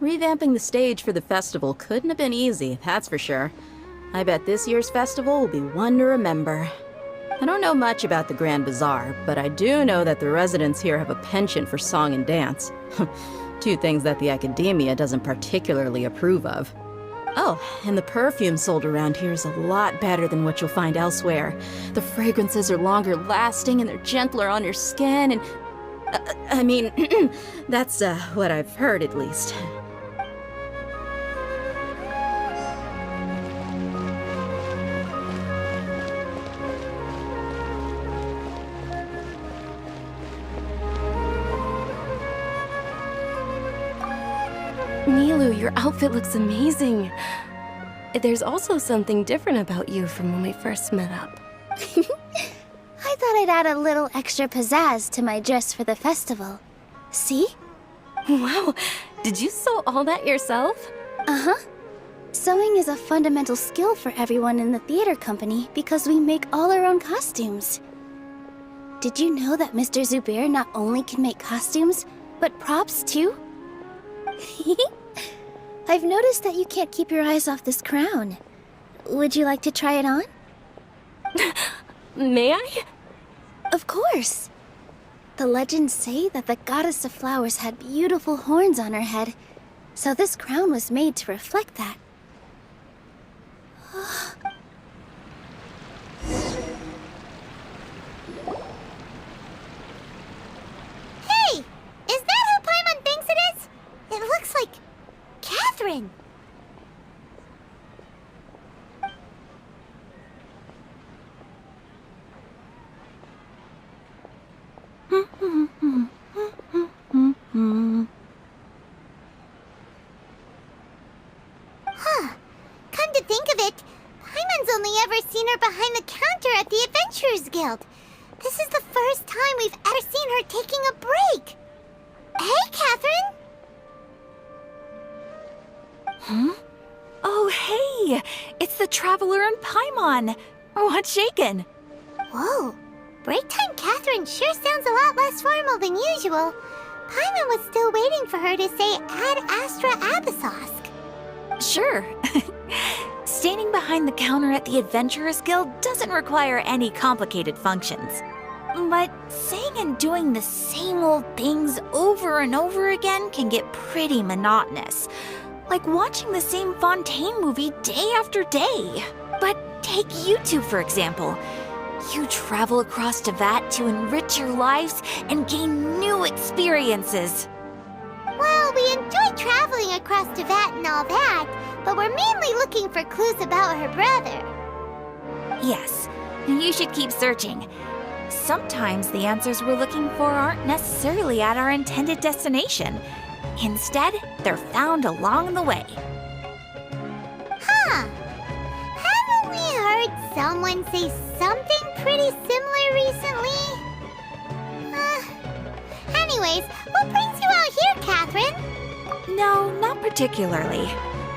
Revamping the stage for the festival couldn't have been easy, that's for sure. I bet this year's festival will be one to remember. I don't know much about the Grand Bazaar, but I do know that the residents here have a penchant for song and dance. Two things that the academia doesn't particularly approve of. Oh, and the perfume sold around here is a lot better than what you'll find elsewhere. The fragrances are longer lasting and they're gentler on your skin and... I mean, that's what I've heard at least. Nilou, your outfit looks amazing. There's also something different about you from when we first met up. I thought I'd add a little extra pizzazz to my dress for the festival. See? Wow, did you sew all that yourself? Uh-huh. Sewing is a fundamental skill for everyone in the theater company because we make all our own costumes. Did you know that Mr. Zubair not only can make costumes, but props too? I've noticed that you can't keep your eyes off this crown. Would you like to try it on? May I? Of course. The legends say that the goddess of flowers had beautiful horns on her head, so this crown was made to reflect that. Hey! Is that who Paimon thinks it is? It looks like... Catherine! Huh. Come to think of it, Paimon's only ever seen her behind the counter at the Adventurers Guild. This is the first time we've ever seen her taking a break. Hey, Catherine! Huh? Oh, hey! It's the Traveler and Paimon! What's shaken? Whoa. Break time Catherine sure sounds a lot less formal than usual. Paimon was still waiting for her to say Ad Astra Abyssosque. Sure. Standing behind the counter at the Adventurers Guild doesn't require any complicated functions. But saying and doing the same old things over and over again can get pretty monotonous. Like watching the same Fontaine movie day after day. But take you two, for example. You travel across Teyvat to enrich your lives and gain new experiences. Well, we enjoy traveling across Teyvat and all that, but we're mainly looking for clues about her brother. Yes, you should keep searching. Sometimes the answers we're looking for aren't necessarily at our intended destination. Instead, they're found along the way. Huh. Haven't we heard someone say something pretty similar recently? Anyways, what brings you out here, Catherine? No, not particularly.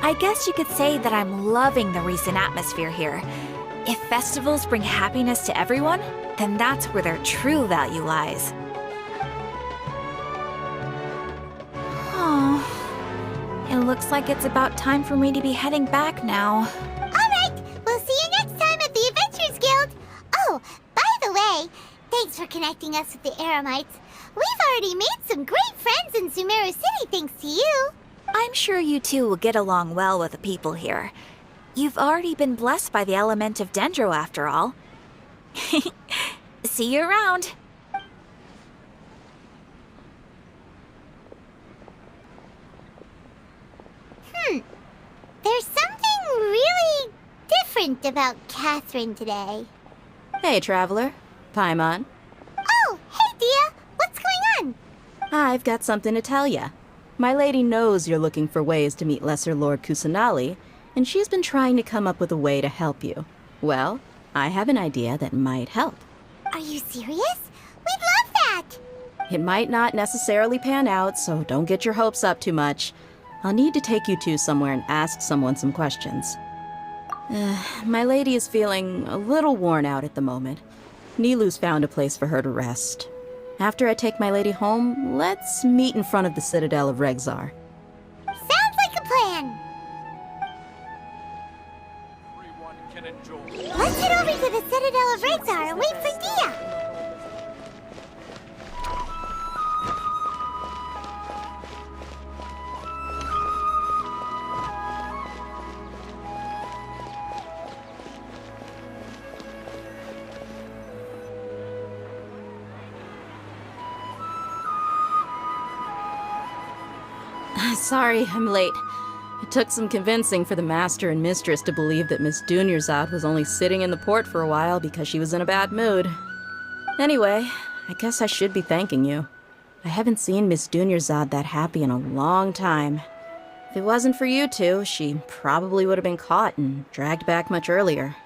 I guess you could say that I'm loving the recent atmosphere here. If festivals bring happiness to everyone, then that's where their true value lies. Oh, it looks like it's about time for me to be heading back now. Alright, we'll see you next time at the Adventurers Guild. Oh, by the way, thanks for connecting us with the Eremites. We've already made some great friends in Sumeru City thanks to you. I'm sure you two will get along well with the people here. You've already been blessed by the element of Dendro after all. See you around. There's something really different about Catherine today. Hey, Traveler. Paimon. Oh, hey, Dia. What's going on? I've got something to tell ya. My lady knows you're looking for ways to meet Lesser Lord Kusanali, and she's been trying to come up with a way to help you. Well, I have an idea that might help. Are you serious? We'd love that! It might not necessarily pan out, so don't get your hopes up too much. I'll need to take you two somewhere and ask someone some questions. My lady is feeling a little worn out at the moment. Nilou's found a place for her to rest. After I take my lady home, let's meet in front of the Citadel of Regzar. Sounds Let's head over to the Citadel of Rexar and wait for Dia. Sorry, I'm late. It took some convincing for the Master and Mistress to believe that Miss Dunyarzad was only sitting in the port for a while because she was in a bad mood. Anyway, I guess I should be thanking you. I haven't seen Miss Dunyarzad that happy in a long time. If it wasn't for you two, she probably would have been caught and dragged back much earlier.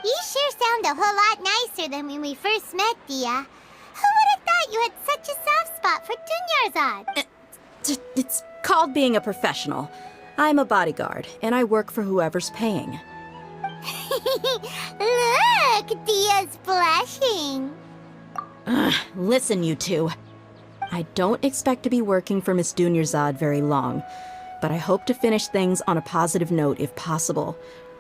You sure sound a whole lot nicer than when we first met, Dia. Who would have thought you had such a soft spot for Dunyarzad? It's called being a professional. I'm a bodyguard, and I work for whoever's paying. Look, Dia's blushing. Listen, you two. I don't expect to be working for Miss Dunyarzad very long, but I hope to finish things on a positive note if possible.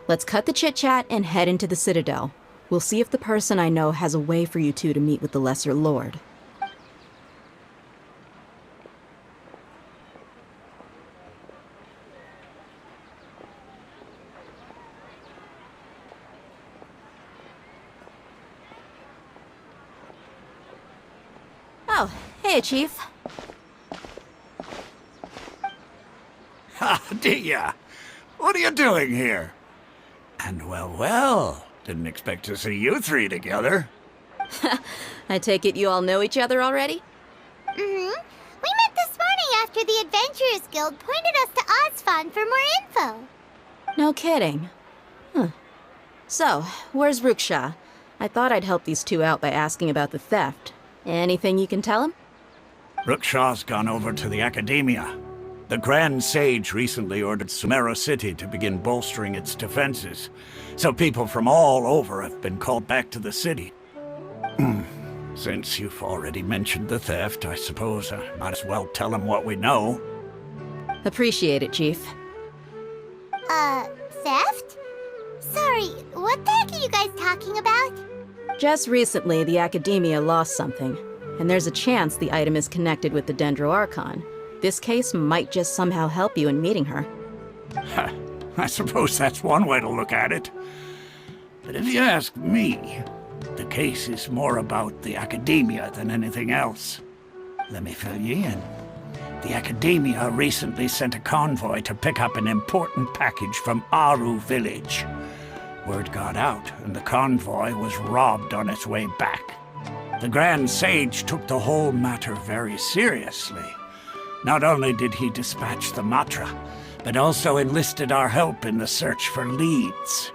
Let's cut the chit-chat and head into the Citadel. We'll see if the person I know has a way for you two to meet with the Lesser Lord. Oh, hey, Chief. Ha, Dia! What are you doing here? And well, didn't expect to see you three together. I take it you all know each other already? Mm-hmm. We met this morning after the Adventurers Guild pointed us to Ozfon for more info. No kidding. Huh. So, where's Ruksha? I thought I'd help these two out by asking about the theft. Anything you can tell him? Rukshaw's gone over to the Academia. The Grand Sage recently ordered Sumeru City to begin bolstering its defenses, so people from all over have been called back to the city. Since you've already mentioned the theft, I suppose I might as well tell him what we know. Appreciate it, Chief. Theft? Sorry, what the heck are you guys talking about? Just recently, the Academia lost something, and there's a chance the item is connected with the Dendro Archon. This case might just somehow help you in meeting her. I suppose that's one way to look at it. But if you ask me, the case is more about the Academia than anything else. Let me fill you in. The Academia recently sent a convoy to pick up an important package from Aru village. Word got out, and the convoy was robbed on its way back. The Grand Sage took the whole matter very seriously. Not only did he dispatch the Matra, but also enlisted our help in the search for leads.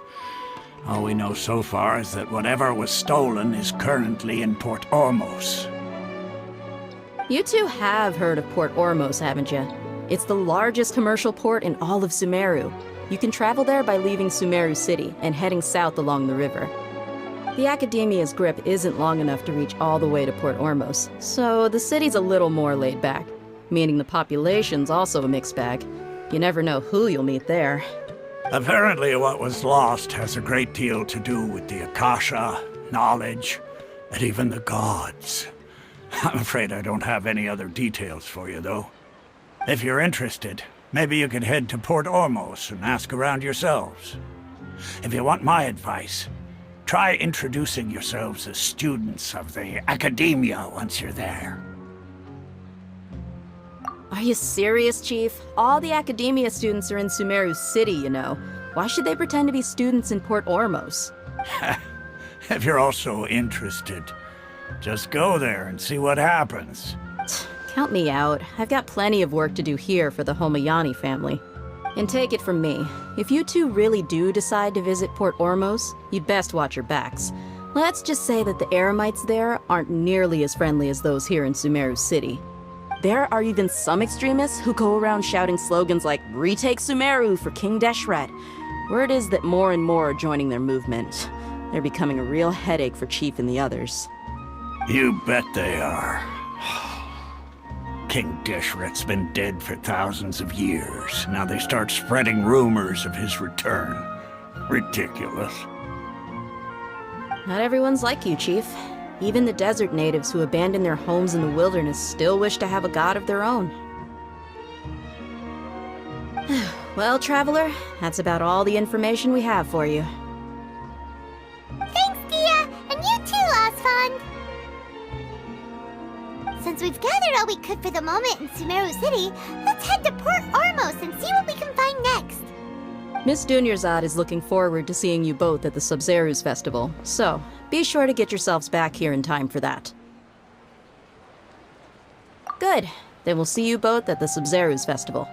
All we know so far is that whatever was stolen is currently in Port Ormos. You two have heard of Port Ormos, haven't you? It's the largest commercial port in all of Sumeru. You can travel there by leaving Sumeru City and heading south along the river. The Academia's grip isn't long enough to reach all the way to Port Ormos, so the city's a little more laid back, meaning the population's also a mixed bag. You never know who you'll meet there. Apparently what was lost has a great deal to do with the Akasha, knowledge, and even the gods. I'm afraid I don't have any other details for you, though. If you're interested, maybe you could head to Port Ormos and ask around yourselves. If you want my advice, try introducing yourselves as students of the Academia once you're there. Are you serious, Chief? All the Academia students are in Sumeru City, you know. Why should they pretend to be students in Port Ormos? If you're also interested, just go there and see what happens. Count me out. I've got plenty of work to do here for the Homayani family. And take it from me, if you two really do decide to visit Port Ormos, you'd best watch your backs. Let's just say that the Eremites there aren't nearly as friendly as those here in Sumeru City. There are even some extremists who go around shouting slogans like, "Retake Sumeru for King Deshret." Word is that more and more are joining their movement. They're becoming a real headache for Chief and the others. You bet they are. King Deshret's been dead for thousands of years. Now they start spreading rumors of his return. Ridiculous. Not everyone's like you, Chief. Even the desert natives who abandon their homes in the wilderness still wish to have a god of their own. Well, Traveler, that's about all the information we have for you. Thanks, Dia! And you too, Osfond! Since we've gathered all we could for the moment in Sumeru City, let's head to Port Ormos and see what we can find next. Miss Dunyarzad is looking forward to seeing you both at the Sub-Zeru's festival, so be sure to get yourselves back here in time for that. Good. Then we'll see you both at the Sub-Zeru's festival.